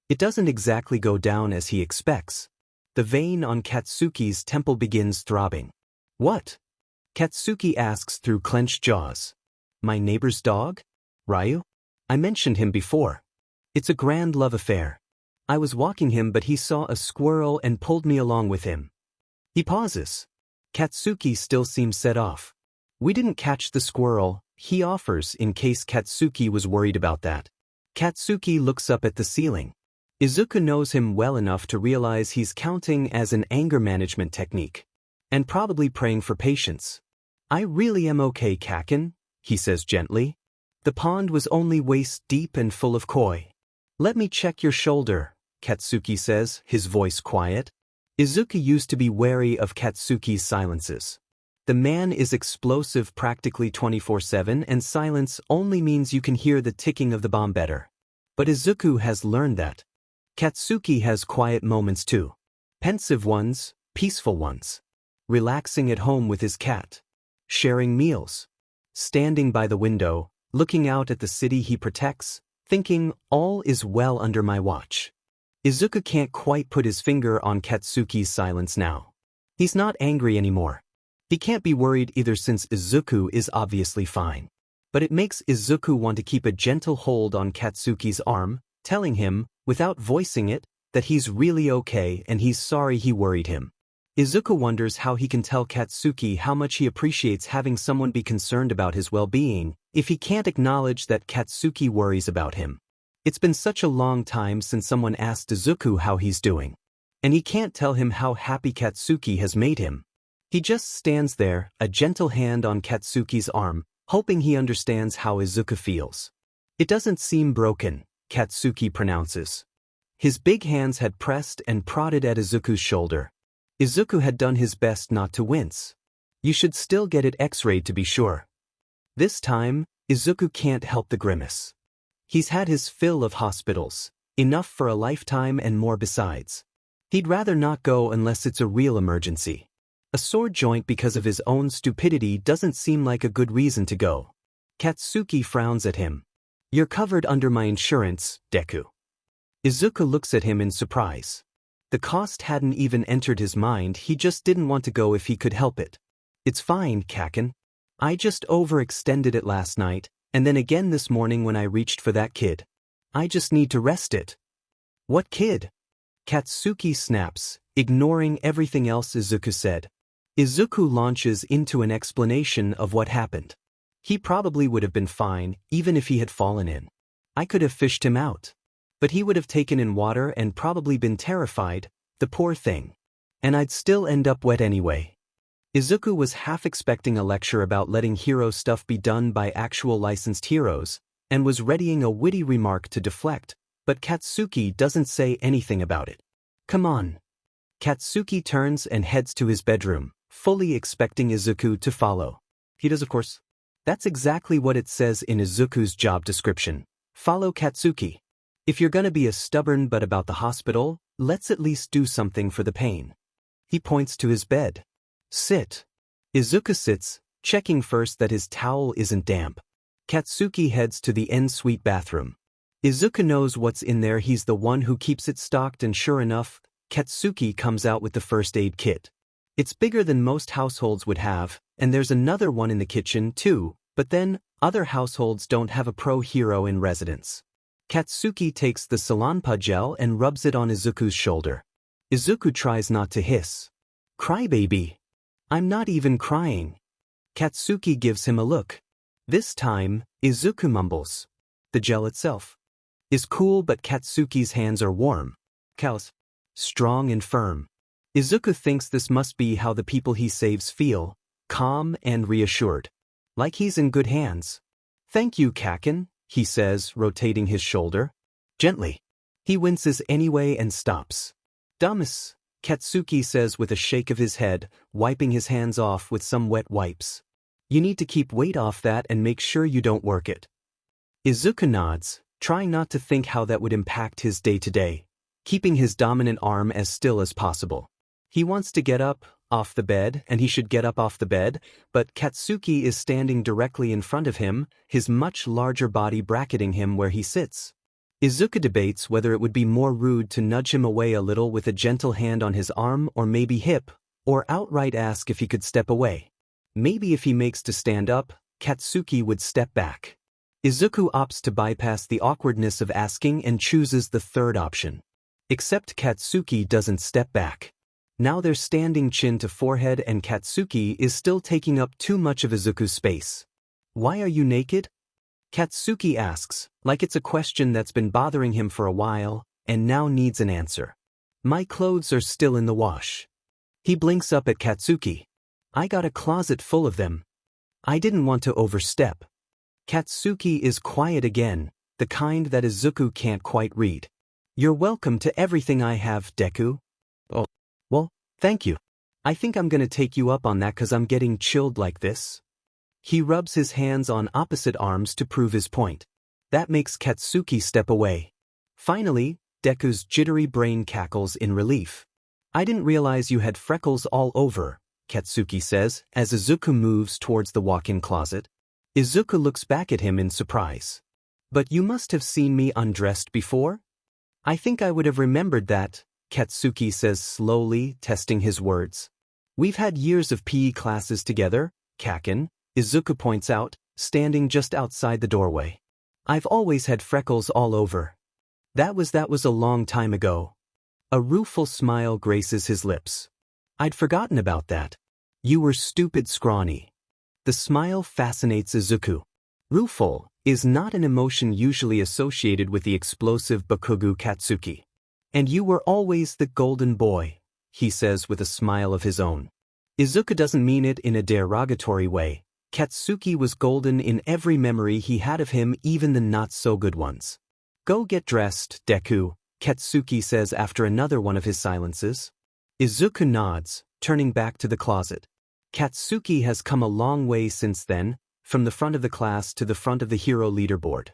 It doesn't exactly go down as he expects. The vein on Katsuki's temple begins throbbing. What? Katsuki asks through clenched jaws. My neighbor's dog? Ryu? I mentioned him before. It's a grand love affair. I was walking him, but he saw a squirrel and pulled me along with him. He pauses. Katsuki still seems set off. We didn't catch the squirrel, he offers in case Katsuki was worried about that. Katsuki looks up at the ceiling. Izuku knows him well enough to realize he's counting as an anger management technique. And probably praying for patience. I really am okay, Kaken, he says gently. The pond was only waist deep and full of koi. Let me check your shoulder, Katsuki says, his voice quiet. Izuku used to be wary of Katsuki's silences. The man is explosive practically 24/7, and silence only means you can hear the ticking of the bomb better. But Izuku has learned that. Katsuki has quiet moments too. Pensive ones, peaceful ones. Relaxing at home with his cat. Sharing meals. Standing by the window, looking out at the city he protects, thinking, all is well under my watch. Izuku can't quite put his finger on Katsuki's silence now. He's not angry anymore. He can't be worried either since Izuku is obviously fine. But it makes Izuku want to keep a gentle hold on Katsuki's arm, telling him, without voicing it, that he's really okay and he's sorry he worried him. Izuku wonders how he can tell Katsuki how much he appreciates having someone be concerned about his well-being, if he can't acknowledge that Katsuki worries about him. It's been such a long time since someone asked Izuku how he's doing. And he can't tell him how happy Katsuki has made him. He just stands there, a gentle hand on Katsuki's arm, hoping he understands how Izuku feels. It doesn't seem broken, Katsuki pronounces. His big hands had pressed and prodded at Izuku's shoulder. Izuku had done his best not to wince. You should still get it x-rayed to be sure. This time, Izuku can't help the grimace. He's had his fill of hospitals, enough for a lifetime and more besides. He'd rather not go unless it's a real emergency. A sore joint because of his own stupidity doesn't seem like a good reason to go. Katsuki frowns at him. You're covered under my insurance, Deku. Izuku looks at him in surprise. The cost hadn't even entered his mind, he just didn't want to go if he could help it. It's fine, Kaken. I just overextended it last night, and then again this morning when I reached for that kid. I just need to rest it. What kid? Katsuki snaps, ignoring everything else Izuku said. Izuku launches into an explanation of what happened. He probably would have been fine, even if he had fallen in. I could have fished him out. But he would have taken in water and probably been terrified, the poor thing. And I'd still end up wet anyway. Izuku was half expecting a lecture about letting hero stuff be done by actual licensed heroes, and was readying a witty remark to deflect, but Katsuki doesn't say anything about it. Come on. Katsuki turns and heads to his bedroom, fully expecting Izuku to follow. He does, of course. That's exactly what it says in Izuku's job description. Follow Katsuki. If you're gonna be a stubborn butt about the hospital, let's at least do something for the pain. He points to his bed. Sit. Izuku sits, checking first that his towel isn't damp. Katsuki heads to the en-suite bathroom. Izuku knows what's in there, he's the one who keeps it stocked, and sure enough, Katsuki comes out with the first aid kit. It's bigger than most households would have, and there's another one in the kitchen too, but then, other households don't have a pro hero in residence. Katsuki takes the Salanpa gel and rubs it on Izuku's shoulder. Izuku tries not to hiss. Crybaby. I'm not even crying. Katsuki gives him a look. This time, Izuku mumbles. The gel itself is cool, but Katsuki's hands are warm. Callous. Strong and firm. Izuku thinks this must be how the people he saves feel, calm and reassured. Like he's in good hands. Thank you, Kaken, he says, rotating his shoulder. Gently. He winces anyway and stops. Dumbass, Katsuki says with a shake of his head, wiping his hands off with some wet wipes. You need to keep weight off that and make sure you don't work it. Izuku nods, trying not to think how that would impact his day-to-day, keeping his dominant arm as still as possible. He wants to get up, off the bed, and he should get up off the bed, but Katsuki is standing directly in front of him, his much larger body bracketing him where he sits. Izuku debates whether it would be more rude to nudge him away a little with a gentle hand on his arm or maybe hip, or outright ask if he could step away. Maybe if he makes to stand up, Katsuki would step back. Izuku opts to bypass the awkwardness of asking and chooses the third option. Except Katsuki doesn't step back. Now they're standing chin to forehead and Katsuki is still taking up too much of Izuku's space. Why are you naked? Katsuki asks, like it's a question that's been bothering him for a while, and now needs an answer. My clothes are still in the wash. He blinks up at Katsuki. I got a closet full of them. I didn't want to overstep. Katsuki is quiet again, the kind that Izuku can't quite read. You're welcome to everything I have, Deku. Oh, well, thank you. I think I'm gonna take you up on that 'cause I'm getting chilled like this. He rubs his hands on opposite arms to prove his point. That makes Katsuki step away. Finally, Deku's jittery brain cackles in relief. I didn't realize you had freckles all over, Katsuki says, as Izuku moves towards the walk-in closet. Izuku looks back at him in surprise. But you must have seen me undressed before? I think I would have remembered that, Katsuki says slowly, testing his words. We've had years of PE classes together, Kaken, Izuku points out, standing just outside the doorway. I've always had freckles all over. That was a long time ago. A rueful smile graces his lips. I'd forgotten about that. You were stupid scrawny. The smile fascinates Izuku. Rueful is not an emotion usually associated with the explosive Bakugo Katsuki. And you were always the golden boy, he says with a smile of his own. Izuku doesn't mean it in a derogatory way. Katsuki was golden in every memory he had of him, even the not-so-good ones. Go get dressed, Deku, Katsuki says after another one of his silences. Izuku nods, turning back to the closet. Katsuki has come a long way since then, from the front of the class to the front of the hero leaderboard.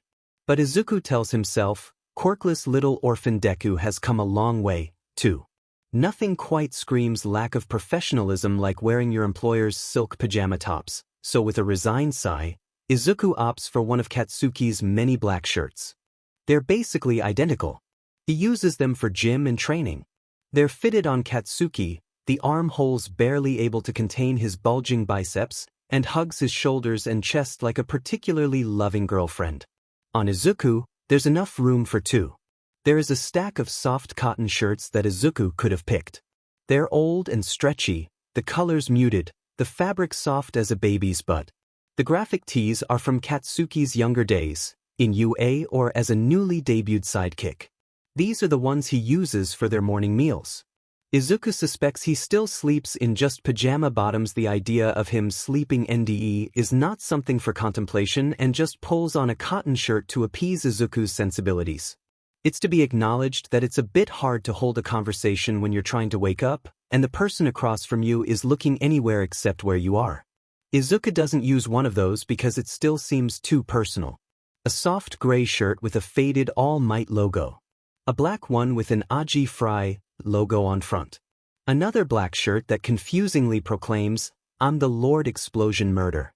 But Izuku tells himself, quirkless little orphan Deku has come a long way, too. Nothing quite screams lack of professionalism like wearing your employer's silk pajama tops, so with a resigned sigh, Izuku opts for one of Katsuki's many black shirts. They're basically identical. He uses them for gym and training. They're fitted on Katsuki, the armholes barely able to contain his bulging biceps, and hugs his shoulders and chest like a particularly loving girlfriend. On Izuku, there's enough room for two. There is a stack of soft cotton shirts that Izuku could have picked. They're old and stretchy, the colors muted, the fabric soft as a baby's butt. The graphic tees are from Katsuki's younger days, in UA or as a newly debuted sidekick. These are the ones he uses for their morning meals. Izuku suspects he still sleeps in just pajama bottoms. The idea of him sleeping NDE is not something for contemplation and just pulls on a cotton shirt to appease Izuku's sensibilities. It's to be acknowledged that it's a bit hard to hold a conversation when you're trying to wake up, and the person across from you is looking anywhere except where you are. Izuku doesn't use one of those because it still seems too personal. A soft gray shirt with a faded All Might logo. A black one with an Aji Fry logo on front. Another black shirt that confusingly proclaims, "I'm the Lord Explosion Murder."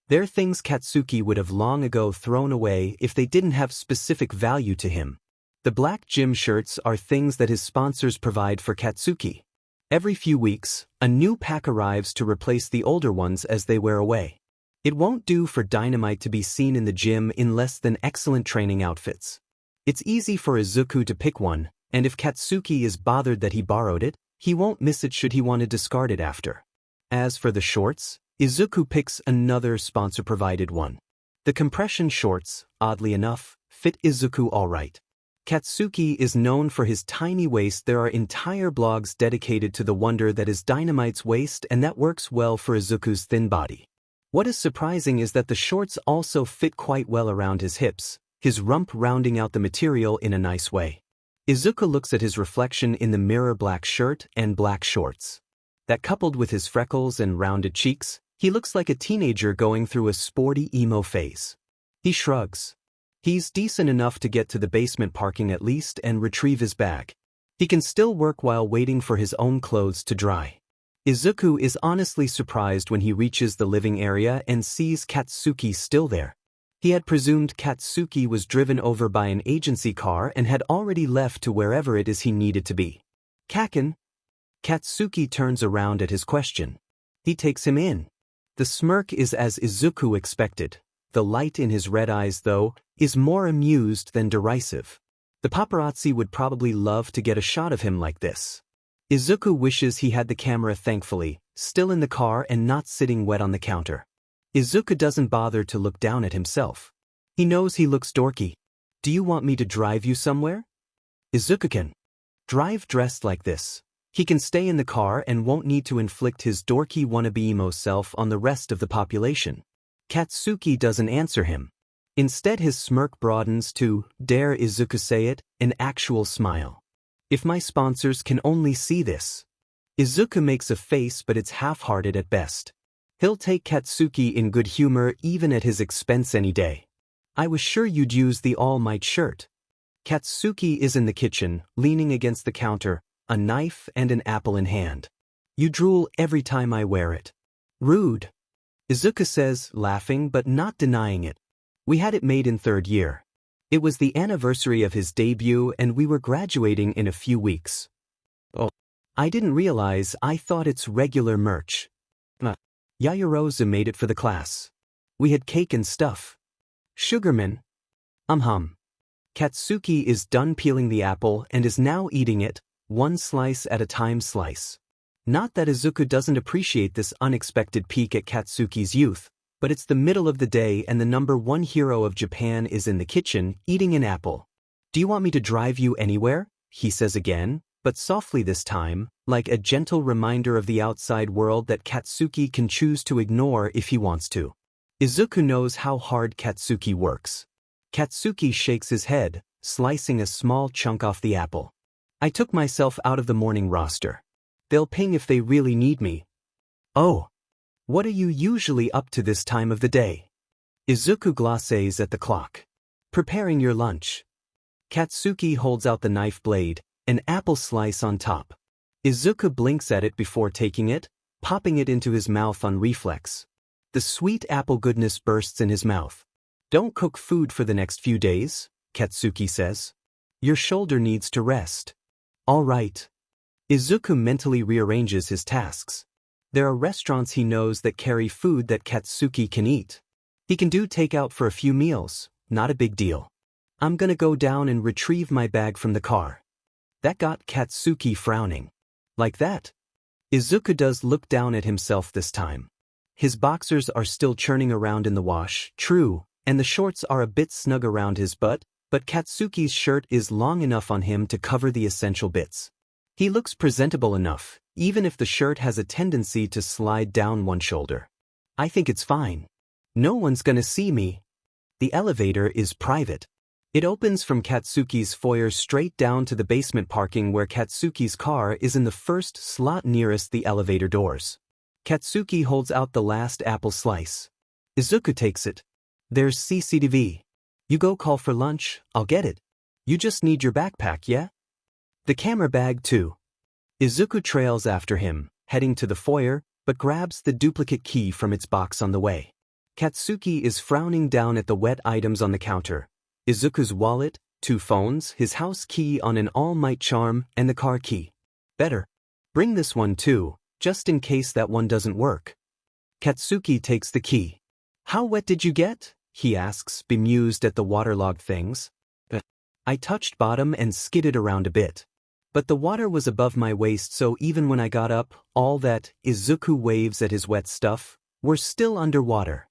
They're things Katsuki would have long ago thrown away if they didn't have specific value to him. The black gym shirts are things that his sponsors provide for Katsuki. Every few weeks, a new pack arrives to replace the older ones as they wear away. It won't do for Dynamite to be seen in the gym in less than excellent training outfits. It's easy for Izuku to pick one, and if Katsuki is bothered that he borrowed it, he won't miss it should he want to discard it after. As for the shorts, Izuku picks another sponsor-provided one. The compression shorts, oddly enough, fit Izuku alright. Katsuki is known for his tiny waist. There are entire blogs dedicated to the wonder that is Dynamite's waist, and that works well for Izuku's thin body. What is surprising is that the shorts also fit quite well around his hips, his rump rounding out the material in a nice way. Izuku looks at his reflection in the mirror, black shirt and black shorts. That coupled with his freckles and rounded cheeks, he looks like a teenager going through a sporty emo phase. He shrugs. He's decent enough to get to the basement parking at least and retrieve his bag. He can still work while waiting for his own clothes to dry. Izuku is honestly surprised when he reaches the living area and sees Katsuki still there. He had presumed Katsuki was driven over by an agency car and had already left to wherever it is he needed to be. Kaken? Katsuki turns around at his question. He takes him in. The smirk is as Izuku expected. The light in his red eyes, though, is more amused than derisive. The paparazzi would probably love to get a shot of him like this. Izuku wishes he had the camera, thankfully, still in the car and not sitting wet on the counter. Izuku doesn't bother to look down at himself. He knows he looks dorky. "Do you want me to drive you somewhere?" Izuku can drive dressed like this. He can stay in the car and won't need to inflict his dorky wannabe emo self on the rest of the population. Katsuki doesn't answer him. Instead, his smirk broadens to, dare Izuku say it, an actual smile. "If my sponsors can only see this." Izuku makes a face, but it's half-hearted at best. He'll take Katsuki in good humor even at his expense any day. "I was sure you'd use the All Might shirt." Katsuki is in the kitchen, leaning against the counter, a knife and an apple in hand. "You drool every time I wear it." "Rude," Izuku says, laughing but not denying it. "We had it made in third year. It was the anniversary of his debut and we were graduating in a few weeks." "Oh, I didn't realize. I thought it's regular merch." "Yayarosa made it for the class. We had cake and stuff." "Sugarman." Katsuki is done peeling the apple and is now eating it, one slice at a time. Not that Izuku doesn't appreciate this unexpected peek at Katsuki's youth, but it's the middle of the day and the #1 hero of Japan is in the kitchen, eating an apple. "Do you want me to drive you anywhere?" he says again, but softly this time, like a gentle reminder of the outside world that Katsuki can choose to ignore if he wants to. Izuku knows how hard Katsuki works. Katsuki shakes his head, slicing a small chunk off the apple. "I took myself out of the morning roster. They'll ping if they really need me." "Oh. What are you usually up to this time of the day?" Izuku glances at the clock. "Preparing your lunch." Katsuki holds out the knife blade, an apple slice on top. Izuku blinks at it before taking it, popping it into his mouth on reflex. The sweet apple goodness bursts in his mouth. "Don't cook food for the next few days," Katsuki says. "Your shoulder needs to rest." "All right." Izuku mentally rearranges his tasks. There are restaurants he knows that carry food that Katsuki can eat. He can do takeout for a few meals, not a big deal. "I'm gonna go down and retrieve my bag from the car." That got Katsuki frowning. "Like that?" Izuku does look down at himself this time. His boxers are still churning around in the wash, true, and the shorts are a bit snug around his butt, but Katsuki's shirt is long enough on him to cover the essential bits. He looks presentable enough, even if the shirt has a tendency to slide down one shoulder. "I think it's fine. No one's gonna see me. The elevator is private." It opens from Katsuki's foyer straight down to the basement parking where Katsuki's car is in the first slot nearest the elevator doors. Katsuki holds out the last apple slice. Izuku takes it. There's CCTV. You go call for lunch, I'll get it. You just need your backpack, yeah? The camera bag too. Izuku trails after him, heading to the foyer, but grabs the duplicate key from its box on the way. Katsuki is frowning down at the wet items on the counter. Izuku's wallet, 2 phones, his house key on an all-night charm, and the car key. Better bring this one too, just in case that one doesn't work. Katsuki takes the key. How wet did you get? He asks, bemused at the waterlogged things. I touched bottom and skidded around a bit. But the water was above my waist, so even when I got up, all that, Izuku waves at his wet stuff, were still underwater.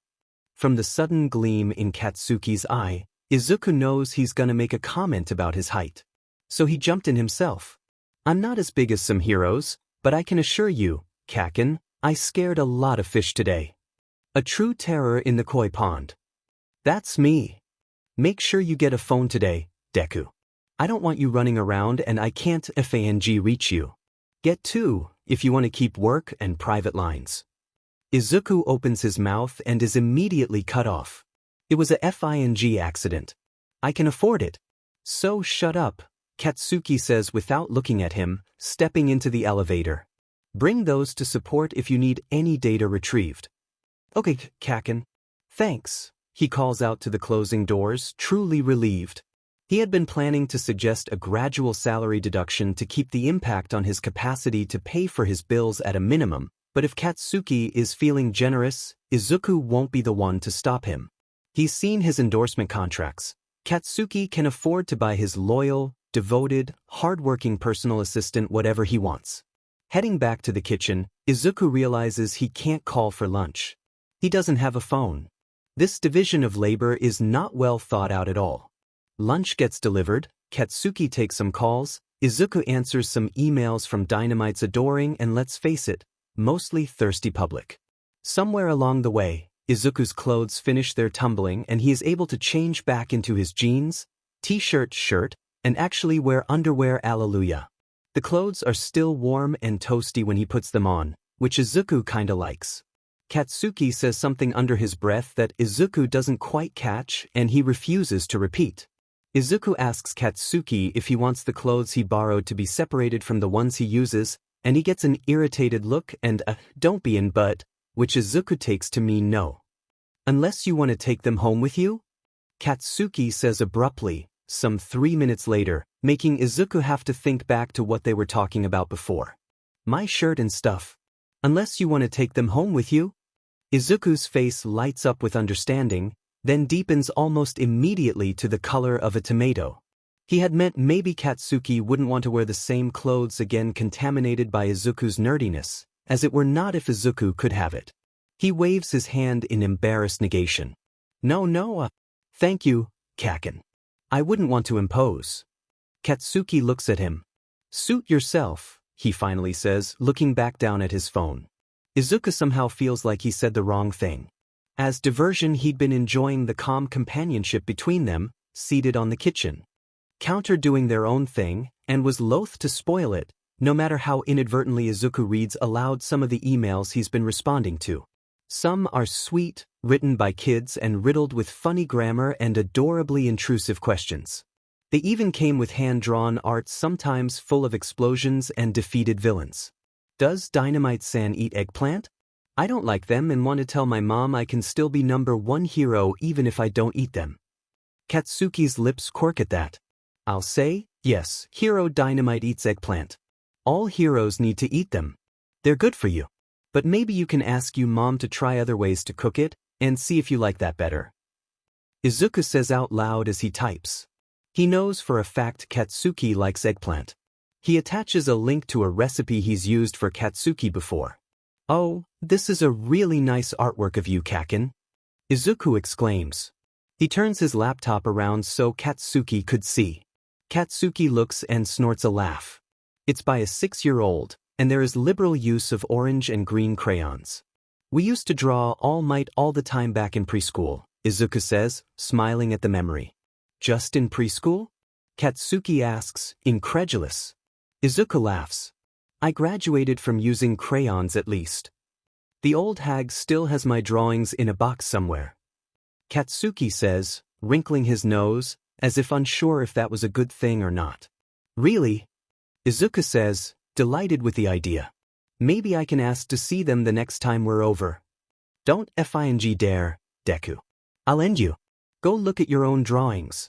From the sudden gleam in Katsuki's eye, Izuku knows he's gonna make a comment about his height. So he jumped in himself. I'm not as big as some heroes, but I can assure you, Kaken, I scared a lot of fish today. A true terror in the koi pond. That's me. Make sure you get a phone today, Deku. I don't want you running around and I can't reach you. Get 2, if you want to keep work and private lines. Izuku opens his mouth and is immediately cut off. It was a accident. I can afford it. So shut up, Katsuki says without looking at him, stepping into the elevator. Bring those to support if you need any data retrieved. Okay, Kaken. Thanks, he calls out to the closing doors, truly relieved. He had been planning to suggest a gradual salary deduction to keep the impact on his capacity to pay for his bills at a minimum, but if Katsuki is feeling generous, Izuku won't be the one to stop him. He's seen his endorsement contracts. Katsuki can afford to buy his loyal, devoted, hardworking personal assistant whatever he wants. Heading back to the kitchen, Izuku realizes he can't call for lunch. He doesn't have a phone. This division of labor is not well thought out at all. Lunch gets delivered, Katsuki takes some calls, Izuku answers some emails from Dynamite's adoring and, let's face it, mostly thirsty public. Somewhere along the way, Izuku's clothes finish their tumbling and he is able to change back into his jeans, t-shirt, shirt, and actually wear underwear. Alleluia. The clothes are still warm and toasty when he puts them on, which Izuku kinda likes. Katsuki says something under his breath that Izuku doesn't quite catch and he refuses to repeat. Izuku asks Katsuki if he wants the clothes he borrowed to be separated from the ones he uses, and he gets an irritated look and a "don't be in but," which Izuku takes to mean no. Unless you want to take them home with you? Katsuki says abruptly, some 3 minutes later, making Izuku have to think back to what they were talking about before. My shirt and stuff. Unless you want to take them home with you? Izuku's face lights up with understanding, then deepens almost immediately to the color of a tomato. He had meant maybe Katsuki wouldn't want to wear the same clothes again, contaminated by Izuku's nerdiness, as it were not if Izuku could have it. He waves his hand in embarrassed negation. No, thank you, Kaken. I wouldn't want to impose. Katsuki looks at him. Suit yourself, he finally says, looking back down at his phone. Izuku somehow feels like he said the wrong thing. As diversion, he'd been enjoying the calm companionship between them, seated on the kitchen counter doing their own thing, and was loath to spoil it, no matter how inadvertently Izuku reads aloud some of the emails he's been responding to. Some are sweet, written by kids and riddled with funny grammar and adorably intrusive questions. They even came with hand-drawn art, sometimes full of explosions and defeated villains. Does Dynamite-san eat eggplant? I don't like them and want to tell my mom I can still be #1 hero even if I don't eat them. Katsuki's lips quirk at that. I'll say, yes, Hero Dynamite eats eggplant. All heroes need to eat them. They're good for you. But maybe you can ask your mom to try other ways to cook it, and see if you like that better. Izuku says out loud as he types. He knows for a fact Katsuki likes eggplant. He attaches a link to a recipe he's used for Katsuki before. Oh, this is a really nice artwork of you, Kaken. Izuku exclaims. He turns his laptop around so Katsuki could see. Katsuki looks and snorts a laugh. It's by a 6-year-old, and there is liberal use of orange and green crayons. We used to draw All Might all the time back in preschool, Izuku says, smiling at the memory. just in preschool? Katsuki asks, incredulous. Izuku laughs. I graduated from using crayons at least. The old hag still has my drawings in a box somewhere. Katsuki says, wrinkling his nose, as if unsure if that was a good thing or not. Really? Izuku says, delighted with the idea. Maybe I can ask to see them the next time we're over. Don't f-ing dare, Deku. I'll end you. Go look at your own drawings.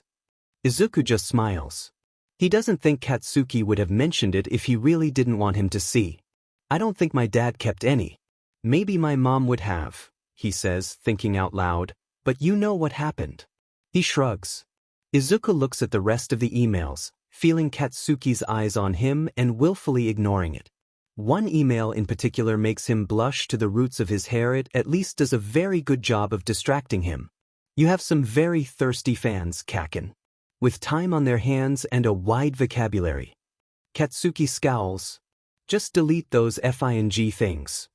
Izuku just smiles. He doesn't think Katsuki would have mentioned it if he really didn't want him to see. I don't think my dad kept any. Maybe my mom would have, he says, thinking out loud, but you know what happened. He shrugs. Izuku looks at the rest of the emails, feeling Katsuki's eyes on him and willfully ignoring it. One email in particular makes him blush to the roots of his hair. It at least does a very good job of distracting him. You have some very thirsty fans, Kaken. With time on their hands and a wide vocabulary. Katsuki scowls. Just delete those fing things.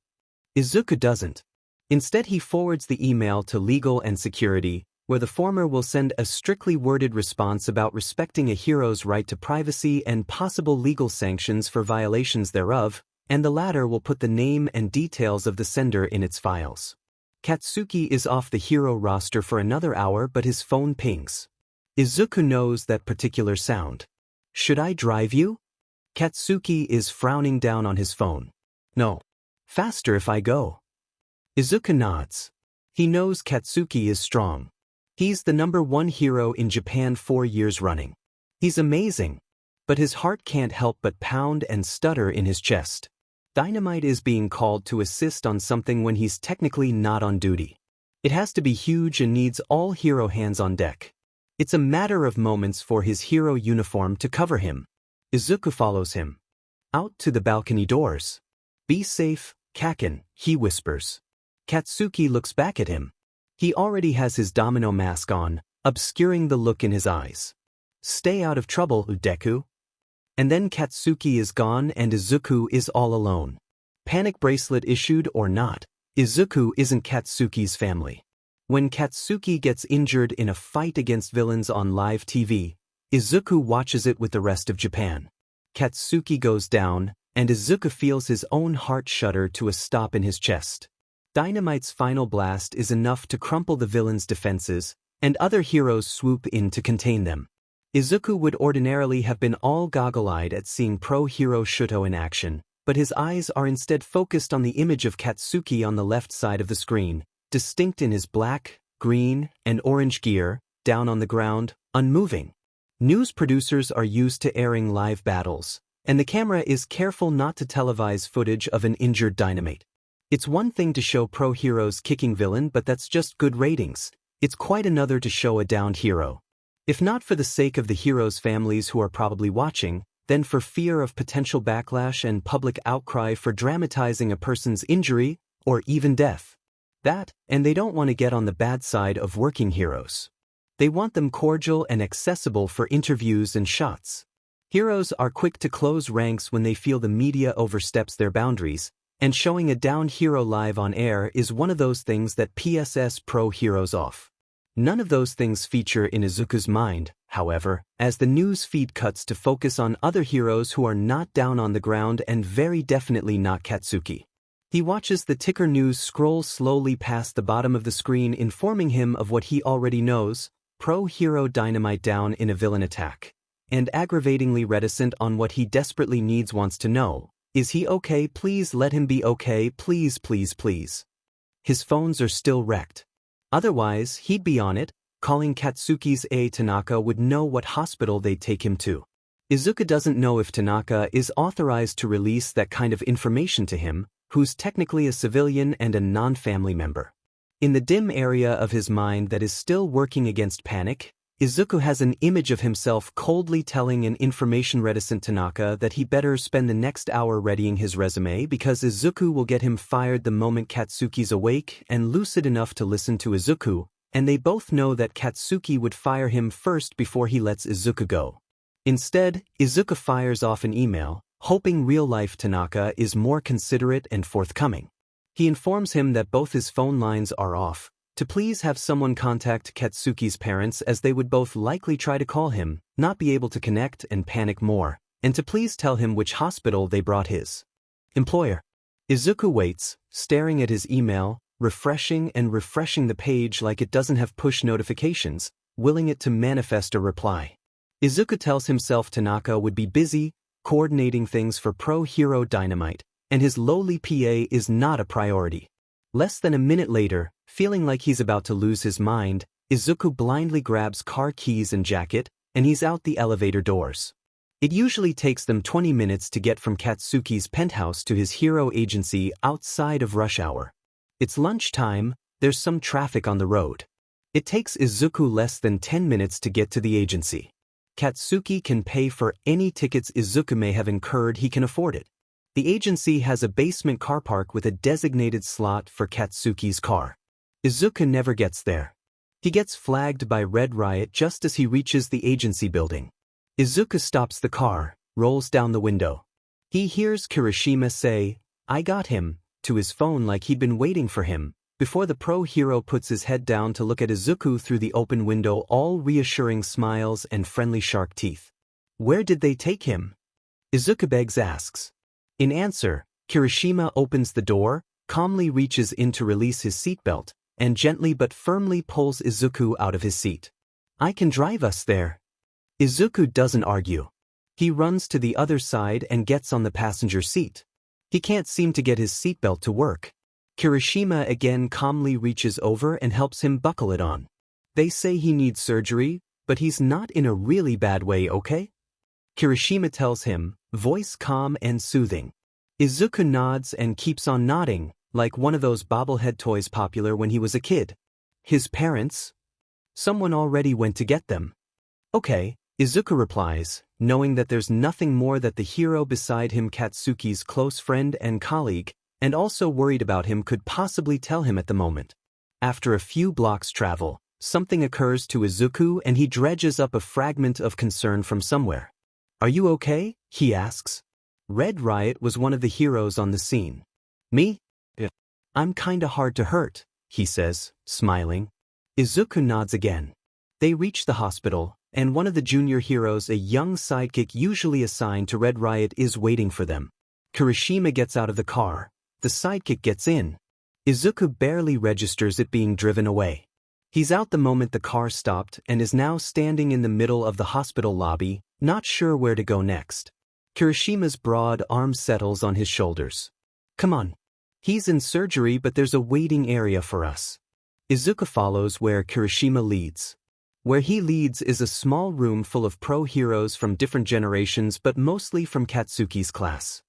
Izuku doesn't. Instead he forwards the email to legal and security, where the former will send a strictly worded response about respecting a hero's right to privacy and possible legal sanctions for violations thereof, and the latter will put the name and details of the sender in its files. Katsuki is off the hero roster for another hour, but his phone pings. Izuku knows that particular sound. Should I drive you? Katsuki is frowning down on his phone. No. Faster if I go. Izuku nods. He knows Katsuki is strong. He's the #1 hero in Japan 4 years running. He's amazing. But his heart can't help but pound and stutter in his chest. Dynamight is being called to assist on something when he's technically not on duty. It has to be huge and needs all hero hands on deck. It's a matter of moments for his hero uniform to cover him. Izuku follows him. Out to the balcony doors. Be safe, Kaken, he whispers. Katsuki looks back at him. He already has his domino mask on, obscuring the look in his eyes. Stay out of trouble, Deku. And then Katsuki is gone and Izuku is all alone. Panic bracelet issued or not, Izuku isn't Katsuki's family. When Katsuki gets injured in a fight against villains on live TV, Izuku watches it with the rest of Japan. Katsuki goes down, and Izuku feels his own heart shudder to a stop in his chest. Dynamite's final blast is enough to crumple the villain's defenses, and other heroes swoop in to contain them. Izuku would ordinarily have been all goggle-eyed at seeing pro-hero Shuto in action, but his eyes are instead focused on the image of Katsuki on the left side of the screen, distinct in his black, green, and orange gear, down on the ground, unmoving. News producers are used to airing live battles, and the camera is careful not to televise footage of an injured Dynamite. It's one thing to show pro-heroes kicking villain, but that's just good ratings. It's quite another to show a downed hero. If not for the sake of the heroes' families who are probably watching, then for fear of potential backlash and public outcry for dramatizing a person's injury, or even death. That, and they don't want to get on the bad side of working heroes. They want them cordial and accessible for interviews and shots. Heroes are quick to close ranks when they feel the media oversteps their boundaries, and showing a downed hero live on air is one of those things that PSS pro heroes off. None of those things feature in Izuku's mind, however, as the news feed cuts to focus on other heroes who are not down on the ground and very definitely not Katsuki. He watches the ticker news scroll slowly past the bottom of the screen, informing him of what he already knows: pro-hero Dynamite down in a villain attack. And aggravatingly reticent on what he desperately wants to know: is he okay? Please let him be okay, please, please, please. His phones are still wrecked. Otherwise, he'd be on it, calling Katsuki's Tanaka would know what hospital they'd take him to. Izuku doesn't know if Tanaka is authorized to release that kind of information to him, who's technically a civilian and a non-family member. In the dim area of his mind that is still working against panic, Izuku has an image of himself coldly telling an information-reticent Tanaka that he better spend the next hour readying his resume because Izuku will get him fired the moment Katsuki's awake and lucid enough to listen to Izuku, and they both know that Katsuki would fire him first before he lets Izuku go. Instead, Izuku fires off an email, hoping real-life Tanaka is more considerate and forthcoming. He informs him that both his phone lines are off, to please have someone contact Katsuki's parents as they would both likely try to call him, not be able to connect and panic more, and to please tell him which hospital they brought his employer. Izuku waits, staring at his email, refreshing and refreshing the page like it doesn't have push notifications, willing it to manifest a reply. Izuku tells himself Tanaka would be busy, coordinating things for Pro Hero Dynamite, and his lowly PA is not a priority. Less than a minute later, feeling like he's about to lose his mind, Izuku blindly grabs car keys and jacket, and he's out the elevator doors. It usually takes them 20 minutes to get from Katsuki's penthouse to his hero agency outside of rush hour. It's lunchtime, there's some traffic on the road. It takes Izuku less than 10 minutes to get to the agency. Katsuki can pay for any tickets Izuku may have incurred. He can afford it. The agency has a basement car park with a designated slot for Katsuki's car. Izuku never gets there. He gets flagged by Red Riot just as he reaches the agency building. Izuku stops the car, rolls down the window. He hears Kirishima say, "I got him," to his phone like he'd been waiting for him, before the pro hero puts his head down to look at Izuku through the open window, all reassuring smiles and friendly shark teeth. "Where did they take him?" Izuku begs asks. In answer, Kirishima opens the door, calmly reaches in to release his seatbelt, and gently but firmly pulls Izuku out of his seat. "I can drive us there." Izuku doesn't argue. He runs to the other side and gets on the passenger seat. He can't seem to get his seatbelt to work. Kirishima again calmly reaches over and helps him buckle it on. They say he needs surgery, but he's not in a really bad way, okay? Kirishima tells him, voice calm and soothing. Izuku nods and keeps on nodding, like one of those bobblehead toys popular when he was a kid. His parents? Someone already went to get them. Okay, Izuku replies, knowing that there's nothing more that the hero beside him, Katsuki's close friend and colleague, and also worried about him, could possibly tell him at the moment. After a few blocks travel, something occurs to Izuku and he dredges up a fragment of concern from somewhere. "Are you okay?" he asks. Red Riot was one of the heroes on the scene. "Me? Yeah. I'm kinda hard to hurt," he says, smiling. Izuku nods again. They reach the hospital, and one of the junior heroes, a young sidekick usually assigned to Red Riot, is waiting for them. Kirishima gets out of the car. The sidekick gets in. Izuku barely registers it being driven away. He's out the moment the car stopped and is now standing in the middle of the hospital lobby, not sure where to go next. Kirishima's broad arm settles on his shoulders. "Come on. He's in surgery, but there's a waiting area for us." Izuku follows where Kirishima leads. Where he leads is a small room full of pro heroes from different generations, but mostly from Katsuki's class.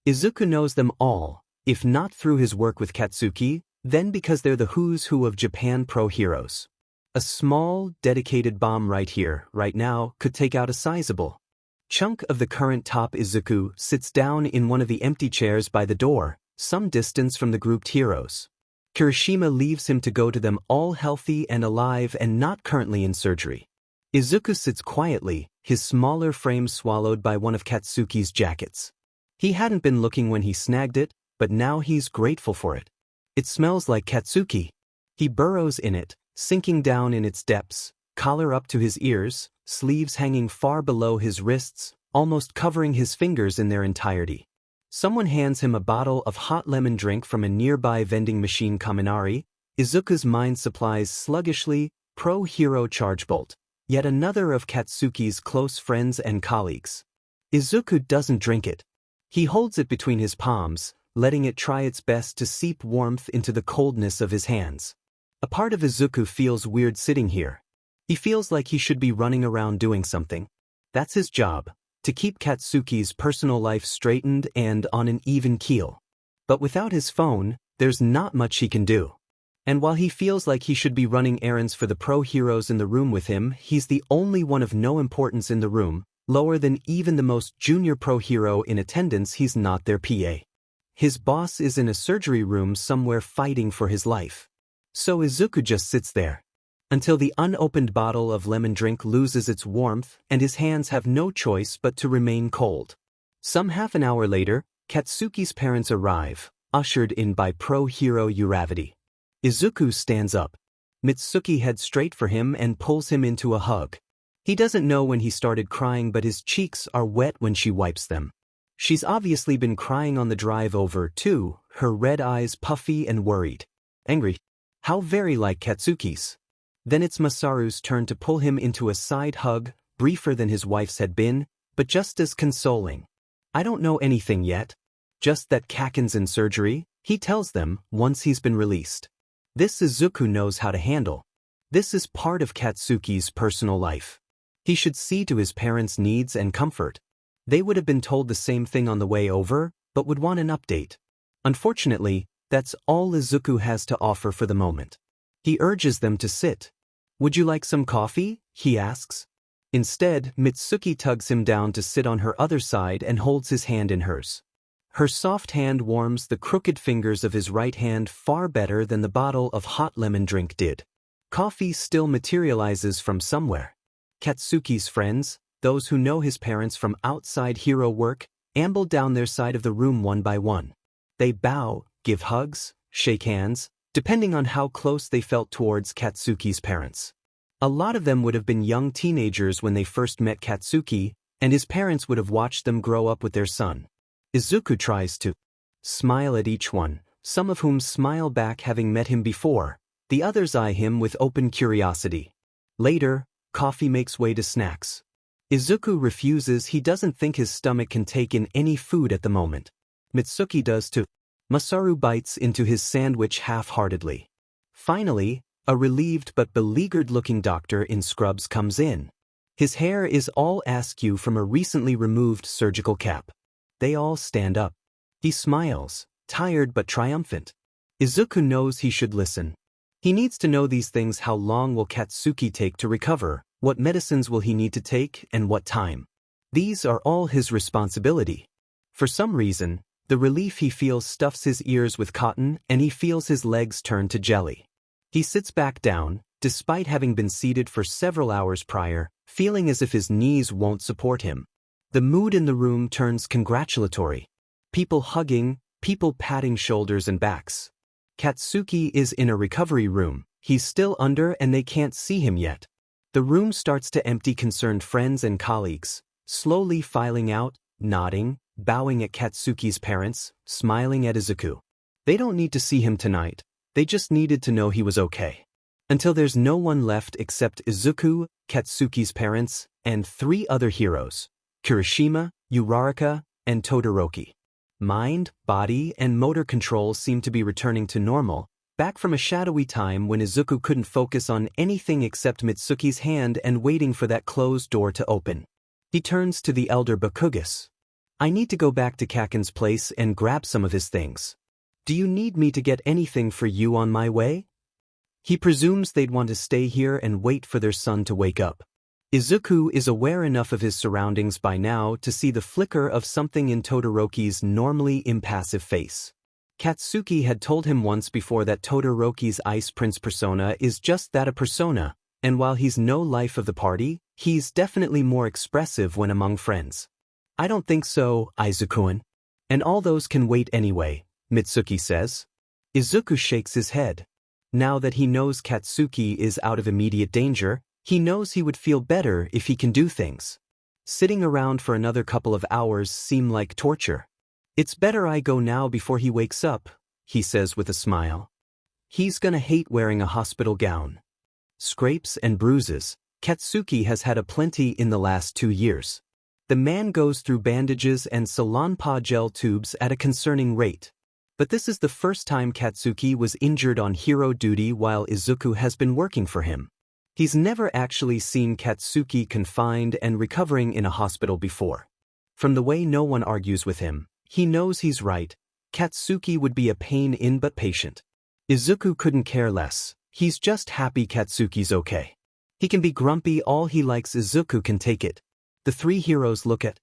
Izuku knows them all, if not through his work with Katsuki, then because they're the who's who of Japan pro heroes. A small, dedicated bomb right here, right now, could take out a sizable chunk of the current top. Izuku sits down in one of the empty chairs by the door, some distance from the grouped heroes. Kirishima leaves him to go to them, all healthy and alive and not currently in surgery. Izuku sits quietly, his smaller frame swallowed by one of Katsuki's jackets. He hadn't been looking when he snagged it, but now he's grateful for it. It smells like Katsuki. He burrows in it, sinking down in its depths, collar up to his ears, sleeves hanging far below his wrists, almost covering his fingers in their entirety. Someone hands him a bottle of hot lemon drink from a nearby vending machine. Kaminari. Izuku's mind supplies sluggishly, pro-hero charge bolt, yet another of Katsuki's close friends and colleagues. Izuku doesn't drink it. He holds it between his palms, letting it try its best to seep warmth into the coldness of his hands. A part of Izuku feels weird sitting here. He feels like he should be running around doing something. That's his job, to keep Katsuki's personal life straightened and on an even keel. But without his phone, there's not much he can do. And while he feels like he should be running errands for the pro heroes in the room with him, he's the only one of no importance in the room, lower than even the most junior pro hero in attendance. He's not their PA. His boss is in a surgery room somewhere fighting for his life. So Izuku just sits there until the unopened bottle of lemon drink loses its warmth and his hands have no choice but to remain cold. Some half an hour later, Katsuki's parents arrive, ushered in by pro hero Uravity. Izuku stands up. Mitsuki heads straight for him and pulls him into a hug. He doesn't know when he started crying, but his cheeks are wet when she wipes them. She's obviously been crying on the drive over, too, her red eyes puffy and worried. Angry. How very like Katsuki's. Then it's Masaru's turn to pull him into a side hug, briefer than his wife's had been, but just as consoling. I don't know anything yet. Just that Kaken's in surgery, he tells them, once he's been released. This Izuku knows how to handle. This is part of Katsuki's personal life. He should see to his parents' needs and comfort. They would have been told the same thing on the way over, but would want an update. Unfortunately, that's all Izuku has to offer for the moment. He urges them to sit. Would you like some coffee? He asks. Instead, Mitsuki tugs him down to sit on her other side and holds his hand in hers. Her soft hand warms the crooked fingers of his right hand far better than the bottle of hot lemon drink did. Coffee still materializes from somewhere. Katsuki's friends, those who know his parents from outside hero work, amble down their side of the room one by one. They bow, give hugs, shake hands, depending on how close they felt towards Katsuki's parents. A lot of them would have been young teenagers when they first met Katsuki, and his parents would have watched them grow up with their son. Izuku tries to smile at each one, some of whom smile back having met him before, the others eye him with open curiosity. Later, coffee makes way to snacks. Izuku refuses. He doesn't think his stomach can take in any food at the moment. Mitsuki does too. Masaru bites into his sandwich half-heartedly. Finally, a relieved but beleaguered-looking doctor in scrubs comes in. His hair is all askew from a recently removed surgical cap. They all stand up. He smiles, tired but triumphant. Izuku knows he should listen. He needs to know these things. How long will Katsuki take to recover? What medicines will he need to take, and what time? These are all his responsibility. For some reason, the relief he feels stuffs his ears with cotton, and he feels his legs turn to jelly. He sits back down, despite having been seated for several hours prior, feeling as if his knees won't support him. The mood in the room turns congratulatory. People hugging, people patting shoulders and backs. Katsuki is in a recovery room. He's still under and they can't see him yet. The room starts to empty. Concerned friends and colleagues, slowly filing out, nodding, bowing at Katsuki's parents, smiling at Izuku. They don't need to see him tonight. They just needed to know he was okay. Until there's no one left except Izuku, Katsuki's parents, and 3 other heroes. Kirishima, Uraraka, and Todoroki. Mind, body, and motor controls seem to be returning to normal, back from a shadowy time when Izuku couldn't focus on anything except Mitsuki's hand and waiting for that closed door to open. He turns to the elder Bakugas. I need to go back to Kaken's place and grab some of his things. Do you need me to get anything for you on my way? He presumes they'd want to stay here and wait for their son to wake up. Izuku is aware enough of his surroundings by now to see the flicker of something in Todoroki's normally impassive face. Katsuki had told him once before that Todoroki's Ice Prince persona is just that, a persona, and while he's no life of the party, he's definitely more expressive when among friends. I don't think so, Izuku-an. And all those can wait anyway, Mitsuki says. Izuku shakes his head. Now that he knows Katsuki is out of immediate danger, he knows he would feel better if he can do things. Sitting around for another couple of hours seem like torture. It's better I go now before he wakes up, he says with a smile. He's gonna hate wearing a hospital gown. Scrapes and bruises, Katsuki has had aplenty in the last 2 years. The man goes through bandages and Salonpa gel tubes at a concerning rate. But this is the first time Katsuki was injured on hero duty while Izuku has been working for him. He's never actually seen Katsuki confined and recovering in a hospital before. From the way no one argues with him, he knows he's right. Katsuki would be a pain in but patient. Izuku couldn't care less. He's just happy Katsuki's okay. He can be grumpy all he likes. Izuku can take it. The 3 heroes look at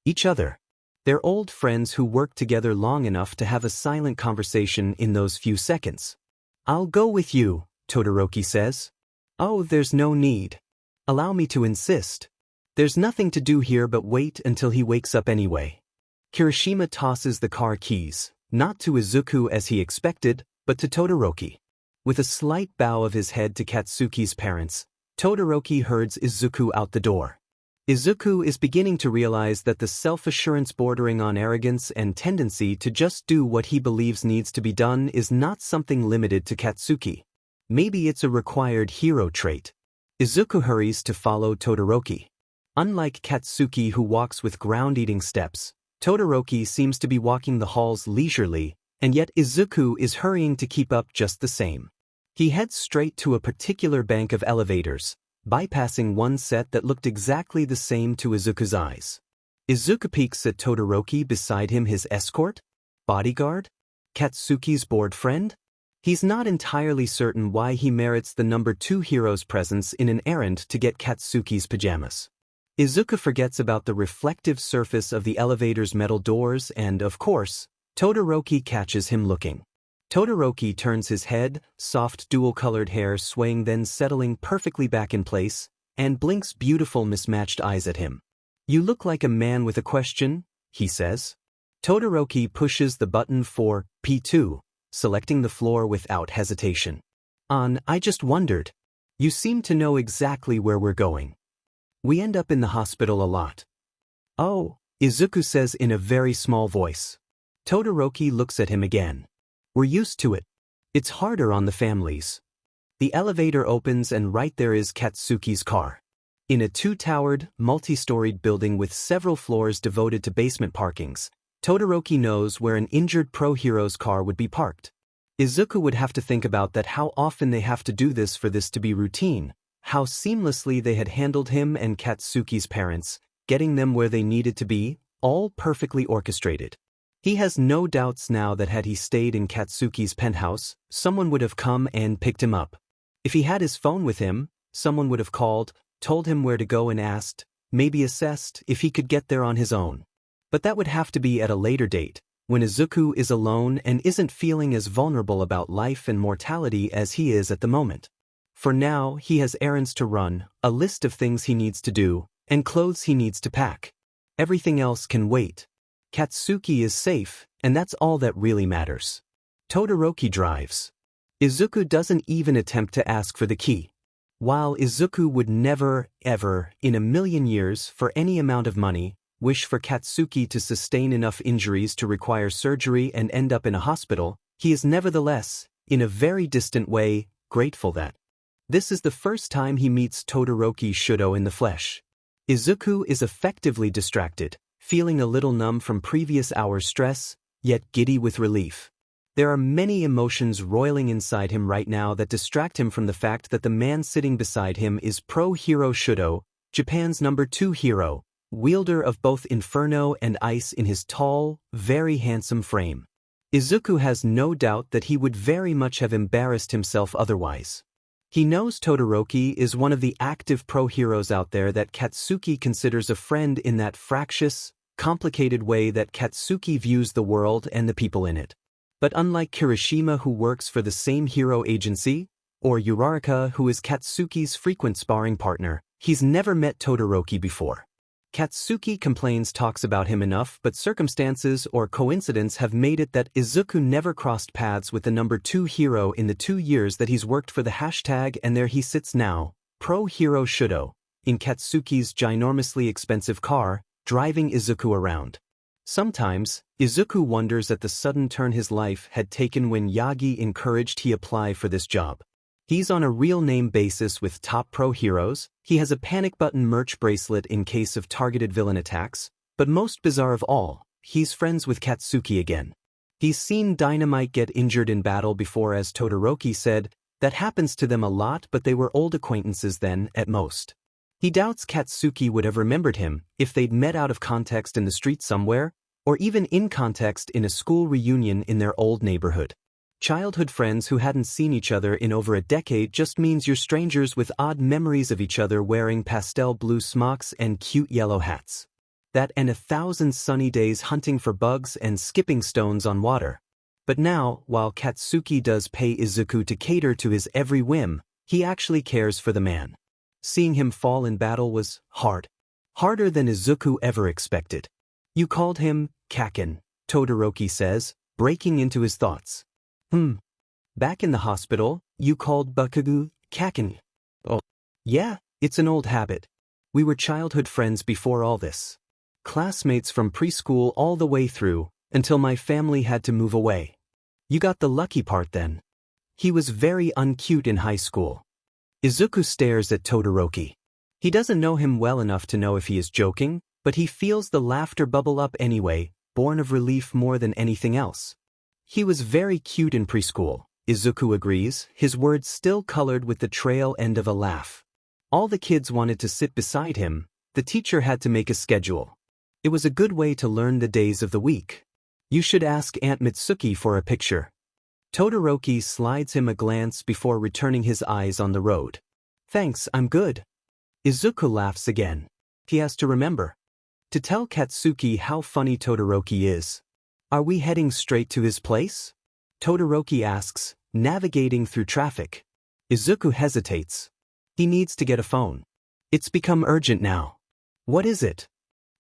each other. They're old friends who worked together long enough to have a silent conversation in those few seconds. I'll go with you, Todoroki says. Oh, there's no need. Allow me to insist. There's nothing to do here but wait until he wakes up anyway. Kirishima tosses the car keys, not to Izuku as he expected, but to Todoroki. With a slight bow of his head to Katsuki's parents, Todoroki herds Izuku out the door. Izuku is beginning to realize that the self-assurance bordering on arrogance and tendency to just do what he believes needs to be done is not something limited to Katsuki. Maybe it's a required hero trait. Izuku hurries to follow Todoroki. Unlike Katsuki, who walks with ground-eating steps, Todoroki seems to be walking the halls leisurely, and yet Izuku is hurrying to keep up just the same. He heads straight to a particular bank of elevators, bypassing one set that looked exactly the same to Izuku's eyes. Izuku peeks at Todoroki beside him, his escort? Bodyguard? Katsuki's bored friend? He's not entirely certain why he merits the number 2 hero's presence in an errand to get Katsuki's pajamas. Izuku forgets about the reflective surface of the elevator's metal doors and, of course, Todoroki catches him looking. Todoroki turns his head, soft dual-colored hair swaying then settling perfectly back in place, and blinks beautiful mismatched eyes at him. "You look like a man with a question," he says. Todoroki pushes the button for P2, selecting the floor without hesitation. I just wondered. You seem to know exactly where we're going. We end up in the hospital a lot." "Oh," Izuku says in a very small voice. Todoroki looks at him again. "We're used to it. It's harder on the families." The elevator opens and right there is Katsuki's car. In a 2-towered, multi-storied building with several floors devoted to basement parkings, Todoroki knows where an injured pro-hero's car would be parked. Izuku would have to think about that, how often they have to do this for this to be routine, how seamlessly they had handled him and Katsuki's parents, getting them where they needed to be, all perfectly orchestrated. He has no doubts now that had he stayed in Katsuki's penthouse, someone would have come and picked him up. If he had his phone with him, someone would have called, told him where to go and asked, maybe assessed, if he could get there on his own. But that would have to be at a later date, when Izuku is alone and isn't feeling as vulnerable about life and mortality as he is at the moment. For now, he has errands to run, a list of things he needs to do, and clothes he needs to pack. Everything else can wait. Katsuki is safe, and that's all that really matters. Todoroki drives. Izuku doesn't even attempt to ask for the key. While Izuku would never, ever, in a million years, for any amount of money, wish for Katsuki to sustain enough injuries to require surgery and end up in a hospital, he is nevertheless, in a very distant way, grateful that this is the first time he meets Todoroki Shudo in the flesh. Izuku is effectively distracted, feeling a little numb from previous hours' stress, yet giddy with relief. There are many emotions roiling inside him right now that distract him from the fact that the man sitting beside him is pro-hero Shudo, Japan's number 2 hero, wielder of both Inferno and Ice in his tall, very handsome frame. Izuku has no doubt that he would very much have embarrassed himself otherwise. He knows Todoroki is one of the active pro-heroes out there that Katsuki considers a friend in that fractious, complicated way that Katsuki views the world and the people in it. But unlike Kirishima, who works for the same hero agency, or Uraraka, who is Katsuki's frequent sparring partner, he's never met Todoroki before. Katsuki complains talks about him enough, but circumstances or coincidence have made it that Izuku never crossed paths with the number 2 hero in the 2 years that he's worked for the hashtag, and there he sits now, pro-hero Shudo, in Katsuki's ginormously expensive car, driving Izuku around. Sometimes, Izuku wonders at the sudden turn his life had taken when Yagi encouraged he apply for this job. He's on a real-name basis with top pro-heroes, he has a panic button merch bracelet in case of targeted villain attacks, but most bizarre of all, he's friends with Katsuki again. He's seen Dynamight get injured in battle before, as Todoroki said, that happens to them a lot, but they were old acquaintances then, at most. He doubts Katsuki would have remembered him if they'd met out of context in the street somewhere, or even in context in a school reunion in their old neighborhood. Childhood friends who hadn't seen each other in over a decade just means you're strangers with odd memories of each other wearing pastel blue smocks and cute yellow hats. That and 1,000 sunny days hunting for bugs and skipping stones on water. But now, while Katsuki does pay Izuku to cater to his every whim, he actually cares for the man. Seeing him fall in battle was hard. Harder than Izuku ever expected. "You called him Kaken," Todoroki says, breaking into his thoughts. Back in the hospital, you called Bakugu Kaken. Oh. Yeah, it's an old habit. We were childhood friends before all this. Classmates from preschool all the way through, until my family had to move away. You got the lucky part then. He was very uncute in high school. Izuku stares at Todoroki. He doesn't know him well enough to know if he is joking, but he feels the laughter bubble up anyway, born of relief more than anything else. He was very cute in preschool, Izuku agrees, his words still colored with the trail end of a laugh. All the kids wanted to sit beside him, the teacher had to make a schedule. It was a good way to learn the days of the week. You should ask Aunt Mitsuki for a picture. Todoroki slides him a glance before returning his eyes on the road. Thanks, I'm good. Izuku laughs again. He has to remember to tell Katsuki how funny Todoroki is. Are we heading straight to his place? Todoroki asks, navigating through traffic. Izuku hesitates. He needs to get a phone. It's become urgent now. What is it?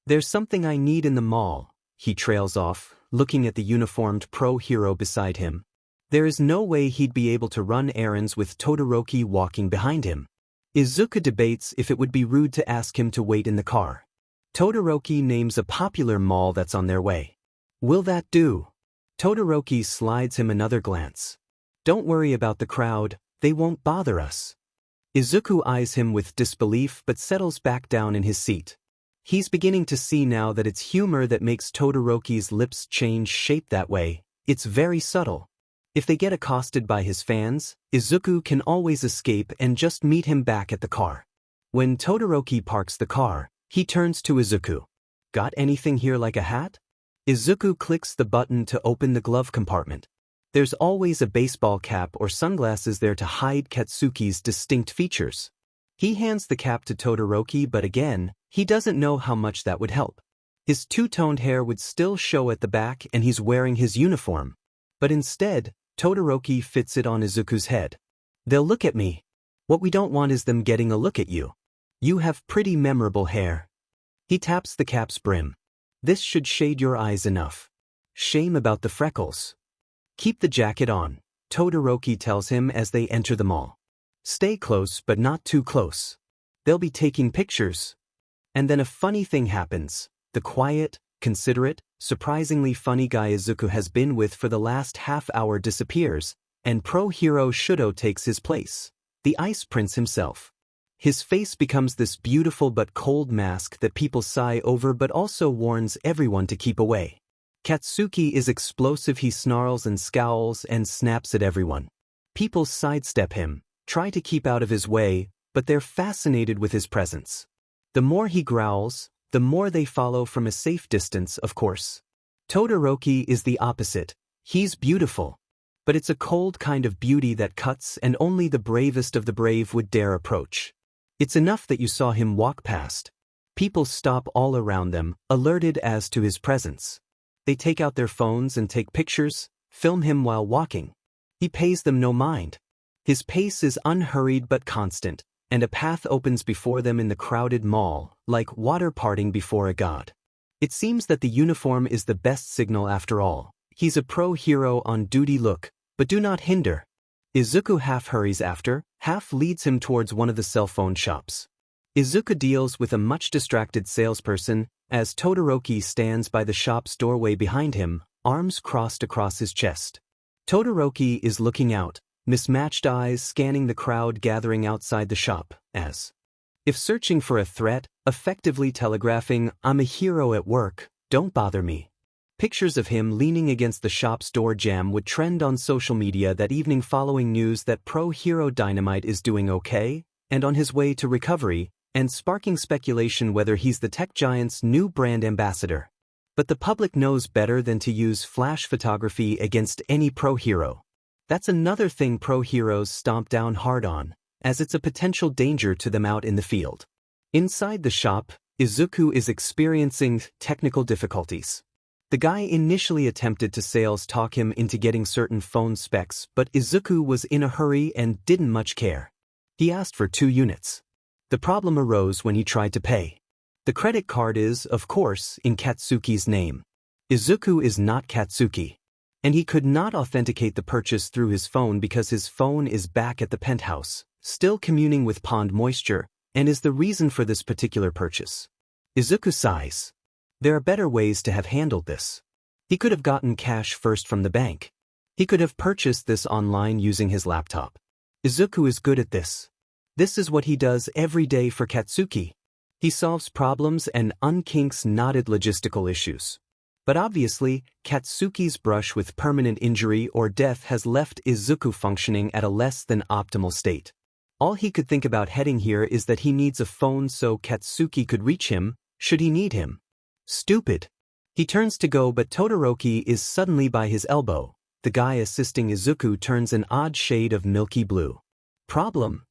There's something I need in the mall, he trails off, looking at the uniformed pro-hero beside him. There is no way he'd be able to run errands with Todoroki walking behind him. Izuku debates if it would be rude to ask him to wait in the car. Todoroki names a popular mall that's on their way. Will that do? Todoroki slides him another glance. Don't worry about the crowd, they won't bother us. Izuku eyes him with disbelief but settles back down in his seat. He's beginning to see now that it's humor that makes Todoroki's lips change shape that way. It's very subtle. If they get accosted by his fans, Izuku can always escape and just meet him back at the car. When Todoroki parks the car, he turns to Izuku. Got anything here like a hat? Izuku clicks the button to open the glove compartment. There's always a baseball cap or sunglasses there to hide Katsuki's distinct features. He hands the cap to Todoroki, but again, he doesn't know how much that would help. His two-toned hair would still show at the back and he's wearing his uniform. But instead, Todoroki fits it on Izuku's head. They'll look at me. What we don't want is them getting a look at you. You have pretty memorable hair. He taps the cap's brim. This should shade your eyes enough. Shame about the freckles. Keep the jacket on, Todoroki tells him as they enter the mall. Stay close but not too close. They'll be taking pictures. And then a funny thing happens. The quiet, considerate, surprisingly funny guy Izuku has been with for the last half hour disappears, and pro-hero Shudo takes his place. The Ice Prince himself. His face becomes this beautiful but cold mask that people sigh over but also warns everyone to keep away. Katsuki is explosive, he snarls and scowls and snaps at everyone. People sidestep him, try to keep out of his way, but they're fascinated with his presence. The more he growls, the more they follow from a safe distance, of course. Todoroki is the opposite. He's beautiful. But it's a cold kind of beauty that cuts and only the bravest of the brave would dare approach. It's enough that you saw him walk past. People stop all around them, alerted as to his presence. They take out their phones and take pictures, film him while walking. He pays them no mind. His pace is unhurried but constant, and a path opens before them in the crowded mall, like water parting before a god. It seems that the uniform is the best signal after all. He's a pro-hero on duty. Look, but do not hinder. Izuku half hurries after, half leads him towards one of the cell phone shops. Izuku deals with a much distracted salesperson as Todoroki stands by the shop's doorway behind him, arms crossed across his chest. Todoroki is looking out, mismatched eyes scanning the crowd gathering outside the shop, as if searching for a threat, effectively telegraphing, I'm a hero at work, don't bother me. Pictures of him leaning against the shop's door jamb would trend on social media that evening following news that pro-hero Dynamight is doing okay, and on his way to recovery, and sparking speculation whether he's the tech giant's new brand ambassador. But the public knows better than to use flash photography against any pro-hero. That's another thing pro-heroes stomp down hard on, as it's a potential danger to them out in the field. Inside the shop, Izuku is experiencing technical difficulties. The guy initially attempted to sales talk him into getting certain phone specs, but Izuku was in a hurry and didn't much care. He asked for 2 units. The problem arose when he tried to pay. The credit card is, of course, in Katsuki's name. Izuku is not Katsuki. And he could not authenticate the purchase through his phone because his phone is back at the penthouse, still communing with pond moisture, and is the reason for this particular purchase. Izuku sighs. There are better ways to have handled this. He could have gotten cash first from the bank. He could have purchased this online using his laptop. Izuku is good at this. This is what he does every day for Katsuki. He solves problems and unkinks knotted logistical issues. But obviously, Katsuki's brush with permanent injury or death has left Izuku functioning at a less than optimal state. All he could think about heading here is that he needs a phone so Katsuki could reach him, should he need him. Stupid. He turns to go, but Todoroki is suddenly by his elbow. The guy assisting Izuku turns an odd shade of milky blue. Problem?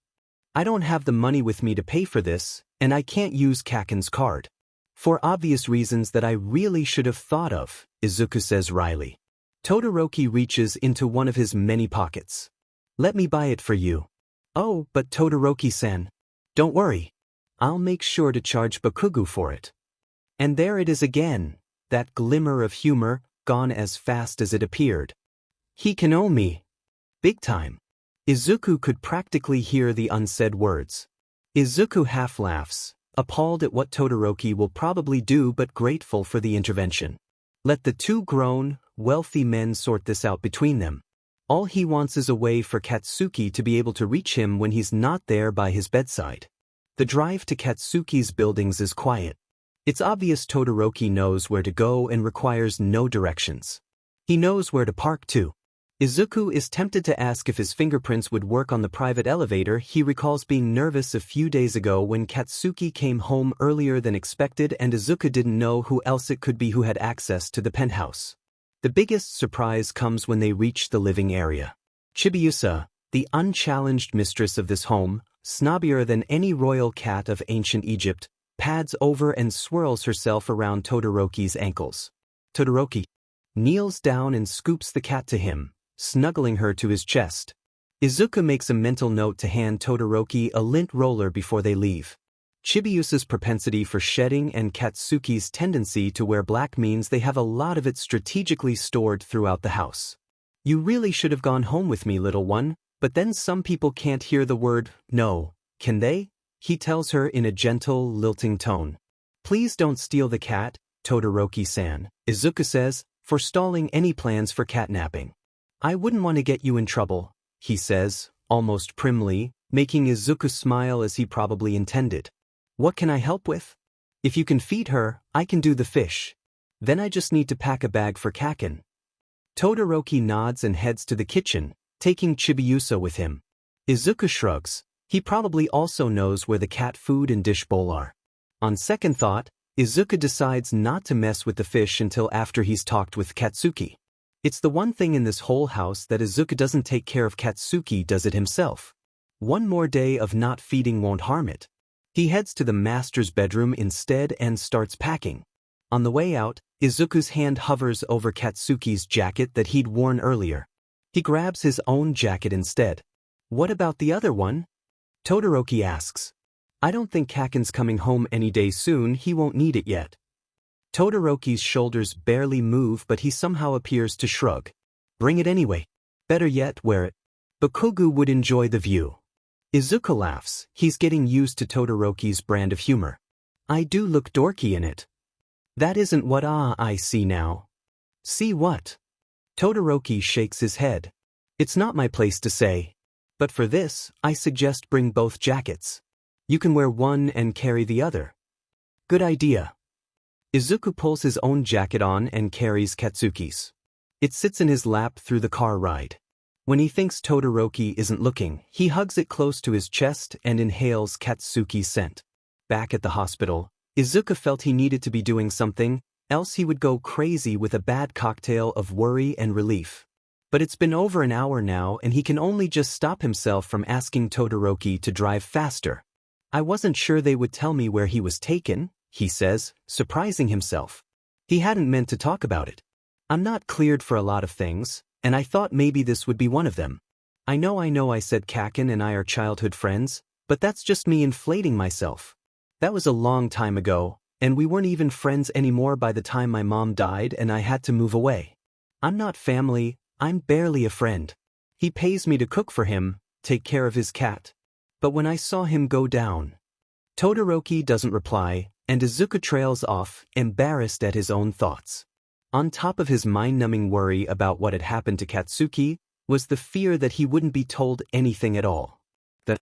I don't have the money with me to pay for this, and I can't use Kaken's card. For obvious reasons that I really should have thought of, Izuku says wryly. Todoroki reaches into one of his many pockets. Let me buy it for you. Oh, but Todoroki-san. Don't worry. I'll make sure to charge Bakugo for it. And there it is again, that glimmer of humor, gone as fast as it appeared. He can owe me. Big time. Izuku could practically hear the unsaid words. Izuku half laughs, appalled at what Todoroki will probably do but grateful for the intervention. Let the two grown, wealthy men sort this out between them. All he wants is a way for Katsuki to be able to reach him when he's not there by his bedside. The drive to Katsuki's buildings is quiet. It's obvious Todoroki knows where to go and requires no directions. He knows where to park too. Izuku is tempted to ask if his fingerprints would work on the private elevator. He recalls being nervous a few days ago when Katsuki came home earlier than expected and Izuku didn't know who else it could be who had access to the penthouse. The biggest surprise comes when they reach the living area. Chibiusa, the unchallenged mistress of this home, snobbier than any royal cat of ancient Egypt, pads over and swirls herself around Todoroki's ankles. Todoroki kneels down and scoops the cat to him, snuggling her to his chest. Izuku makes a mental note to hand Todoroki a lint roller before they leave. Chibiusa's propensity for shedding and Katsuki's tendency to wear black means they have a lot of it strategically stored throughout the house. You really should have gone home with me, little one, but then some people can't hear the word no, can they? He tells her in a gentle, lilting tone. Please don't steal the cat, Todoroki-san, Izuku says, forestalling any plans for catnapping. I wouldn't want to get you in trouble, he says, almost primly, making Izuku smile as he probably intended. What can I help with? If you can feed her, I can do the fish. Then I just need to pack a bag for Kaken. Todoroki nods and heads to the kitchen, taking Chibiusa with him. Izuku shrugs. He probably also knows where the cat food and dish bowl are. On second thought, Izuku decides not to mess with the fish until after he's talked with Katsuki. It's the one thing in this whole house that Izuku doesn't take care of. Katsuki does it himself. One more day of not feeding won't harm it. He heads to the master's bedroom instead and starts packing. On the way out, Izuku's hand hovers over Katsuki's jacket that he'd worn earlier. He grabs his own jacket instead. What about the other one? Todoroki asks. I don't think Kaken's coming home any day soon. He won't need it yet. Todoroki's shoulders barely move, but he somehow appears to shrug. Bring it anyway. Better yet, wear it. Bakugo would enjoy the view. Izuku laughs. He's getting used to Todoroki's brand of humor. I do look dorky in it. That isn't what I see now. See what? Todoroki shakes his head. It's not my place to say. But for this, I suggest bring both jackets. You can wear one and carry the other. Good idea. Izuku pulls his own jacket on and carries Katsuki's. It sits in his lap through the car ride. When he thinks Todoroki isn't looking, he hugs it close to his chest and inhales Katsuki's scent. Back at the hospital, Izuku felt he needed to be doing something, else he would go crazy with a bad cocktail of worry and relief. But it's been over an hour now and he can only just stop himself from asking Todoroki to drive faster. I wasn't sure they would tell me where he was taken, he says, surprising himself. He hadn't meant to talk about it. I'm not cleared for a lot of things, and I thought maybe this would be one of them. I know I said Kaken and I are childhood friends, but that's just me inflating myself. That was a long time ago, and we weren't even friends anymore by the time my mom died and I had to move away. I'm not family, I'm barely a friend. He pays me to cook for him, take care of his cat. But when I saw him go down. Todoroki doesn't reply, and Izuku trails off, embarrassed at his own thoughts. On top of his mind-numbing worry about what had happened to Katsuki, was the fear that he wouldn't be told anything at all. That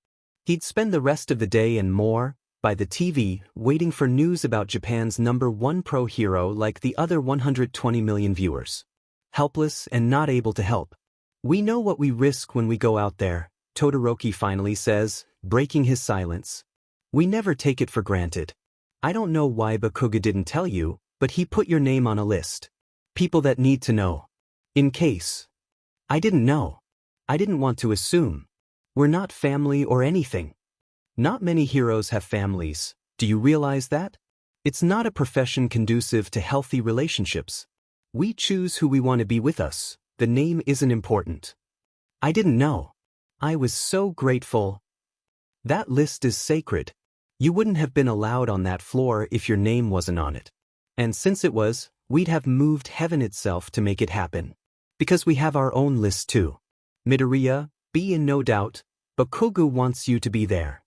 he'd spend the rest of the day and more, by the TV, waiting for news about Japan's #1 pro hero like the other 120 million viewers. Helpless and not able to help. We know what we risk when we go out there, Todoroki finally says, breaking his silence. We never take it for granted. I don't know why Bakuga didn't tell you, but he put your name on a list. People that need to know. In case. I didn't know. I didn't want to assume. We're not family or anything. Not many heroes have families, do you realize that? It's not a profession conducive to healthy relationships. We choose who we want to be with us, the name isn't important. I didn't know. I was so grateful. That list is sacred. You wouldn't have been allowed on that floor if your name wasn't on it. And since it was, we'd have moved heaven itself to make it happen. Because we have our own list too. Midoriya, be in no doubt, Bakuga wants you to be there.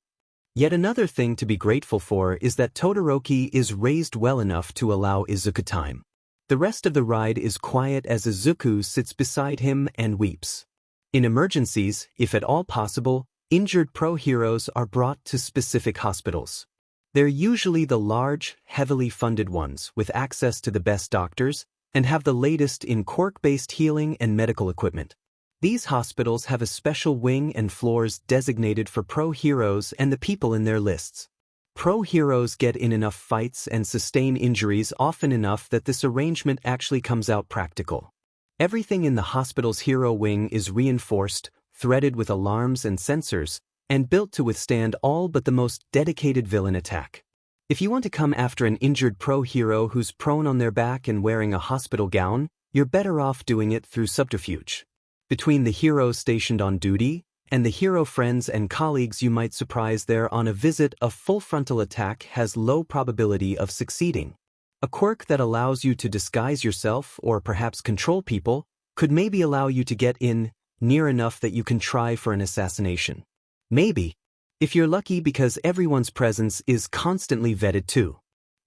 Yet another thing to be grateful for is that Todoroki is raised well enough to allow Izuku time. The rest of the ride is quiet as Izuku sits beside him and weeps. In emergencies, if at all possible, injured pro heroes are brought to specific hospitals. They're usually the large, heavily funded ones with access to the best doctors and have the latest in quirk-based healing and medical equipment. These hospitals have a special wing and floors designated for pro heroes and the people in their lists. Pro heroes get in enough fights and sustain injuries often enough that this arrangement actually comes out practical. Everything in the hospital's hero wing is reinforced, threaded with alarms and sensors, and built to withstand all but the most dedicated villain attack. If you want to come after an injured pro hero who's prone on their back and wearing a hospital gown, you're better off doing it through subterfuge. Between the heroes stationed on duty, and the hero friends and colleagues you might surprise there on a visit, a full frontal attack has low probability of succeeding. A quirk that allows you to disguise yourself or perhaps control people could maybe allow you to get in near enough that you can try for an assassination. Maybe. If you're lucky, because everyone's presence is constantly vetted too.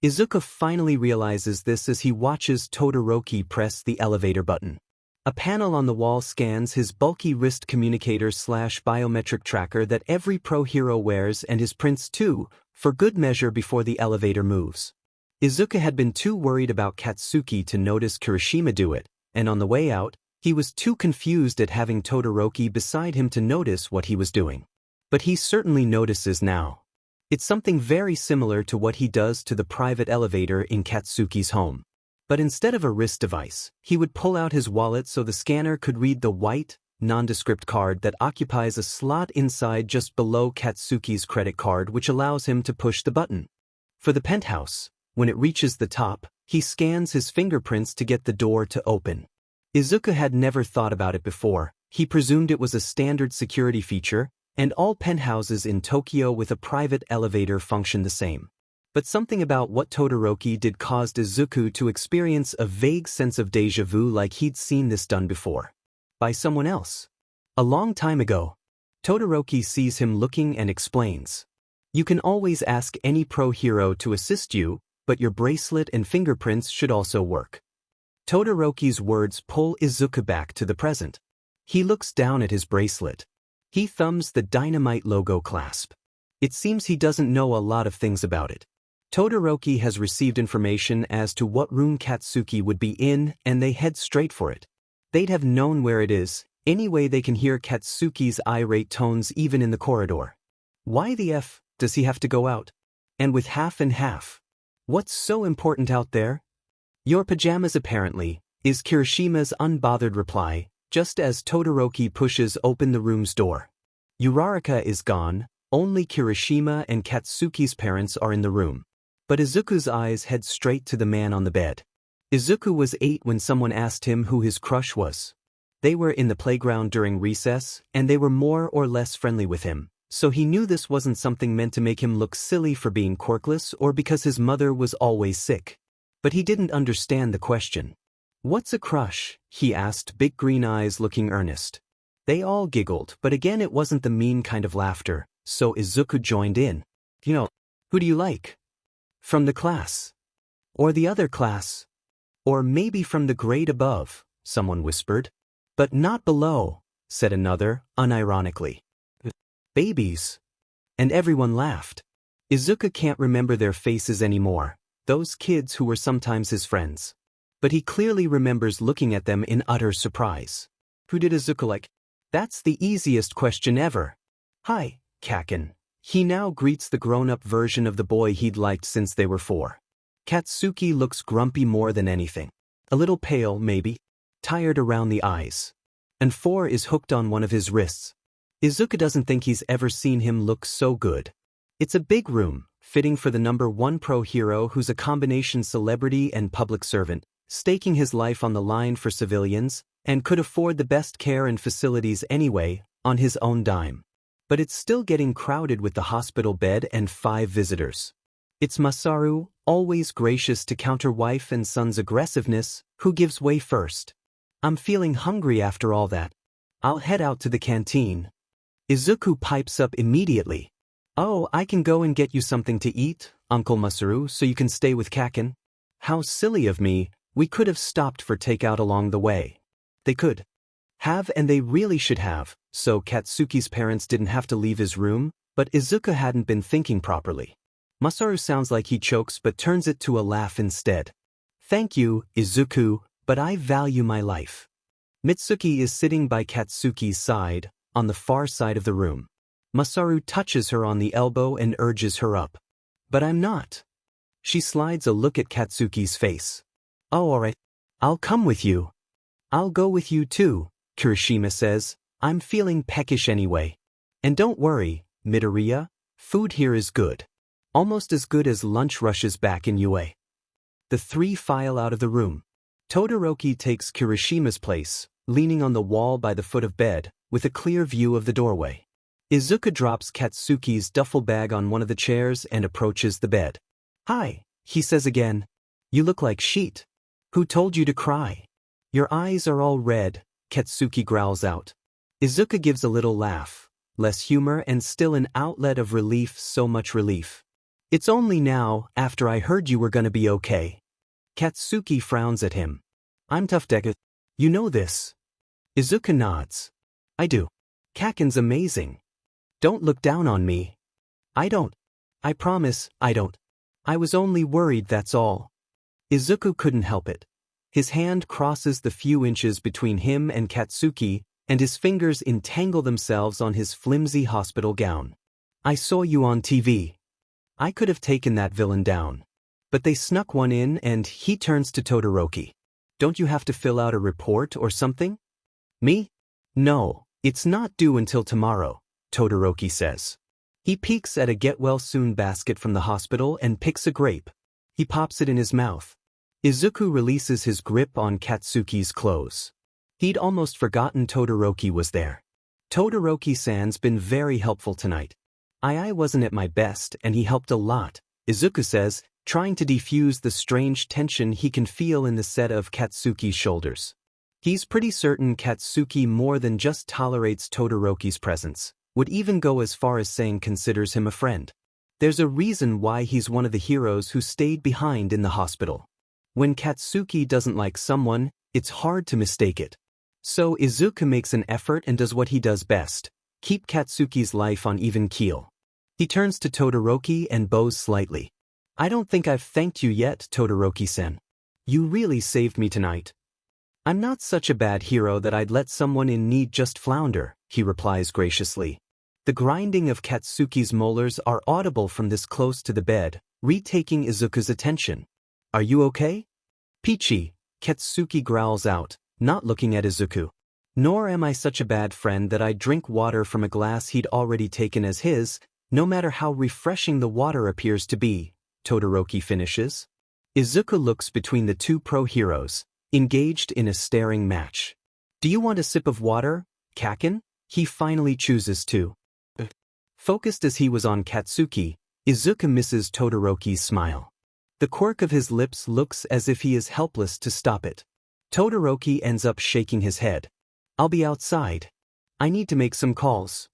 Izuku finally realizes this as he watches Todoroki press the elevator button. A panel on the wall scans his bulky wrist communicator/biometric tracker that every pro hero wears, and his prints too, for good measure before the elevator moves. Izuku had been too worried about Katsuki to notice Kirishima do it, and on the way out, he was too confused at having Todoroki beside him to notice what he was doing. But he certainly notices now. It's something very similar to what he does to the private elevator in Katsuki's home. But instead of a wrist device, he would pull out his wallet so the scanner could read the white, nondescript card that occupies a slot inside just below Katsuki's credit card, which allows him to push the button. For the penthouse, when it reaches the top, he scans his fingerprints to get the door to open. Izuku had never thought about it before. He presumed it was a standard security feature, and all penthouses in Tokyo with a private elevator function the same. But something about what Todoroki did caused Izuku to experience a vague sense of déjà vu, like he'd seen this done before. By someone else. A long time ago. Todoroki sees him looking and explains. You can always ask any pro hero to assist you, but your bracelet and fingerprints should also work. Todoroki's words pull Izuku back to the present. He looks down at his bracelet. He thumbs the Dynamight logo clasp. It seems he doesn't know a lot of things about it. Todoroki has received information as to what room Katsuki would be in, and they head straight for it. They'd have known where it is, anyway. They can hear Katsuki's irate tones even in the corridor. Why the F does he have to go out? And with half and half? What's so important out there? Your pajamas apparently, is Kirishima's unbothered reply, just as Todoroki pushes open the room's door. Uraraka is gone, only Kirishima and Katsuki's parents are in the room. But Izuku's eyes head straight to the man on the bed. Izuku was 8 when someone asked him who his crush was. They were in the playground during recess, and they were more or less friendly with him, so he knew this wasn't something meant to make him look silly for being quirkless or because his mother was always sick. But he didn't understand the question. "What's a crush?" he asked, big green eyes looking earnest. They all giggled, but again it wasn't the mean kind of laughter, so Izuku joined in. Who do you like? From the class? Or the other class? Or maybe from the grade above, someone whispered. But not below, said another, unironically. Babies. And everyone laughed. Izuku can't remember their faces anymore, those kids who were sometimes his friends. But he clearly remembers looking at them in utter surprise. Who did Izuku like? That's the easiest question ever. Hi, Kaken. He now greets the grown-up version of the boy he'd liked since they were 4. Katsuki looks grumpy more than anything. A little pale, maybe. Tired around the eyes. And 4 is hooked on one of his wrists. Izuku doesn't think he's ever seen him look so good. It's a big room, fitting for the #1 pro hero who's a combination celebrity and public servant, staking his life on the line for civilians, and could afford the best care and facilities anyway, on his own dime. But it's still getting crowded with the hospital bed and 5 visitors. It's Masaru, always gracious to counter wife and son's aggressiveness, who gives way first. I'm feeling hungry after all that. I'll head out to the canteen. Izuku pipes up immediately. Oh, I can go and get you something to eat, Uncle Masaru, so you can stay with Kaken. How silly of me, we could have stopped for takeout along the way. They could have, and they really should have, so Katsuki's parents didn't have to leave his room, but Izuku hadn't been thinking properly. Masaru sounds like he chokes but turns it to a laugh instead. Thank you, Izuku, but I value my life. Mitsuki is sitting by Katsuki's side, on the far side of the room. Masaru touches her on the elbow and urges her up. But I'm not. She slides a look at Katsuki's face. Oh, alright. I'll come with you. I'll go with you too, Kirishima says. I'm feeling peckish anyway. And don't worry, Midoriya, food here is good. Almost as good as lunch rushes back in UA. The 3 file out of the room. Todoroki takes Kirishima's place, leaning on the wall by the foot of bed, with a clear view of the doorway. Izuku drops Katsuki's duffel bag on one of the chairs and approaches the bed. Hi, he says again. You look like sheet. Who told you to cry? Your eyes are all red, Katsuki growls out. Izuku gives a little laugh, less humor and still an outlet of relief, so much relief. It's only now, after I heard you were gonna be okay. Katsuki frowns at him. I'm tough, Deku. You know this. Izuku nods. I do. Kaken's amazing. Don't look down on me. I don't. I promise, I don't. I was only worried, that's all. Izuku couldn't help it. His hand crosses the few inches between him and Katsuki, and his fingers entangle themselves on his flimsy hospital gown. I saw you on TV. I could have taken that villain down. But they snuck one in and he turns to Todoroki. Don't you have to fill out a report or something? Me? No, it's not due until tomorrow, Todoroki says. He peeks at a get-well-soon basket from the hospital and picks a grape. He pops it in his mouth. Izuku releases his grip on Katsuki's clothes. He'd almost forgotten Todoroki was there. Todoroki-san's been very helpful tonight. I wasn't at my best and he helped a lot, Izuku says, trying to defuse the strange tension he can feel in the set of Katsuki's shoulders. He's pretty certain Katsuki more than just tolerates Todoroki's presence, would even go as far as saying considers him a friend. There's a reason why he's one of the heroes who stayed behind in the hospital. When Katsuki doesn't like someone, it's hard to mistake it. So Izuku makes an effort and does what he does best, keep Katsuki's life on even keel. He turns to Todoroki and bows slightly. I don't think I've thanked you yet, Todoroki-sen. You really saved me tonight. I'm not such a bad hero that I'd let someone in need just flounder, he replies graciously. The grinding of Katsuki's molars are audible from this close to the bed, retaking Izuku's attention. Are you okay? Peachy, Katsuki growls out, not looking at Izuku. Nor am I such a bad friend that I'd drink water from a glass he'd already taken as his, no matter how refreshing the water appears to be, Todoroki finishes. Izuku looks between the 2 pro heroes, engaged in a staring match. Do you want a sip of water, Kaken? He finally chooses to. Focused as he was on Katsuki, Izuku misses Todoroki's smile. The quirk of his lips looks as if he is helpless to stop it. Todoroki ends up shaking his head. I'll be outside. I need to make some calls.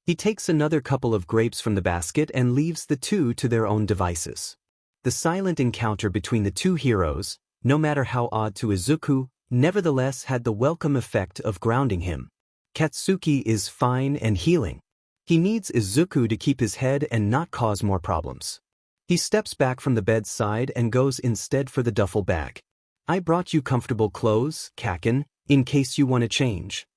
He takes another couple of grapes from the basket and leaves the two to their own devices. The silent encounter between the two heroes, no matter how odd to Izuku, nevertheless had the welcome effect of grounding him. Katsuki is fine and healing. He needs Izuku to keep his head and not cause more problems. He steps back from the bedside and goes instead for the duffel bag. I brought you comfortable clothes, Kaken, in case you want to change.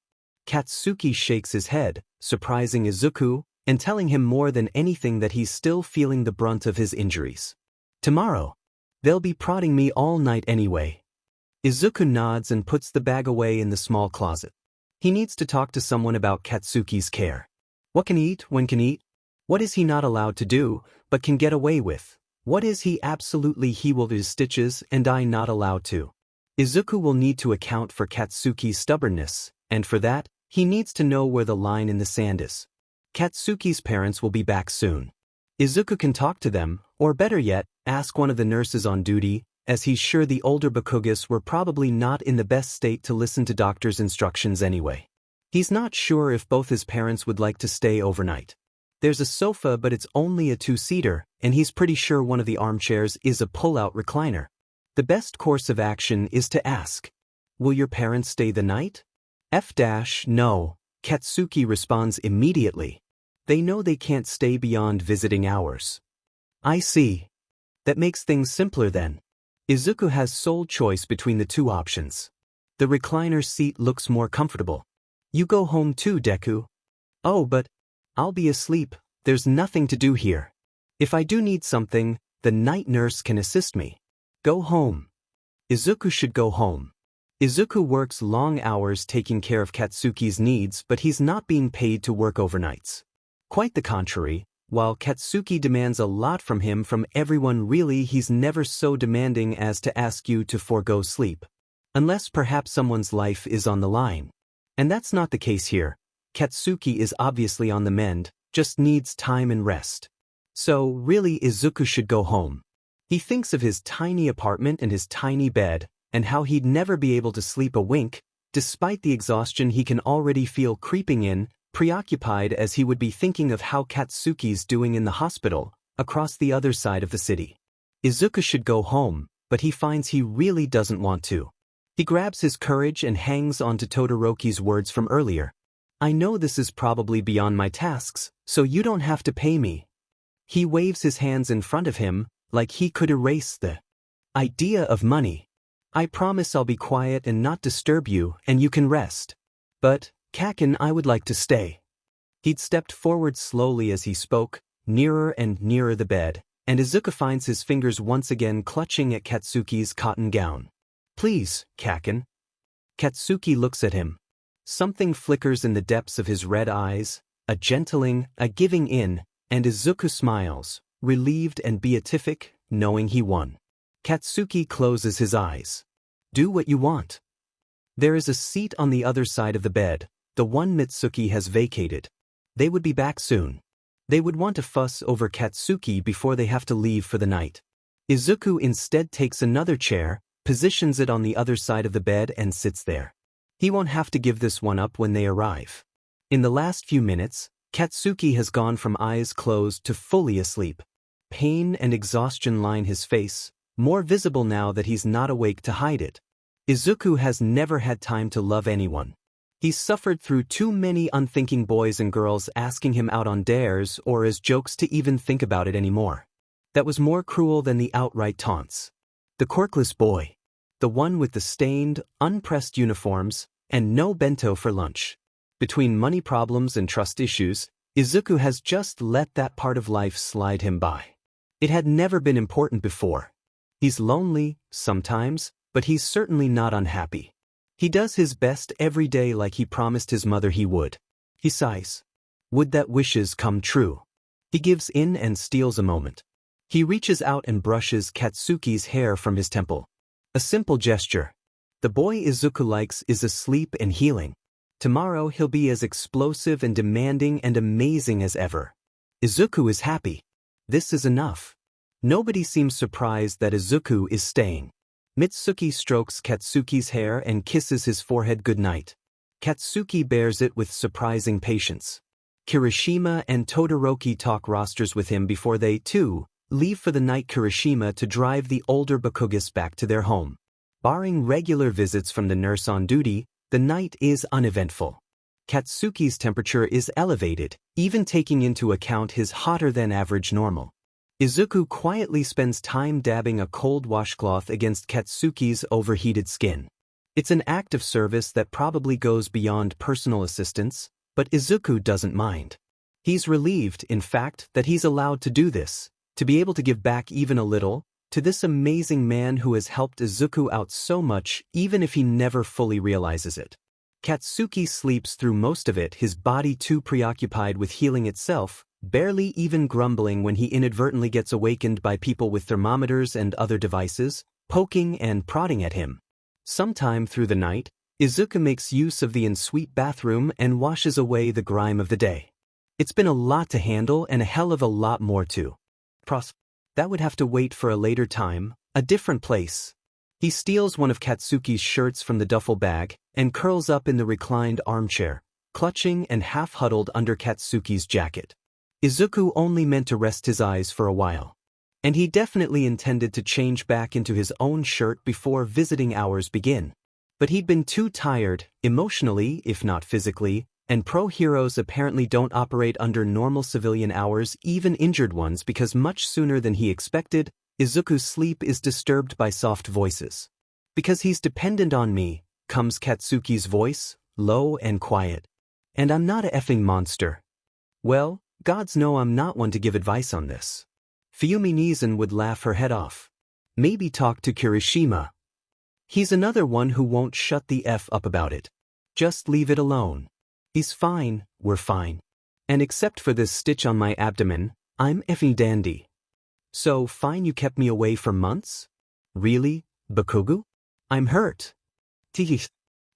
Katsuki shakes his head, surprising Izuku, and telling him more than anything that he's still feeling the brunt of his injuries. Tomorrow. They'll be prodding me all night anyway. Izuku nods and puts the bag away in the small closet. He needs to talk to someone about Katsuki's care. What can he eat, when can eat? What is he not allowed to do, but can get away with? What is he absolutely he will do stitches and I not allowed to? Izuku will need to account for Katsuki's stubbornness, and for that, he needs to know where the line in the sand is. Katsuki's parents will be back soon. Izuku can talk to them, or better yet, ask one of the nurses on duty, as he's sure the older Bakugas were probably not in the best state to listen to doctor's instructions anyway. He's not sure if both his parents would like to stay overnight. There's a sofa but it's only a two-seater, and he's pretty sure one of the armchairs is a pull-out recliner. The best course of action is to ask, will your parents stay the night? No, Katsuki responds immediately. They know they can't stay beyond visiting hours. I see. That makes things simpler then. Izuku has sole choice between the two options. The recliner seat looks more comfortable. You go home too, Deku. Oh, but I'll be asleep, there's nothing to do here. If I do need something, the night nurse can assist me. Go home. Izuku should go home. Izuku works long hours taking care of Katsuki's needs, but he's not being paid to work overnights. Quite the contrary, while Katsuki demands a lot from him from everyone, really he's never so demanding as to ask you to forego sleep. Unless perhaps someone's life is on the line. And that's not the case here. Katsuki is obviously on the mend, just needs time and rest. So, really Izuku should go home. He thinks of his tiny apartment and his tiny bed, and how he'd never be able to sleep a wink, despite the exhaustion he can already feel creeping in, preoccupied as he would be thinking of how Katsuki's doing in the hospital, across the other side of the city. Izuku should go home, but he finds he really doesn't want to. He grabs his courage and hangs on to Todoroki's words from earlier. I know this is probably beyond my tasks, so you don't have to pay me. He waves his hands in front of him, like he could erase the idea of money. I promise I'll be quiet and not disturb you, and you can rest. But, Kaken, I would like to stay. He'd stepped forward slowly as he spoke, nearer and nearer the bed, and Izuku finds his fingers once again clutching at Katsuki's cotton gown. Please, Kaken. Katsuki looks at him. Something flickers in the depths of his red eyes, a gentling, a giving in, and Izuku smiles, relieved and beatific, knowing he won. Katsuki closes his eyes. Do what you want. There is a seat on the other side of the bed, the one Mitsuki has vacated. They would be back soon. They would want to fuss over Katsuki before they have to leave for the night. Izuku instead takes another chair, positions it on the other side of the bed and sits there. He won't have to give this one up when they arrive. In the last few minutes, Katsuki has gone from eyes closed to fully asleep. Pain and exhaustion line his face, more visible now that he's not awake to hide it. Izuku has never had time to love anyone. He's suffered through too many unthinking boys and girls asking him out on dares or as jokes to even think about it anymore. That was more cruel than the outright taunts. The quirkless boy. The one with the stained, unpressed uniforms, and no bento for lunch. Between money problems and trust issues, Izuku has just let that part of life slide him by. It had never been important before. He's lonely, sometimes, but he's certainly not unhappy. He does his best every day like he promised his mother he would. He sighs. Would that wishes come true? He gives in and steals a moment. He reaches out and brushes Katsuki's hair from his temple. A simple gesture. The boy Izuku likes is asleep and healing. Tomorrow he'll be as explosive and demanding and amazing as ever. Izuku is happy. This is enough. Nobody seems surprised that Izuku is staying. Mitsuki strokes Katsuki's hair and kisses his forehead goodnight. Katsuki bears it with surprising patience. Kirishima and Todoroki talk rosters with him before they, too, leave for the night. Kirishima to drive the older Bakugas back to their home. Barring regular visits from the nurse on duty, the night is uneventful. Katsuki's temperature is elevated, even taking into account his hotter-than-average normal. Izuku quietly spends time dabbing a cold washcloth against Katsuki's overheated skin. It's an act of service that probably goes beyond personal assistance, but Izuku doesn't mind. He's relieved, in fact, that he's allowed to do this, to be able to give back even a little, to this amazing man who has helped Izuku out so much, even if he never fully realizes it. Katsuki sleeps through most of it, his body too preoccupied with healing itself, barely even grumbling when he inadvertently gets awakened by people with thermometers and other devices, poking and prodding at him. Sometime through the night, Izuku makes use of the en-suite bathroom and washes away the grime of the day. It's been a lot to handle and a hell of a lot more too. That would have to wait for a later time, a different place. He steals one of Katsuki's shirts from the duffel bag and curls up in the reclined armchair, clutching and half-huddled under Katsuki's jacket. Izuku only meant to rest his eyes for a while. And he definitely intended to change back into his own shirt before visiting hours begin. But he'd been too tired, emotionally if not physically, and pro-heroes apparently don't operate under normal civilian hours, even injured ones, because much sooner than he expected, Izuku's sleep is disturbed by soft voices. Because he's dependent on me, comes Katsuki's voice, low and quiet. And I'm not a effing monster. Well, gods know I'm not one to give advice on this. Fuyumi Nizan would laugh her head off. Maybe talk to Kirishima. He's another one who won't shut the F up about it. Just leave it alone. He's fine, we're fine. And except for this stitch on my abdomen, I'm effing dandy. So fine you kept me away for months? Really, Bakugu? I'm hurt. Teeth.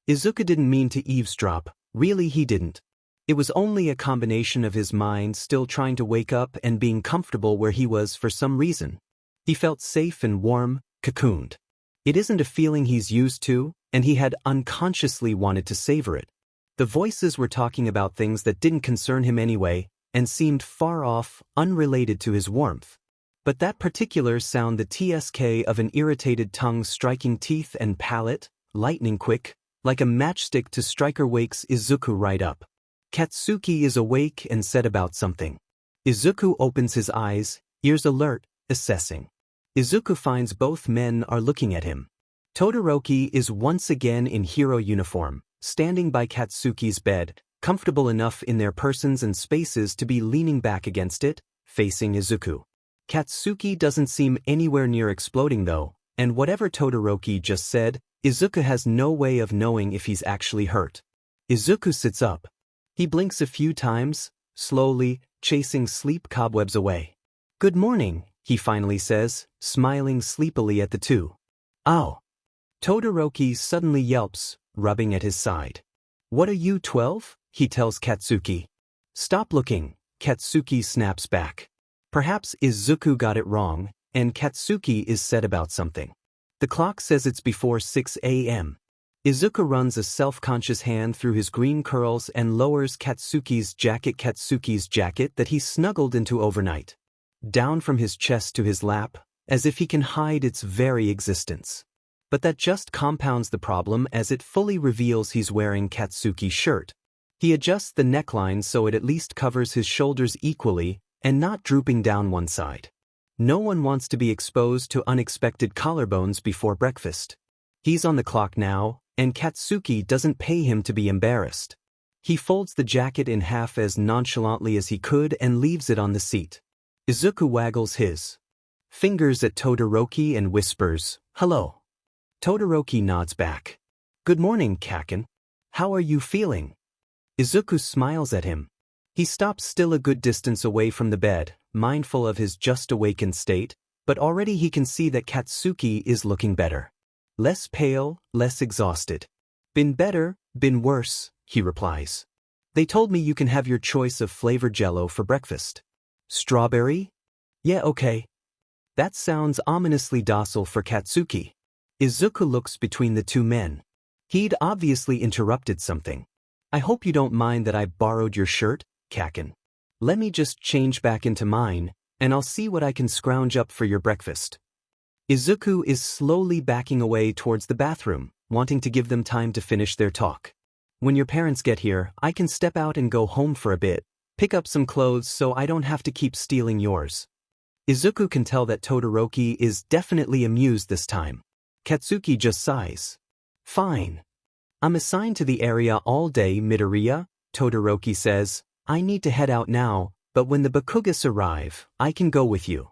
Izuku didn't mean to eavesdrop, really he didn't. It was only a combination of his mind still trying to wake up and being comfortable where he was for some reason. He felt safe and warm, cocooned. It isn't a feeling he's used to, and he had unconsciously wanted to savor it. The voices were talking about things that didn't concern him anyway, and seemed far off, unrelated to his warmth. But that particular sound, the TSK of an irritated tongue striking teeth and palate, lightning quick, like a matchstick to striker, wakes Izuku right up. Katsuki is awake and said about something. Izuku opens his eyes, ears alert, assessing. Izuku finds both men are looking at him. Todoroki is once again in hero uniform, standing by Katsuki's bed, comfortable enough in their persons and spaces to be leaning back against it, facing Izuku. Katsuki doesn't seem anywhere near exploding though, and whatever Todoroki just said, Izuku has no way of knowing if he's actually hurt. Izuku sits up. He blinks a few times, slowly, chasing sleep cobwebs away. "Good morning," he finally says, smiling sleepily at the two. "Ow." Todoroki suddenly yelps, rubbing at his side. "What are you, 12? He tells Katsuki. "Stop looking," Katsuki snaps back. Perhaps Izuku got it wrong, and Katsuki is sad about something. The clock says it's before 6 a.m. Izuku runs a self-conscious hand through his green curls and lowers Katsuki's jacket that he snuggled into overnight. Down from his chest to his lap, as if he can hide its very existence. But that just compounds the problem as it fully reveals he's wearing Katsuki's shirt. He adjusts the neckline so it at least covers his shoulders equally and not drooping down one side. No one wants to be exposed to unexpected collarbones before breakfast. He's on the clock now, and Katsuki doesn't pay him to be embarrassed. He folds the jacket in half as nonchalantly as he could and leaves it on the seat. Izuku waggles his fingers at Todoroki and whispers, "Hello." Todoroki nods back. "Good morning, Kaken. How are you feeling?" Izuku smiles at him. He stops still a good distance away from the bed, mindful of his just-awakened state, but already he can see that Katsuki is looking better. Less pale, less exhausted. "Been better, been worse," he replies. "They told me you can have your choice of flavored jello for breakfast." "Strawberry?" "Yeah, okay." That sounds ominously docile for Katsuki. Izuku looks between the two men. He'd obviously interrupted something. I hope you don't mind that I borrowed your shirt, Kaken. Let me just change back into mine, and I'll see what I can scrounge up for your breakfast. Izuku is slowly backing away towards the bathroom, wanting to give them time to finish their talk. When your parents get here, I can step out and go home for a bit, pick up some clothes so I don't have to keep stealing yours. Izuku can tell that Todoroki is definitely amused this time. Katsuki just sighs. Fine. I'm assigned to the area all day, Midoriya, Todoroki says. I need to head out now, but when the Bakugas arrive, I can go with you.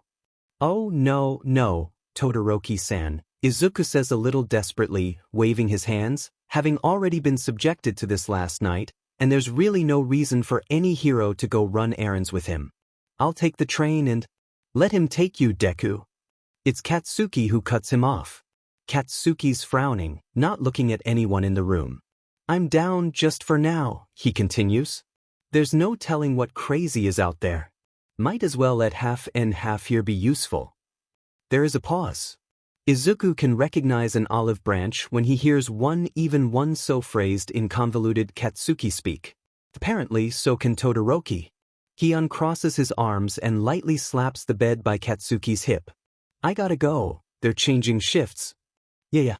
Oh no, Todoroki-san, Izuku says a little desperately, waving his hands, having already been subjected to this last night, and there's really no reason for any hero to go run errands with him. I'll take the train and… Let him take you, Deku. It's Katsuki who cuts him off. Katsuki's frowning, not looking at anyone in the room. I'm down just for now, he continues. There's no telling what crazy is out there. Might as well let half and half here be useful. There is a pause. Izuku can recognize an olive branch when he hears even one so phrased in convoluted Katsuki speak. Apparently, so can Todoroki. He uncrosses his arms and lightly slaps the bed by Katsuki's hip. I gotta go, they're changing shifts. Yeah.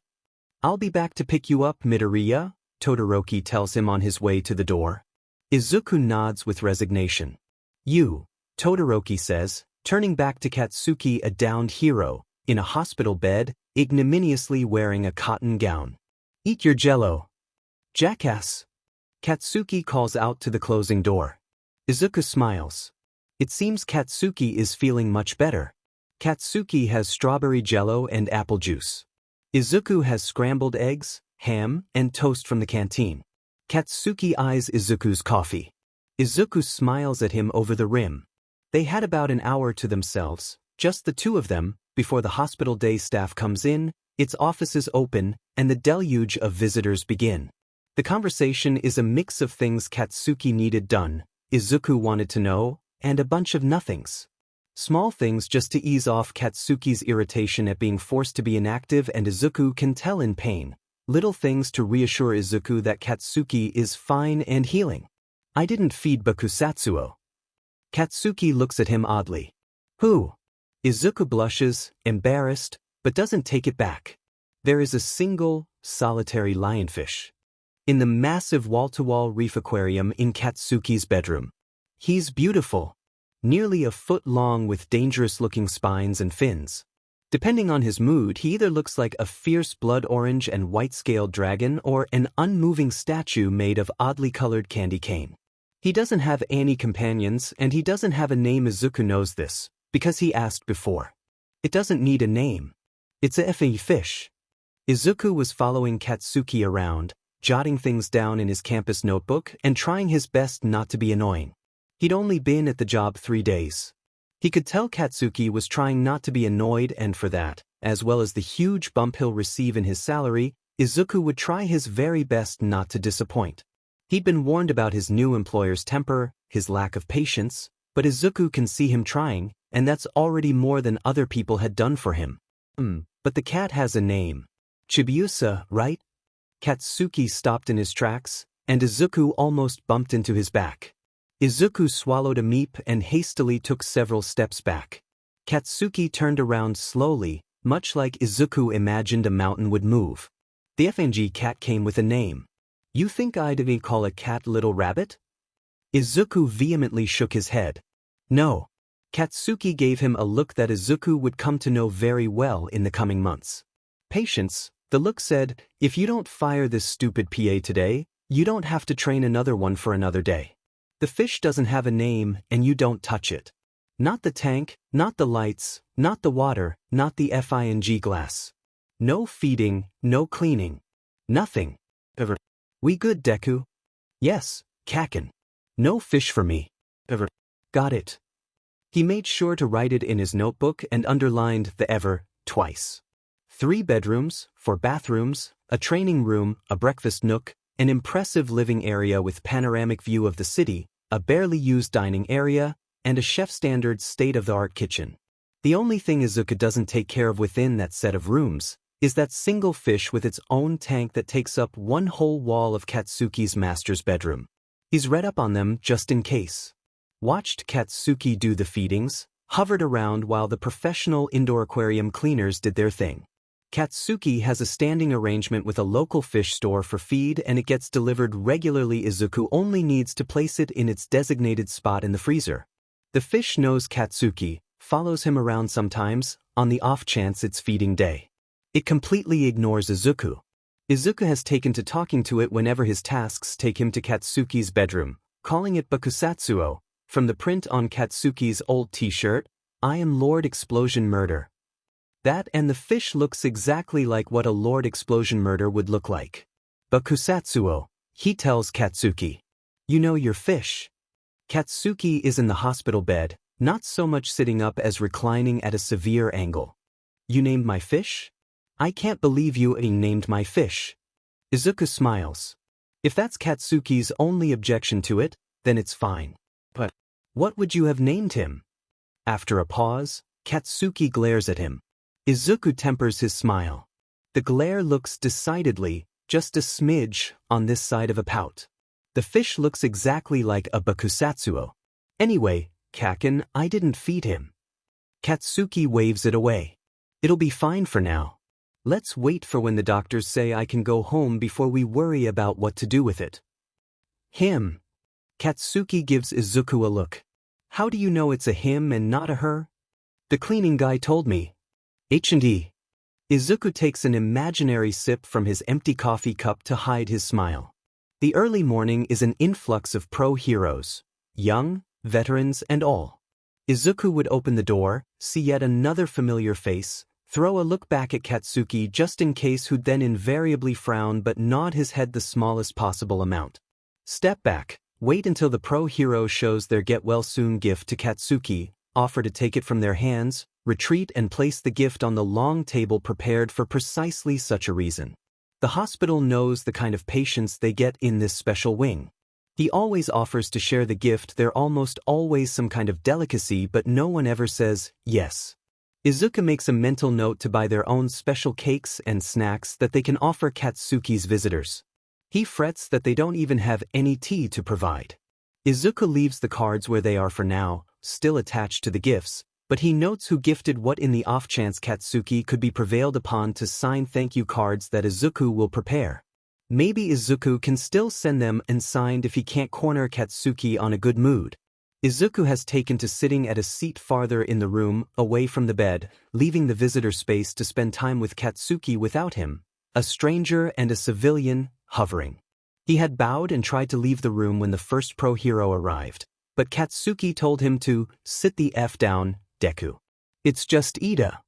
I'll be back to pick you up, Midoriya, Todoroki tells him on his way to the door. Izuku nods with resignation. You, Todoroki says, turning back to Katsuki, a downed hero, in a hospital bed, ignominiously wearing a cotton gown. Eat your jello. Jackass. Katsuki calls out to the closing door. Izuku smiles. It seems Katsuki is feeling much better. Katsuki has strawberry jello and apple juice. Izuku has scrambled eggs, ham, and toast from the canteen. Katsuki eyes Izuku's coffee. Izuku smiles at him over the rim. They had about an hour to themselves, just the two of them, before the hospital day staff comes in, its offices open, and the deluge of visitors begin. The conversation is a mix of things Katsuki needed done, Izuku wanted to know, and a bunch of nothings. Small things just to ease off Katsuki's irritation at being forced to be inactive and Izuku can tell in pain. Little things to reassure Izuku that Katsuki is fine and healing. I didn't feed Bakusatsuo. Katsuki looks at him oddly. Who? Izuku blushes, embarrassed, but doesn't take it back. There is a single, solitary lionfish. In the massive wall-to-wall reef aquarium in Katsuki's bedroom. He's beautiful. Nearly a foot long with dangerous-looking spines and fins. Depending on his mood, he either looks like a fierce blood orange and white-scaled dragon or an unmoving statue made of oddly colored candy cane. He doesn't have any companions and he doesn't have a name. Izuku knows this, because he asked before. It doesn't need a name. It's a effing fish. Izuku was following Katsuki around, jotting things down in his campus notebook and trying his best not to be annoying. He'd only been at the job 3 days. He could tell Katsuki was trying not to be annoyed and for that, as well as the huge bump he'll receive in his salary, Izuku would try his very best not to disappoint. He'd been warned about his new employer's temper, his lack of patience, but Izuku can see him trying, and that's already more than other people had done for him. But the cat has a name. Chibiusa, right? Katsuki stopped in his tracks, and Izuku almost bumped into his back. Izuku swallowed a meep and hastily took several steps back. Katsuki turned around slowly, much like Izuku imagined a mountain would move. The FNG cat came with a name. You think I'd even call a cat Little Rabbit? Izuku vehemently shook his head. No. Katsuki gave him a look that Izuku would come to know very well in the coming months. Patience, the look said, if you don't fire this stupid PA today, you don't have to train another one for another day. The fish doesn't have a name and you don't touch it. Not the tank, not the lights, not the water, not the FING glass. No feeding, no cleaning. Nothing. Ever. We good, Deku? Yes, Kaken. No fish for me. Ever. Got it. He made sure to write it in his notebook and underlined the ever twice. 3 bedrooms, 4 bathrooms, a training room, a breakfast nook, an impressive living area with panoramic view of the city, a barely used dining area, and a chef-standard state-of-the-art kitchen. The only thing Izuku doesn't take care of within that set of rooms is that single fish with its own tank that takes up one whole wall of Katsuki's master's bedroom. He's read up on them just in case. Watched Katsuki do the feedings, hovered around while the professional indoor aquarium cleaners did their thing. Katsuki has a standing arrangement with a local fish store for feed and it gets delivered regularly. Izuku only needs to place it in its designated spot in the freezer. The fish knows Katsuki, follows him around sometimes, on the off chance it's feeding day. It completely ignores Izuku. Izuku has taken to talking to it whenever his tasks take him to Katsuki's bedroom, calling it Bakusatsuo, from the print on Katsuki's old t-shirt, "I am Lord Explosion Murder." That and the fish looks exactly like what a Lord Explosion Murder would look like. Bakusatsuo, he tells Katsuki. You know your fish. Katsuki is in the hospital bed, not so much sitting up as reclining at a severe angle. You named my fish? I can't believe you named my fish. Izuku smiles. If that's Katsuki's only objection to it, then it's fine. But what would you have named him? After a pause, Katsuki glares at him. Izuku tempers his smile. The glare looks decidedly, just a smidge, on this side of a pout. The fish looks exactly like a Bakusatsuo. Anyway, Kaken, I didn't feed him. Katsuki waves it away. It'll be fine for now. Let's wait for when the doctors say I can go home before we worry about what to do with it. Him. Katsuki gives Izuku a look. How do you know it's a him and not a her? The cleaning guy told me. H&E. Izuku takes an imaginary sip from his empty coffee cup to hide his smile. The early morning is an influx of pro-heroes, young, veterans and all. Izuku would open the door, see yet another familiar face, throw a look back at Katsuki just in case, who'd then invariably frown but nod his head the smallest possible amount. Step back, wait until the pro-hero shows their get-well-soon gift to Katsuki, offer to take it from their hands, retreat and place the gift on the long table prepared for precisely such a reason. The hospital knows the kind of patients they get in this special wing. He always offers to share the gift. They're almost always some kind of delicacy, but no one ever says yes. Izuku makes a mental note to buy their own special cakes and snacks that they can offer Katsuki's visitors. He frets that they don't even have any tea to provide. Izuku leaves the cards where they are for now, still attached to the gifts, but he notes who gifted what in the off chance Katsuki could be prevailed upon to sign thank you cards that Izuku will prepare. Maybe Izuku can still send them unsigned if he can't corner Katsuki on a good mood. Izuku has taken to sitting at a seat farther in the room, away from the bed, leaving the visitor space to spend time with Katsuki without him, a stranger and a civilian, hovering. He had bowed and tried to leave the room when the first pro-hero arrived, but Katsuki told him to sit the F down, Deku. It's just Ida.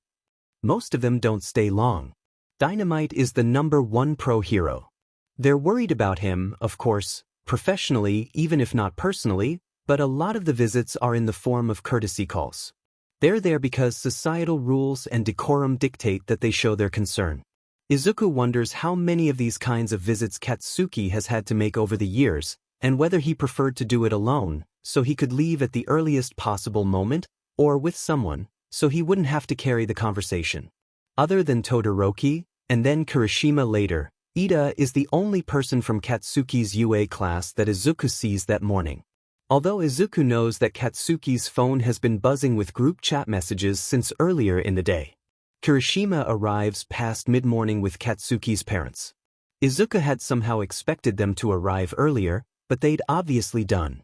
Most of them don't stay long. Dynamight is the #1 pro-hero. They're worried about him, of course, professionally even if not personally, but a lot of the visits are in the form of courtesy calls. They're there because societal rules and decorum dictate that they show their concern. Izuku wonders how many of these kinds of visits Katsuki has had to make over the years, and whether he preferred to do it alone, so he could leave at the earliest possible moment, or with someone, so he wouldn't have to carry the conversation. Other than Todoroki, and then Kirishima later, Ida is the only person from Katsuki's UA class that Izuku sees that morning. Although Izuku knows that Katsuki's phone has been buzzing with group chat messages since earlier in the day. Kirishima arrives past mid-morning with Katsuki's parents. Izuku had somehow expected them to arrive earlier, but they'd obviously done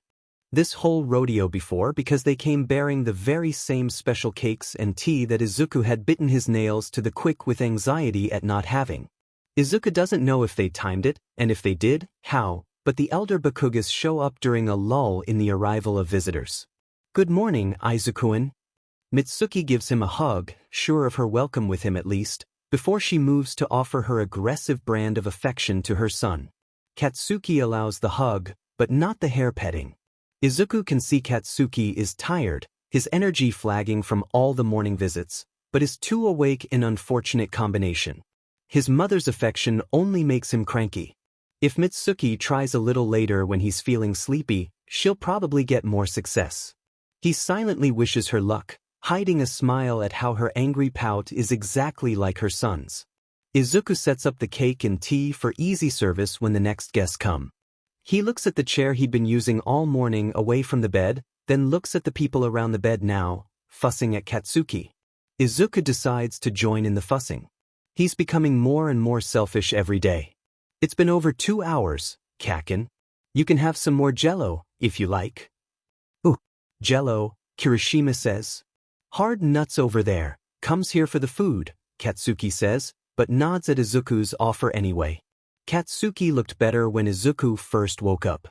this whole rodeo before because they came bearing the very same special cakes and tea that Izuku had bitten his nails to the quick with anxiety at not having. Izuku doesn't know if they timed it, and if they did, how, but the elder Bakugas show up during a lull in the arrival of visitors. Good morning, Izuku-an. Mitsuki gives him a hug, sure of her welcome with him at least, before she moves to offer her aggressive brand of affection to her son. Katsuki allows the hug, but not the hair petting. Izuku can see Katsuki is tired, his energy flagging from all the morning visits, but is too awake, an unfortunate combination. His mother's affection only makes him cranky. If Mitsuki tries a little later when he's feeling sleepy, she'll probably get more success. He silently wishes her luck, hiding a smile at how her angry pout is exactly like her son's. Izuku sets up the cake and tea for easy service when the next guests come. He looks at the chair he'd been using all morning away from the bed, then looks at the people around the bed now, fussing at Katsuki. Izuku decides to join in the fussing. He's becoming more and more selfish every day. It's been over 2 hours, Kaken. You can have some more jello, if you like. Ooh, jello, Kirishima says. Hard nuts over there, comes here for the food, Katsuki says, but nods at Izuku's offer anyway. Katsuki looked better when Izuku first woke up.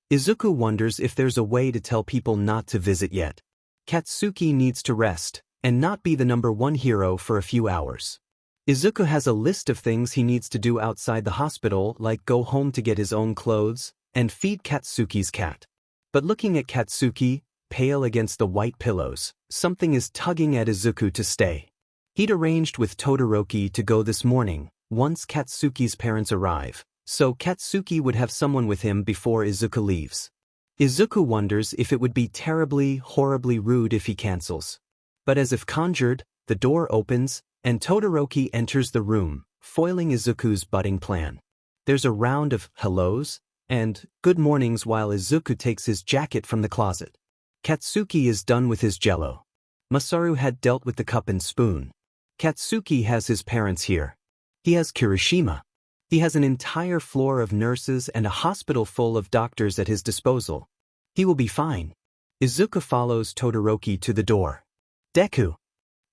Izuku wonders if there's a way to tell people not to visit yet. Katsuki needs to rest, and not be the #1 hero for a few hours. Izuku has a list of things he needs to do outside the hospital, like go home to get his own clothes, and feed Katsuki's cat. But looking at Katsuki, pale against the white pillows, something is tugging at Izuku to stay. He'd arranged with Todoroki to go this morning, once Katsuki's parents arrive, so Katsuki would have someone with him before Izuku leaves. Izuku wonders if it would be terribly, horribly rude if he cancels. But as if conjured, the door opens, and Todoroki enters the room, foiling Izuku's budding plan. There's a round of hellos and good mornings while Izuku takes his jacket from the closet. Katsuki is done with his jello. Masaru had dealt with the cup and spoon. Katsuki has his parents here. He has Kirishima. He has an entire floor of nurses and a hospital full of doctors at his disposal. He will be fine. Izuku follows Todoroki to the door. Deku.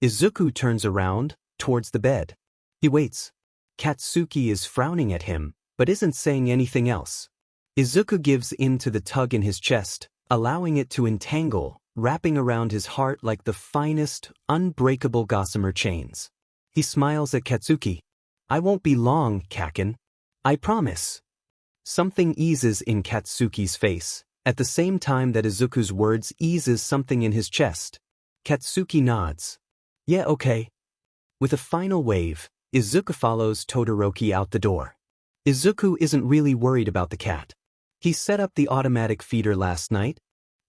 Izuku turns around, towards the bed. He waits. Katsuki is frowning at him, but isn't saying anything else. Izuku gives in to the tug in his chest, allowing it to entangle, wrapping around his heart like the finest, unbreakable gossamer chains. He smiles at Katsuki. I won't be long, Kaken. I promise. Something eases in Katsuki's face, at the same time that Izuku's words eases something in his chest. Katsuki nods. Yeah, okay. With a final wave, Izuku follows Todoroki out the door. Izuku isn't really worried about the cat. He set up the automatic feeder last night,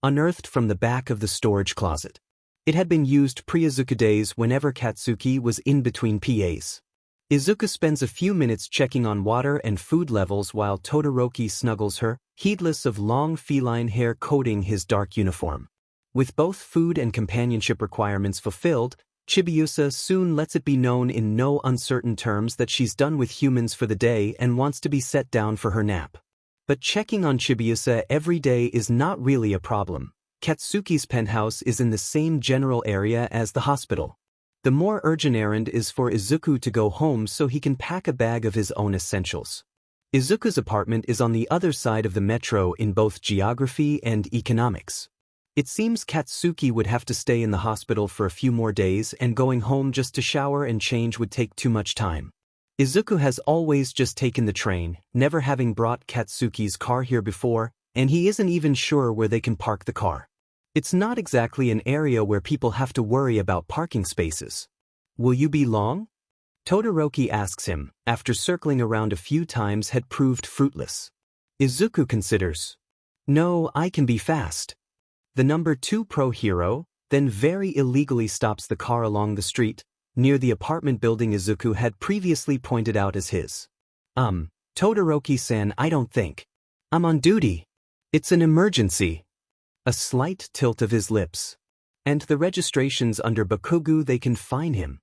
unearthed from the back of the storage closet. It had been used pre-Izuku days whenever Katsuki was in between PAs. Izuku spends a few minutes checking on water and food levels while Todoroki snuggles her, heedless of long feline hair coating his dark uniform. With both food and companionship requirements fulfilled, Chibiusa soon lets it be known in no uncertain terms that she's done with humans for the day and wants to be set down for her nap. But checking on Chibiusa every day is not really a problem. Katsuki's penthouse is in the same general area as the hospital. The more urgent errand is for Izuku to go home so he can pack a bag of his own essentials. Izuku's apartment is on the other side of the metro in both geography and economics. It seems Katsuki would have to stay in the hospital for a few more days, and going home just to shower and change would take too much time. Izuku has always just taken the train, never having brought Katsuki's car here before, and he isn't even sure where they can park the car. It's not exactly an area where people have to worry about parking spaces. Will you be long? Todoroki asks him, after circling around a few times had proved fruitless. Izuku considers. No, I can be fast. The #2 pro hero then very illegally stops the car along the street, near the apartment building Izuku had previously pointed out as his. Todoroki-san, I don't think. I'm on duty. It's an emergency. A slight tilt of his lips. And the registration's under Bakugu, they can fine him.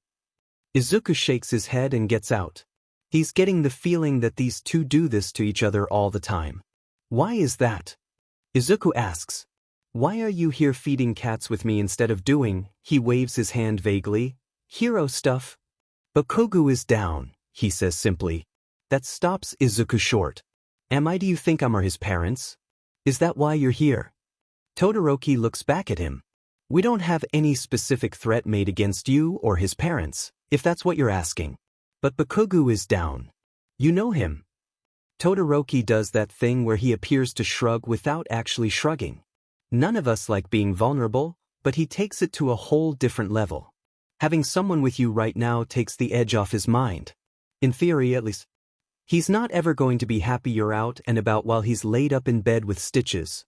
Izuku shakes his head and gets out. He's getting the feeling that these two do this to each other all the time. Why is that? Izuku asks. Why are you here feeding cats with me instead of doing, he waves his hand vaguely, hero stuff? Bakugu is down, he says simply. That stops Izuku short. Am I? Do you think I'm his parents? Is that why you're here? Todoroki looks back at him. We don't have any specific threat made against you or his parents, if that's what you're asking. But Bakugu is down. You know him. Todoroki does that thing where he appears to shrug without actually shrugging. None of us like being vulnerable, but he takes it to a whole different level. Having someone with you right now takes the edge off his mind. In theory, at least. He's not ever going to be happy you're out and about while he's laid up in bed with stitches.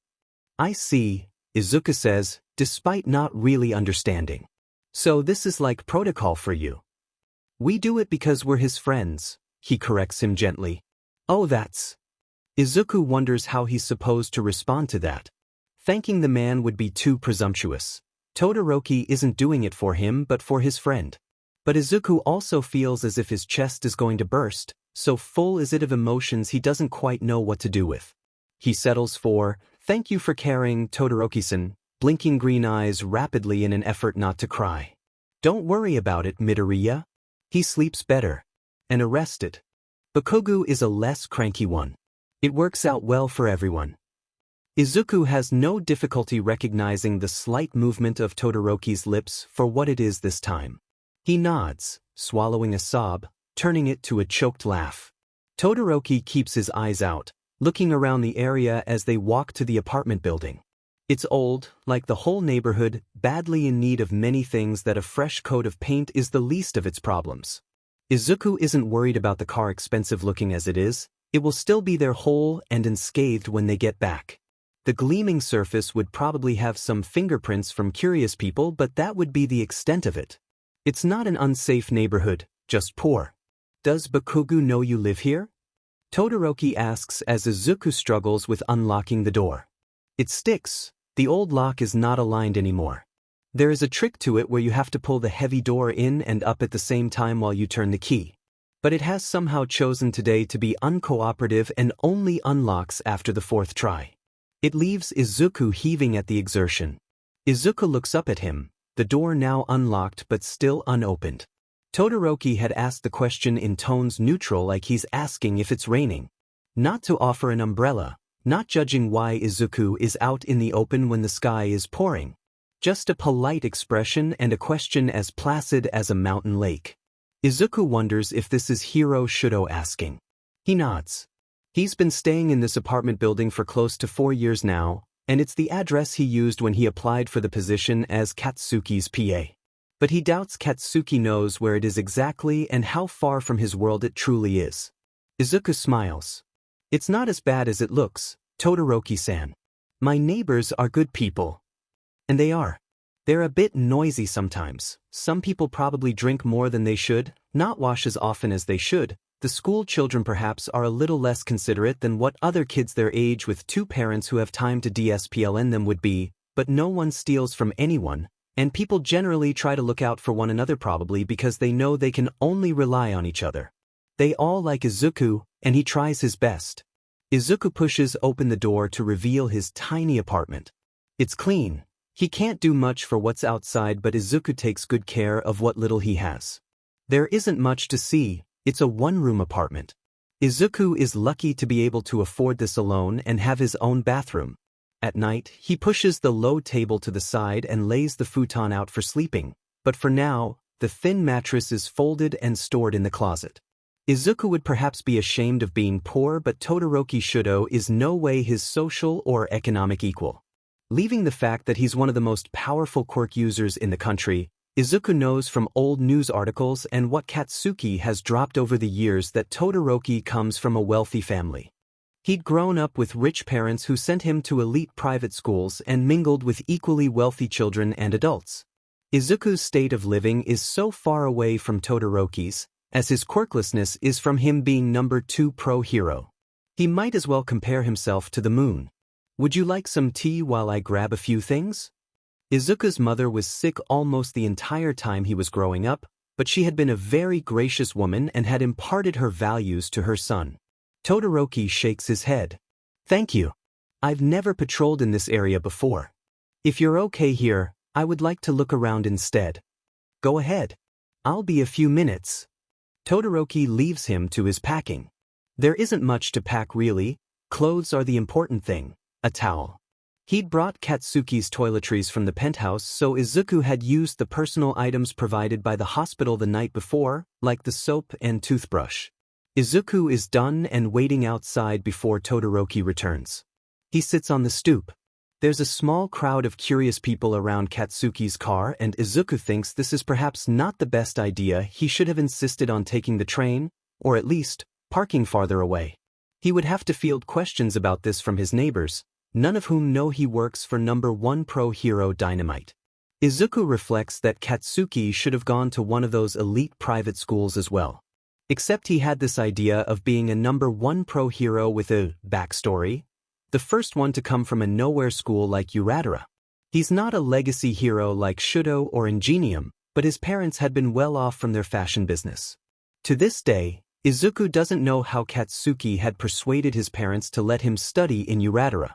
I see, Izuku says, despite not really understanding. So this is like protocol for you. We do it because we're his friends, he corrects him gently. Oh, that's… Izuku wonders how he's supposed to respond to that. Thanking the man would be too presumptuous. Todoroki isn't doing it for him but for his friend. But Izuku also feels as if his chest is going to burst, so full is it of emotions he doesn't quite know what to do with. He settles for, "Thank you for caring, Todoroki-san," blinking green eyes rapidly in an effort not to cry. "Don't worry about it, Midoriya. He sleeps better." And arrested. Bakugo is a less cranky one. It works out well for everyone. Izuku has no difficulty recognizing the slight movement of Todoroki's lips for what it is this time. He nods, swallowing a sob, turning it to a choked laugh. Todoroki keeps his eyes out, looking around the area as they walk to the apartment building. It's old, like the whole neighborhood, badly in need of many things that a fresh coat of paint is the least of its problems. Izuku isn't worried about the car expensive looking as it is. It will still be there whole and unscathed when they get back. The gleaming surface would probably have some fingerprints from curious people, but that would be the extent of it. It's not an unsafe neighborhood, just poor. "Does Bakugo know you live here?" Todoroki asks as Izuku struggles with unlocking the door. It sticks. The old lock is not aligned anymore. There is a trick to it where you have to pull the heavy door in and up at the same time while you turn the key. But it has somehow chosen today to be uncooperative and only unlocks after the fourth try. It leaves Izuku heaving at the exertion. Izuku looks up at him, the door now unlocked but still unopened. Todoroki had asked the question in tones neutral, like he's asking if it's raining. Not to offer an umbrella, not judging why Izuku is out in the open when the sky is pouring. Just a polite expression and a question as placid as a mountain lake. Izuku wonders if this is Hiro Shudo asking. He nods. He's been staying in this apartment building for close to 4 years now, and it's the address he used when he applied for the position as Katsuki's PA. But he doubts Katsuki knows where it is exactly and how far from his world it truly is. Izuku smiles. "It's not as bad as it looks, Todoroki-san. My neighbors are good people." And they are. They're a bit noisy sometimes. Some people probably drink more than they should, not wash as often as they should. The school children perhaps are a little less considerate than what other kids their age with 2 parents who have time to DSPLN them would be, but no one steals from anyone, and people generally try to look out for one another probably because they know they can only rely on each other. They all like Izuku, and he tries his best. Izuku pushes open the door to reveal his tiny apartment. It's clean. He can't do much for what's outside, but Izuku takes good care of what little he has. There isn't much to see. It's a one-room apartment. Izuku is lucky to be able to afford this alone and have his own bathroom. At night, he pushes the low table to the side and lays the futon out for sleeping, but for now, the thin mattress is folded and stored in the closet. Izuku would perhaps be ashamed of being poor, but Todoroki Shudo is no way his social or economic equal. Leaving the fact that he's one of the most powerful quirk users in the country, Izuku knows from old news articles and what Katsuki has dropped over the years that Todoroki comes from a wealthy family. He'd grown up with rich parents who sent him to elite private schools and mingled with equally wealthy children and adults. Izuku's state of living is so far away from Todoroki's, as his quirklessness is from him being number 2 pro hero. He might as well compare himself to the moon. "Would you like some tea while I grab a few things?" Izuku's mother was sick almost the entire time he was growing up, but she had been a very gracious woman and had imparted her values to her son. Todoroki shakes his head. "Thank you. I've never patrolled in this area before. If you're okay here, I would like to look around instead." "Go ahead. I'll be a few minutes." Todoroki leaves him to his packing. There isn't much to pack really. Clothes are the important thing. A towel. He'd brought Katsuki's toiletries from the penthouse, so Izuku had used the personal items provided by the hospital the night before, like the soap and toothbrush. Izuku is done and waiting outside before Todoroki returns. He sits on the stoop. There's a small crowd of curious people around Katsuki's car, and Izuku thinks this is perhaps not the best idea. He should have insisted on taking the train, or at least, parking farther away. He would have to field questions about this from his neighbors, none of whom know he works for number 1 pro hero Dynamight. Izuku reflects that Katsuki should have gone to one of those elite private schools as well. Except he had this idea of being a #1 pro hero with a backstory, the first one to come from a nowhere school like Uradara. He's not a legacy hero like Shudo or Ingenium, but his parents had been well off from their fashion business. To this day, Izuku doesn't know how Katsuki had persuaded his parents to let him study in Uradara.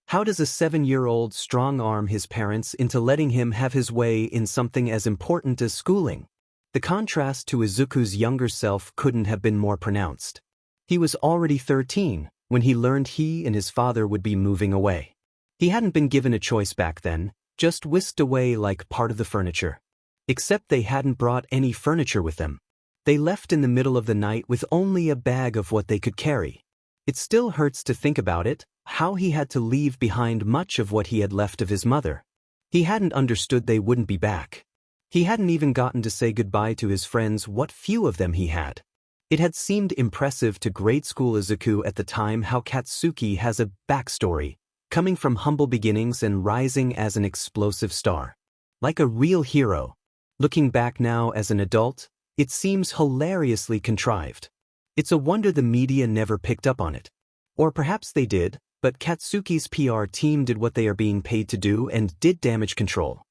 How does a 7-year-old strong-arm his parents into letting him have his way in something as important as schooling? The contrast to Izuku's younger self couldn't have been more pronounced. He was already 13 when he learned he and his father would be moving away. He hadn't been given a choice back then, just whisked away like part of the furniture. Except they hadn't brought any furniture with them. They left in the middle of the night with only a bag of what they could carry. It still hurts to think about it, how he had to leave behind much of what he had left of his mother. He hadn't understood they wouldn't be back. He hadn't even gotten to say goodbye to his friends, what few of them he had. It had seemed impressive to grade school Izuku at the time how Katsuki has a backstory, coming from humble beginnings and rising as an explosive star. Like a real hero. Looking back now as an adult, it seems hilariously contrived. It's a wonder the media never picked up on it. Or perhaps they did, but Katsuki's PR team did what they are being paid to do and did damage control.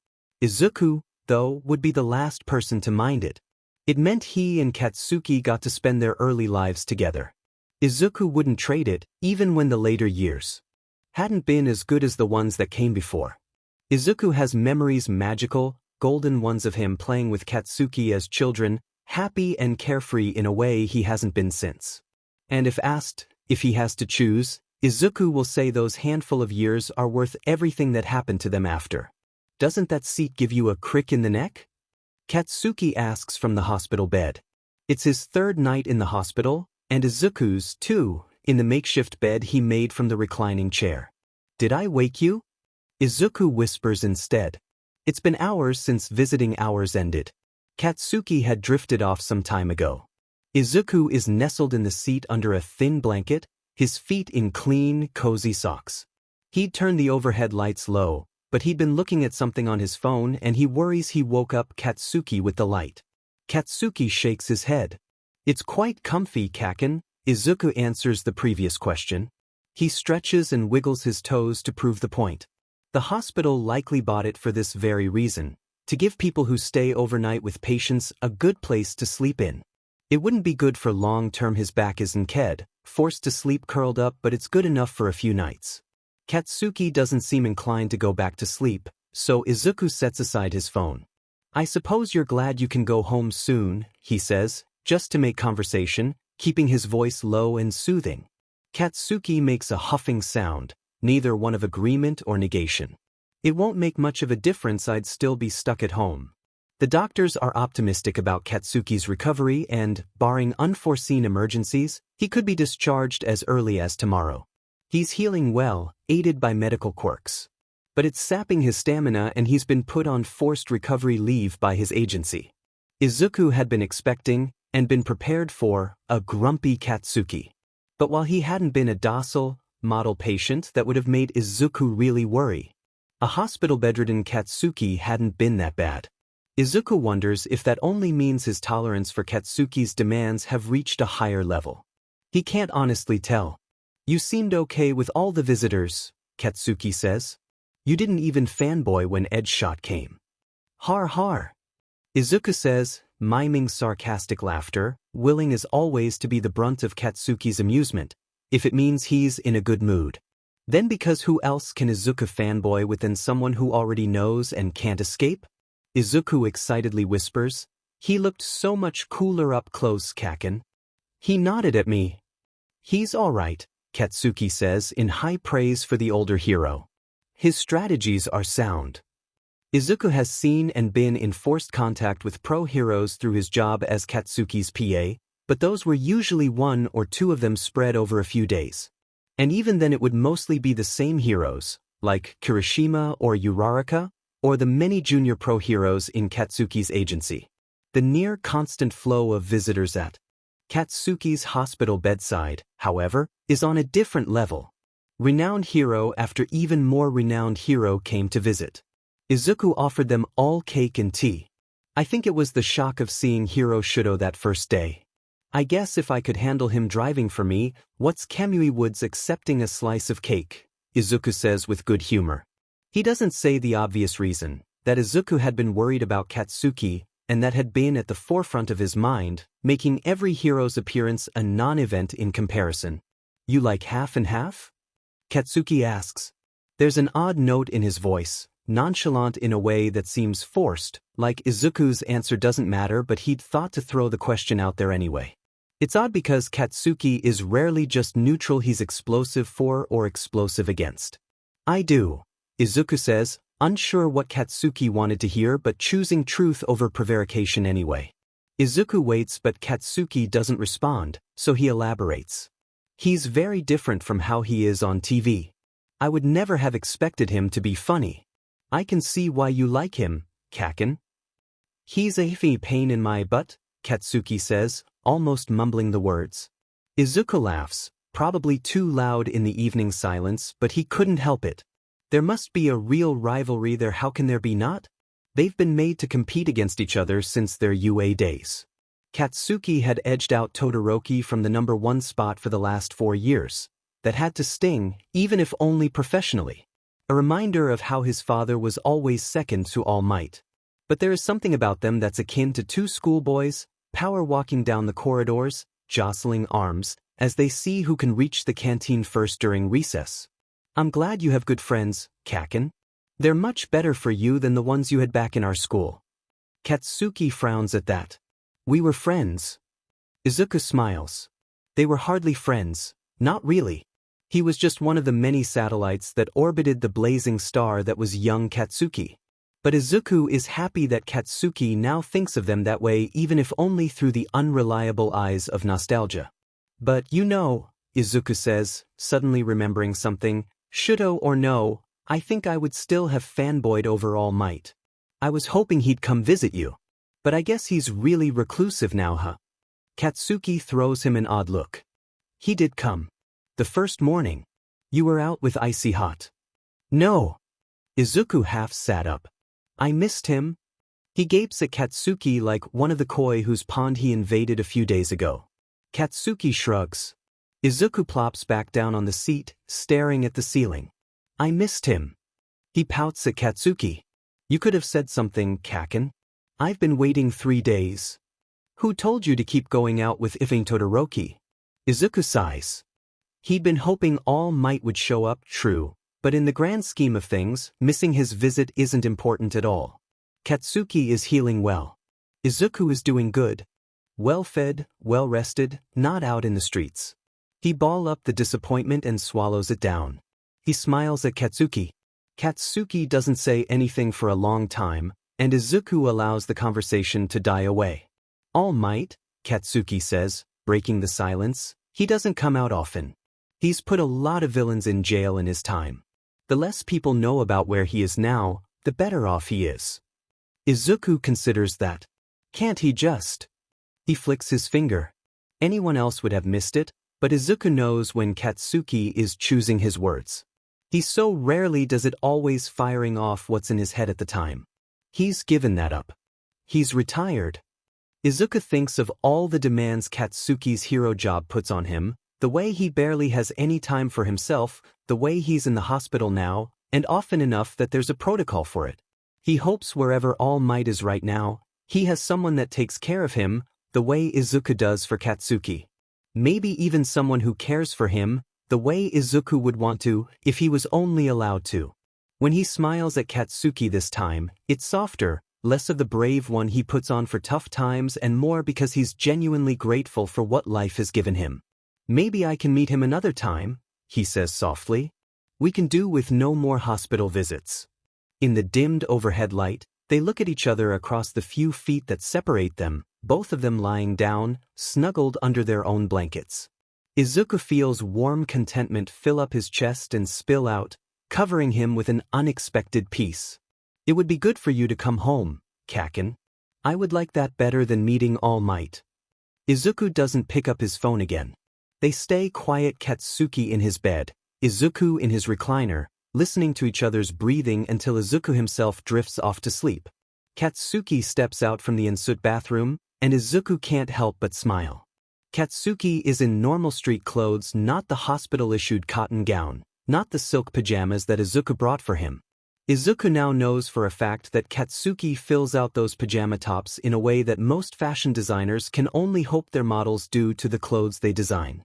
Izuku, though, would be the last person to mind it. It meant he and Katsuki got to spend their early lives together. Izuku wouldn't trade it, even when the later years hadn't been as good as the ones that came before. Izuku has memories, magical, golden ones of him playing with Katsuki as children, happy and carefree in a way he hasn't been since. And if asked if he has to choose, Izuku will say those handful of years are worth everything that happened to them after. Doesn't that seat give you a crick in the neck? Katsuki asks from the hospital bed. It's his 3rd night in the hospital, and Izuku's, too, in the makeshift bed he made from the reclining chair. Did I wake you? Izuku whispers instead. It's been hours since visiting hours ended. Katsuki had drifted off some time ago. Izuku is nestled in the seat under a thin blanket, his feet in clean, cozy socks. He'd turned the overhead lights low, but he'd been looking at something on his phone and he worries he woke up Katsuki with the light. Katsuki shakes his head. It's quite comfy, Kaken. Izuku answers the previous question. He stretches and wiggles his toes to prove the point. The hospital likely bought it for this very reason, to give people who stay overnight with patients a good place to sleep in. It wouldn't be good for long-term. His back isn't ked, forced to sleep curled up, but it's good enough for a few nights. Katsuki doesn't seem inclined to go back to sleep, so Izuku sets aside his phone. I suppose you're glad you can go home soon, he says, just to make conversation, keeping his voice low and soothing. Katsuki makes a huffing sound, neither one of agreement or negation. It won't make much of a difference, I'd still be stuck at home. The doctors are optimistic about Katsuki's recovery and, barring unforeseen emergencies, he could be discharged as early as tomorrow. He's healing well, aided by medical quirks. But it's sapping his stamina and he's been put on forced recovery leave by his agency. Izuku had been expecting, and been prepared for, a grumpy Katsuki. But while he hadn't been a docile, model patient that would have made Izuku really worry, a hospital-bedridden Katsuki hadn't been that bad. Izuku wonders if that only means his tolerance for Katsuki's demands have reached a higher level. He can't honestly tell. You seemed okay with all the visitors, Katsuki says. You didn't even fanboy when Ed's shot came. Har har. Izuku says, miming sarcastic laughter, willing as always to be the brunt of Katsuki's amusement, if it means he's in a good mood. Then because who else can Izuku fanboy with than someone who already knows and can't escape? Izuku excitedly whispers. He looked so much cooler up close, Kaken. He nodded at me. He's all right, Katsuki says in high praise for the older hero. His strategies are sound. Izuku has seen and been in forced contact with pro heroes through his job as Katsuki's PA, but those were usually 1 or 2 of them spread over a few days. And even then it would mostly be the same heroes, like Kirishima or Uraraka, or the many junior pro heroes in Katsuki's agency. The near constant flow of visitors at Katsuki's hospital bedside, however, is on a different level. Renowned hero after even more renowned hero came to visit. Izuku offered them all cake and tea. I think it was the shock of seeing Hiro Shudo that first day. I guess if I could handle him driving for me, what's Kamui Woods accepting a slice of cake? Izuku says with good humor. He doesn't say the obvious reason, that Izuku had been worried about Katsuki, and that had been at the forefront of his mind, making every hero's appearance a non-event in comparison. You like half and half? Katsuki asks. There's an odd note in his voice, nonchalant in a way that seems forced, like Izuku's answer doesn't matter but he'd thought to throw the question out there anyway. It's odd because Katsuki is rarely just neutral, he's explosive for or explosive against. I do, Izuku says, unsure what Katsuki wanted to hear but choosing truth over prevarication anyway. Izuku waits but Katsuki doesn't respond, so he elaborates. He's very different from how he is on TV. I would never have expected him to be funny. I can see why you like him, Kaken. He's a pain in my butt, Katsuki says, almost mumbling the words. Izuku laughs, probably too loud in the evening silence, but he couldn't help it. There must be a real rivalry there, how can there be not? They've been made to compete against each other since their UA days. Katsuki had edged out Todoroki from the #1 spot for the last 4 years. That had to sting, even if only professionally. A reminder of how his father was always second to All Might. But there is something about them that's akin to two schoolboys, power walking down the corridors, jostling arms, as they see who can reach the canteen first during recess. I'm glad you have good friends, Kaken. They're much better for you than the ones you had back in our school. Katsuki frowns at that. We were friends. Izuku smiles. They were hardly friends, not really. He was just one of the many satellites that orbited the blazing star that was young Katsuki. But Izuku is happy that Katsuki now thinks of them that way, even if only through the unreliable eyes of nostalgia. But you know, Izuku says, suddenly remembering something, Shudo or no, I think I would still have fanboyed over All Might. I was hoping he'd come visit you. But I guess he's really reclusive now, huh? Katsuki throws him an odd look. He did come. The first morning. You were out with Icy Hot. No. Izuku half sat up. I missed him. He gapes at Katsuki like one of the koi whose pond he invaded a few days ago. Katsuki shrugs. Izuku plops back down on the seat, staring at the ceiling. I missed him. He pouts at Katsuki. You could have said something, Kaken. I've been waiting 3 days. Who told you to keep going out with Todoroki? Izuku sighs. He'd been hoping All Might would show up, true, but in the grand scheme of things, missing his visit isn't important at all. Katsuki is healing well. Izuku is doing good. Well-fed, well-rested, not out in the streets. He balls up the disappointment and swallows it down. He smiles at Katsuki. Katsuki doesn't say anything for a long time, and Izuku allows the conversation to die away. All Might, Katsuki says, breaking the silence, he doesn't come out often. He's put a lot of villains in jail in his time. The less people know about where he is now, the better off he is. Izuku considers that. Can't he just? He flicks his finger. Anyone else would have missed it, but Izuku knows when Katsuki is choosing his words. He so rarely does it always firing off what's in his head at the time. He's given that up. He's retired. Izuku thinks of all the demands Katsuki's hero job puts on him, the way he barely has any time for himself, the way he's in the hospital now, and often enough that there's a protocol for it. He hopes wherever All Might is right now, he has someone that takes care of him, the way Izuku does for Katsuki. Maybe even someone who cares for him, the way Izuku would want to, if he was only allowed to. When he smiles at Katsuki this time, it's softer, less of the brave one he puts on for tough times and more because he's genuinely grateful for what life has given him. Maybe I can meet him another time, he says softly. We can do with no more hospital visits. In the dimmed overhead light, they look at each other across the few feet that separate them, both of them lying down, snuggled under their own blankets. Izuku feels warm contentment fill up his chest and spill out, covering him with an unexpected peace. It would be good for you to come home, Kaken. I would like that better than meeting All Might. Izuku doesn't pick up his phone again. They stay quiet, Katsuki in his bed, Izuku in his recliner, listening to each other's breathing until Izuku himself drifts off to sleep. Katsuki steps out from the ensuite bathroom, and Izuku can't help but smile. Katsuki is in normal street clothes, not the hospital-issued cotton gown, not the silk pajamas that Izuku brought for him. Izuku now knows for a fact that Katsuki fills out those pajama tops in a way that most fashion designers can only hope their models do to the clothes they design.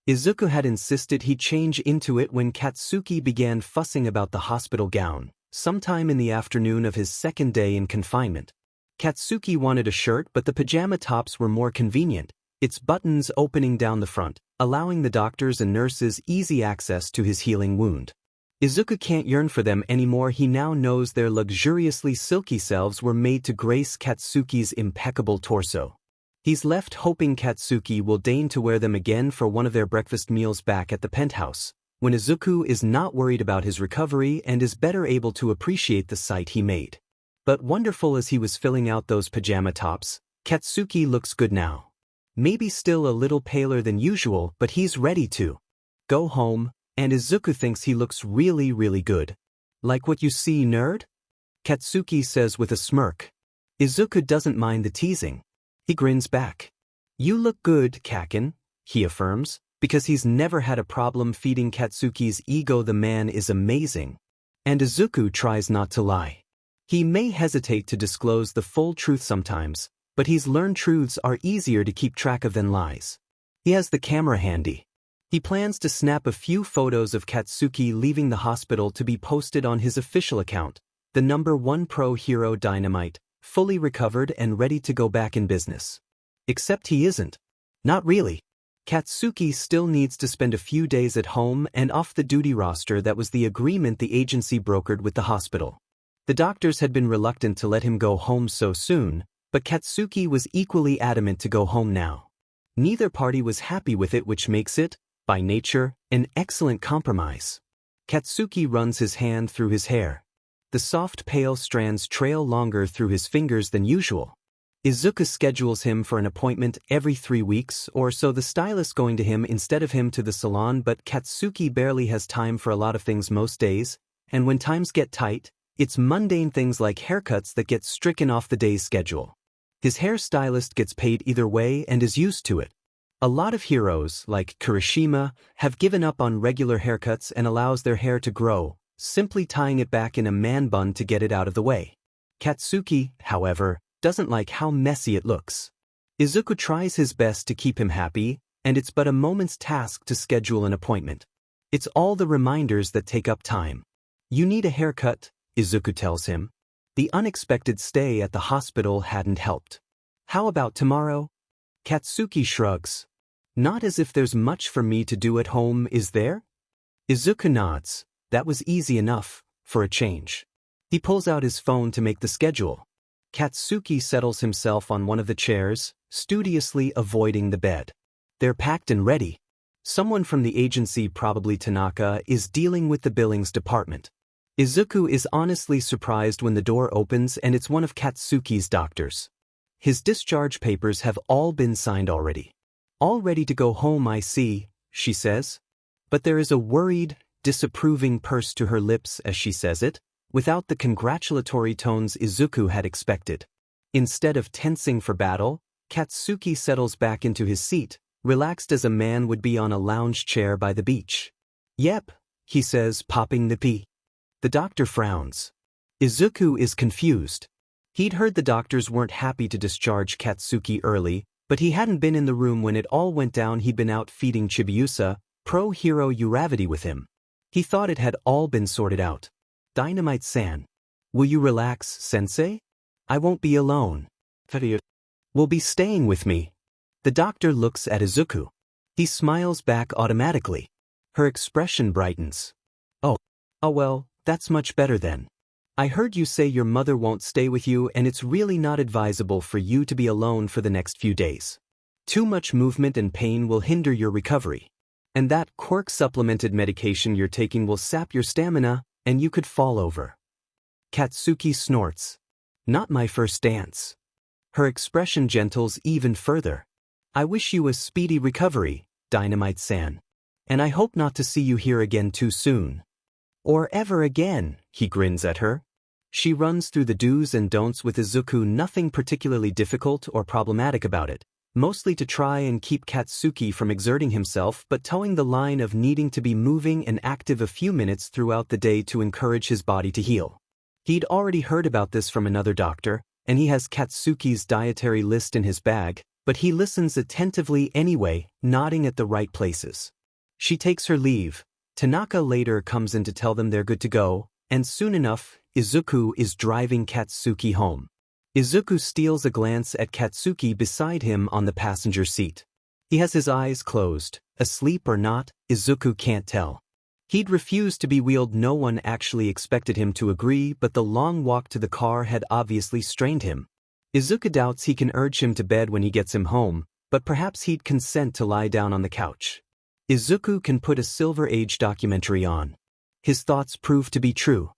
Izuku had insisted he change into it when Katsuki began fussing about the hospital gown, sometime in the afternoon of his second day in confinement. Katsuki wanted a shirt, but the pajama tops were more convenient, its buttons opening down the front, allowing the doctors and nurses easy access to his healing wound. Izuku can't yearn for them anymore. He now knows their luxuriously silky selves were made to grace Katsuki's impeccable torso. He's left hoping Katsuki will deign to wear them again for one of their breakfast meals back at the penthouse, when Izuku is not worried about his recovery and is better able to appreciate the sight he made. But wonderful as he was filling out those pajama tops, Katsuki looks good now. Maybe still a little paler than usual, but he's ready to go home, and Izuku thinks he looks really, really good. Like what you see, nerd? Katsuki says with a smirk. Izuku doesn't mind the teasing. He grins back. You look good, Kaken, he affirms, because he's never had a problem feeding Katsuki's ego. The man is amazing. And Izuku tries not to lie. He may hesitate to disclose the full truth sometimes, but he's learned truths are easier to keep track of than lies. He has the camera handy. He plans to snap a few photos of Katsuki leaving the hospital to be posted on his official account, the #1 pro hero Dynamight, fully recovered and ready to go back in business. Except he isn't. Not really. Katsuki still needs to spend a few days at home and off the duty roster. That was the agreement the agency brokered with the hospital. The doctors had been reluctant to let him go home so soon, but Katsuki was equally adamant to go home now. Neither party was happy with it, which makes it, by nature, an excellent compromise. Katsuki runs his hand through his hair. The soft pale strands trail longer through his fingers than usual. Izuku schedules him for an appointment every 3 weeks or so, the stylist going to him instead of him to the salon, but Katsuki barely has time for a lot of things most days, and when times get tight, it's mundane things like haircuts that get stricken off the day's schedule. His hairstylist gets paid either way and is used to it. A lot of heroes, like Kirishima, have given up on regular haircuts and allows their hair to grow, simply tying it back in a man bun to get it out of the way. Katsuki, however, doesn't like how messy it looks. Izuku tries his best to keep him happy, and it's but a moment's task to schedule an appointment. It's all the reminders that take up time. You need a haircut, Izuku tells him. The unexpected stay at the hospital hadn't helped. How about tomorrow? Katsuki shrugs. Not as if there's much for me to do at home, is there? Izuku nods. That was easy enough, for a change. He pulls out his phone to make the schedule. Katsuki settles himself on one of the chairs, studiously avoiding the bed. They're packed and ready. Someone from the agency, probably Tanaka, is dealing with the billings department. Izuku is honestly surprised when the door opens and it's one of Katsuki's doctors. His discharge papers have all been signed already. All ready to go home, I see, she says. But there is a worried, disapproving purse to her lips as she says it, without the congratulatory tones Izuku had expected. Instead of tensing for battle, Katsuki settles back into his seat, relaxed as a man would be on a lounge chair by the beach. Yep, he says, popping the pea. The doctor frowns. Izuku is confused. He'd heard the doctors weren't happy to discharge Katsuki early, but he hadn't been in the room when it all went down. He'd been out feeding Chibiusa, pro hero Uravity, with him. He thought it had all been sorted out. Dynamite-san. Will you relax, sensei? I won't be alone. Will be staying with me. The doctor looks at Izuku. He smiles back automatically. Her expression brightens. Oh well, that's much better then. I heard you say your mother won't stay with you, and it's really not advisable for you to be alone for the next few days. Too much movement and pain will hinder your recovery. And that quirk-supplemented medication you're taking will sap your stamina, and you could fall over. Katsuki snorts. Not my first dance. Her expression gentles even further. I wish you a speedy recovery, Dynamite-san. And I hope not to see you here again too soon. Or ever again, he grins at her. She runs through the do's and don'ts with Izuku, nothing particularly difficult or problematic about it, mostly to try and keep Katsuki from exerting himself but towing the line of needing to be moving and active a few minutes throughout the day to encourage his body to heal. He'd already heard about this from another doctor, and he has Katsuki's dietary list in his bag, but he listens attentively anyway, nodding at the right places. She takes her leave. Tanaka later comes in to tell them they're good to go, and soon enough, Izuku is driving Katsuki home. Izuku steals a glance at Katsuki beside him on the passenger seat. He has his eyes closed, asleep or not, Izuku can't tell. He'd refused to be wheeled. No one actually expected him to agree, but the long walk to the car had obviously strained him. Izuku doubts he can urge him to bed when he gets him home, but perhaps he'd consent to lie down on the couch. Izuku can put a Silver Age documentary on. His thoughts prove to be true.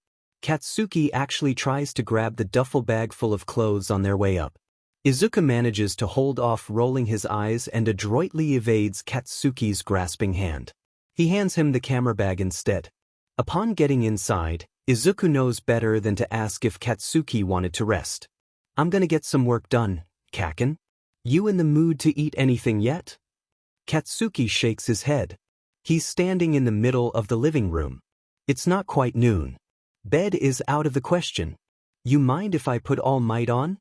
Katsuki actually tries to grab the duffel bag full of clothes on their way up. Izuku manages to hold off rolling his eyes and adroitly evades Katsuki's grasping hand. He hands him the camera bag instead. Upon getting inside, Izuku knows better than to ask if Katsuki wanted to rest. "I'm gonna get some work done, Kaken. You in the mood to eat anything yet?" Katsuki shakes his head. He's standing in the middle of the living room. It's not quite noon. Bed is out of the question. "You mind if I put All Might on?"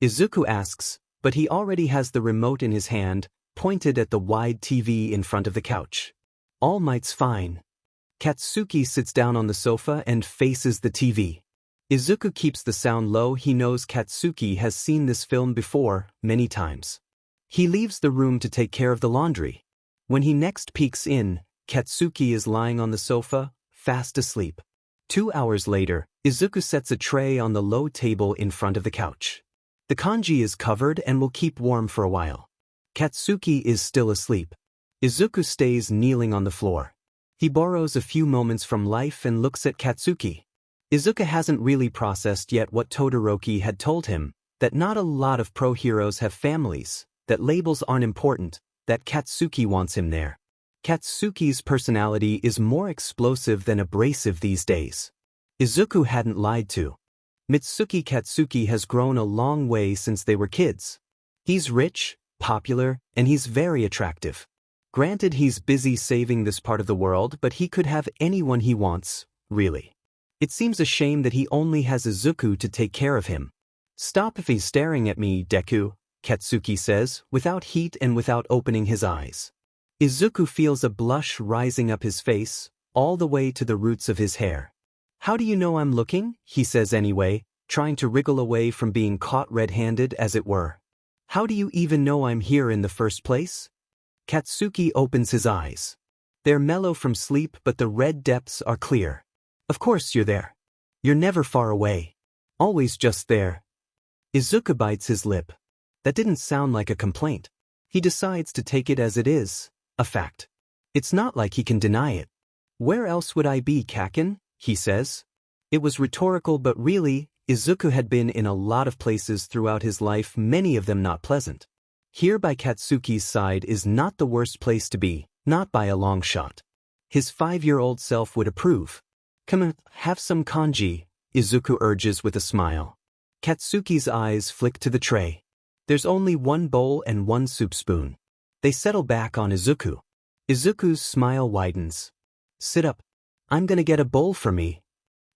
Izuku asks, but he already has the remote in his hand, pointed at the wide TV in front of the couch. All Might's fine. Katsuki sits down on the sofa and faces the TV. Izuku keeps the sound low. He knows Katsuki has seen this film before, many times. He leaves the room to take care of the laundry. When he next peeks in, Katsuki is lying on the sofa, fast asleep. 2 hours later, Izuku sets a tray on the low table in front of the couch. The kanji is covered and will keep warm for a while. Katsuki is still asleep. Izuku stays kneeling on the floor. He borrows a few moments from life and looks at Katsuki. Izuku hasn't really processed yet what Todoroki had told him, that not a lot of pro-heroes have families, that labels aren't important, that Katsuki wants him there. Katsuki's personality is more explosive than abrasive these days. Izuku hadn't lied to. Mitsuki Katsuki has grown a long way since they were kids. He's rich, popular, and he's very attractive. Granted, he's busy saving this part of the world, but he could have anyone he wants, really. It seems a shame that he only has Izuku to take care of him. "Stop if he's staring at me, Deku," Katsuki says, without heat and without opening his eyes. Izuku feels a blush rising up his face, all the way to the roots of his hair. "How do you know I'm looking?" he says anyway, trying to wriggle away from being caught red-handed, as it were. "How do you even know I'm here in the first place?" Katsuki opens his eyes. They're mellow from sleep, but the red depths are clear. "Of course you're there. You're never far away. Always just there." Izuku bites his lip. That didn't sound like a complaint. He decides to take it as it is, a fact. It's not like he can deny it. "Where else would I be, Kaken?" he says. It was rhetorical, but really, Izuku had been in a lot of places throughout his life, many of them not pleasant. Here by Katsuki's side is not the worst place to be, not by a long shot. His 5-year-old self would approve. "Come on, have some kanji," Izuku urges with a smile. Katsuki's eyes flick to the tray. There's only one bowl and one soup spoon. They settle back on Izuku. Izuku's smile widens. "Sit up. I'm gonna get a bowl for me."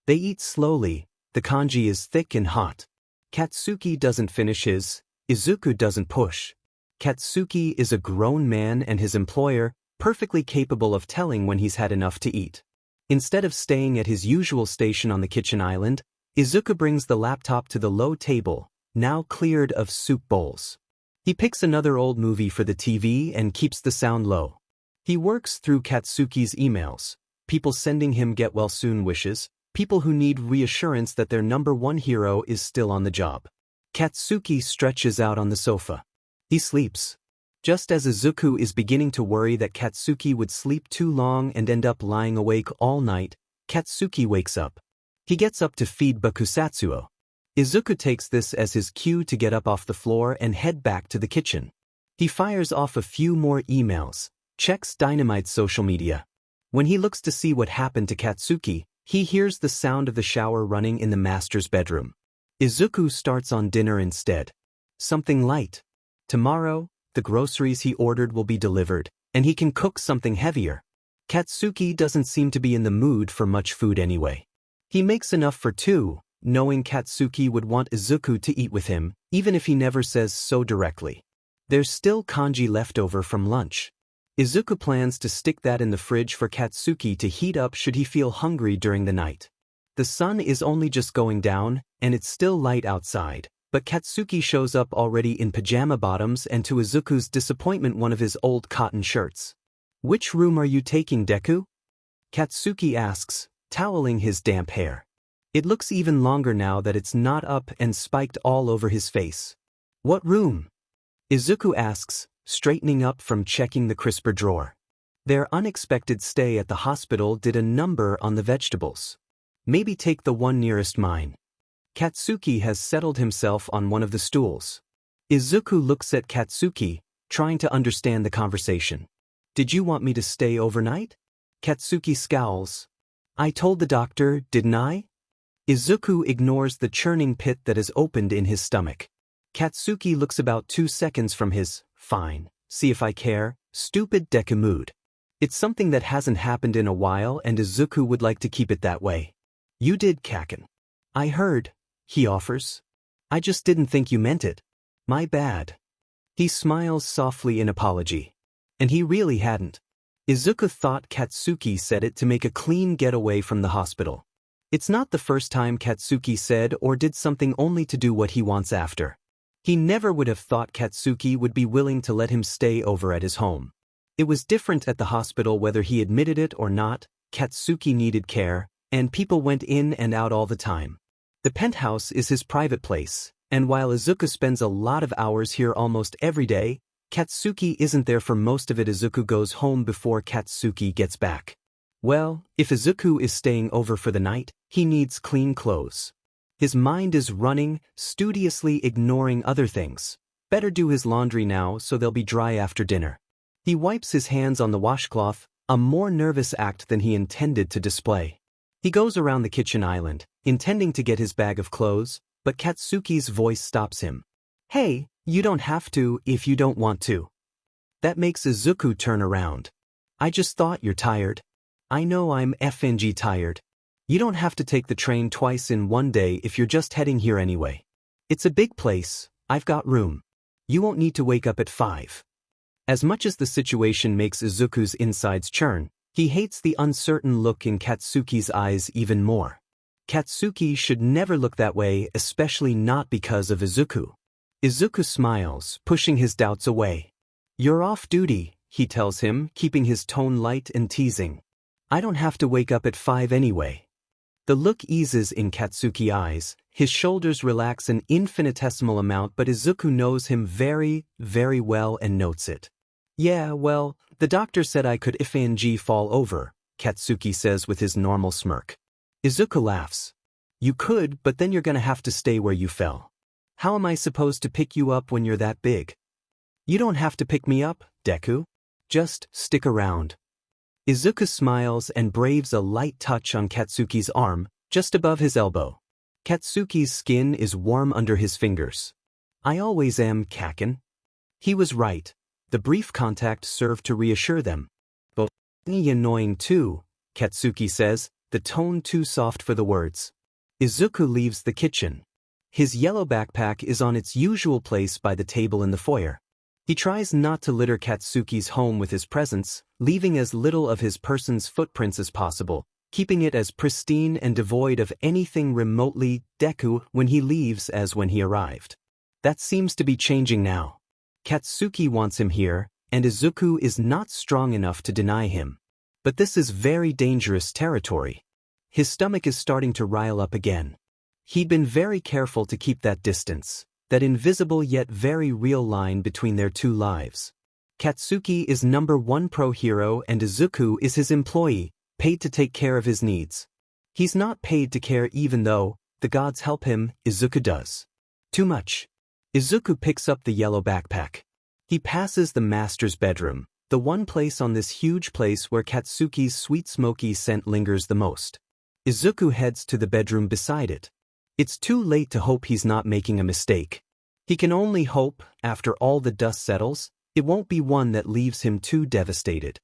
They eat slowly. The kanji is thick and hot. Katsuki doesn't finish his. Izuku doesn't push. Katsuki is a grown man and his employer, perfectly capable of telling when he's had enough to eat. Instead of staying at his usual station on the kitchen island, Izuku brings the laptop to the low table, now cleared of soup bowls. He picks another old movie for the TV and keeps the sound low. He works through Katsuki's emails, people sending him get-well-soon wishes, people who need reassurance that their number one hero is still on the job. Katsuki stretches out on the sofa. He sleeps. Just as Izuku is beginning to worry that Katsuki would sleep too long and end up lying awake all night, Katsuki wakes up. He gets up to feed Bakusatsuo. Izuku takes this as his cue to get up off the floor and head back to the kitchen. He fires off a few more emails, checks Dynamite's social media. When he looks to see what happened to Katsuki, He hears the sound of the shower running in the master's bedroom. Izuku starts on dinner instead. Something light. Tomorrow, the groceries he ordered will be delivered, and he can cook something heavier. Katsuki doesn't seem to be in the mood for much food anyway. He makes enough for two, knowing Katsuki would want Izuku to eat with him, even if he never says so directly. There's still kanji left over from lunch. Izuku plans to stick that in the fridge for Katsuki to heat up should he feel hungry during the night. The sun is only just going down, and it's still light outside, but Katsuki shows up already in pajama bottoms and to Izuku's disappointment one of his old cotton shirts. "Which room are you taking, Deku?" Katsuki asks, toweling his damp hair. It looks even longer now that it's not up and spiked all over his face. "What room?" Izuku asks, straightening up from checking the crisper drawer. Their unexpected stay at the hospital did a number on the vegetables. "Maybe take the one nearest mine." Katsuki has settled himself on one of the stools. Izuku looks at Katsuki, trying to understand the conversation. "Did you want me to stay overnight?" Katsuki scowls. "I told the doctor, didn't I?" Izuku ignores the churning pit that has opened in his stomach. Katsuki looks about 2 seconds from his, "Fine, see if I care," stupid Deku mood. It's something that hasn't happened in a while and Izuku would like to keep it that way. "You did, Kaken." "I heard," he offers. "I just didn't think you meant it. My bad." He smiles softly in apology. And he really hadn't. Izuku thought Katsuki said it to make a clean getaway from the hospital. It's not the first time Katsuki said or did something only to do what he wants after. He never would have thought Katsuki would be willing to let him stay over at his home. It was different at the hospital whether he admitted it or not. Katsuki needed care, and people went in and out all the time. The penthouse is his private place, and while Izuku spends a lot of hours here almost every day, Katsuki isn't there for most of it. Izuku goes home before Katsuki gets back. Well, if Izuku is staying over for the night, he needs clean clothes. His mind is running, studiously ignoring other things. Better do his laundry now so they'll be dry after dinner. He wipes his hands on the washcloth, a more nervous act than he intended to display. He goes around the kitchen island, intending to get his bag of clothes, but Katsuki's voice stops him. "Hey, you don't have to if you don't want to." That makes Izuku turn around. "I just thought you're tired." "I know I'm FNG tired. You don't have to take the train twice in one day if you're just heading here anyway. It's a big place, I've got room. You won't need to wake up at 5. As much as the situation makes Izuku's insides churn, he hates the uncertain look in Katsuki's eyes even more. Katsuki should never look that way, especially not because of Izuku. Izuku smiles, pushing his doubts away. "You're off duty," he tells him, keeping his tone light and teasing. "I don't have to wake up at 5 anyway." The look eases in Katsuki's eyes, his shoulders relax an infinitesimal amount, but Izuku knows him very, very well and notes it. "Yeah, well, the doctor said I could if FNG fall over," Katsuki says with his normal smirk. Izuku laughs. "You could, but then you're gonna have to stay where you fell. How am I supposed to pick you up when you're that big?" "You don't have to pick me up, Deku. Just stick around." Izuku smiles and braves a light touch on Katsuki's arm, just above his elbow. Katsuki's skin is warm under his fingers. "I always am, Kaken." He was right. The brief contact served to reassure them. "But annoying too," Katsuki says, the tone too soft for the words. Izuku leaves the kitchen. His yellow backpack is on its usual place by the table in the foyer. He tries not to litter Katsuki's home with his presence, leaving as little of his person's footprints as possible, keeping it as pristine and devoid of anything remotely Deku when he leaves as when he arrived. That seems to be changing now. Katsuki wants him here, and Izuku is not strong enough to deny him. But this is very dangerous territory. His stomach is starting to rile up again. He'd been very careful to keep that distance, that invisible yet very real line between their two lives. Katsuki is #1 pro hero and Izuku is his employee, paid to take care of his needs. He's not paid to care even though, the gods help him, Izuku does. Too much. Izuku picks up the yellow backpack. He passes the master's bedroom, the one place on this huge place where Katsuki's sweet smoky scent lingers the most. Izuku heads to the bedroom beside it. It's too late to hope he's not making a mistake. He can only hope, after all the dust settles, it won't be one that leaves him too devastated.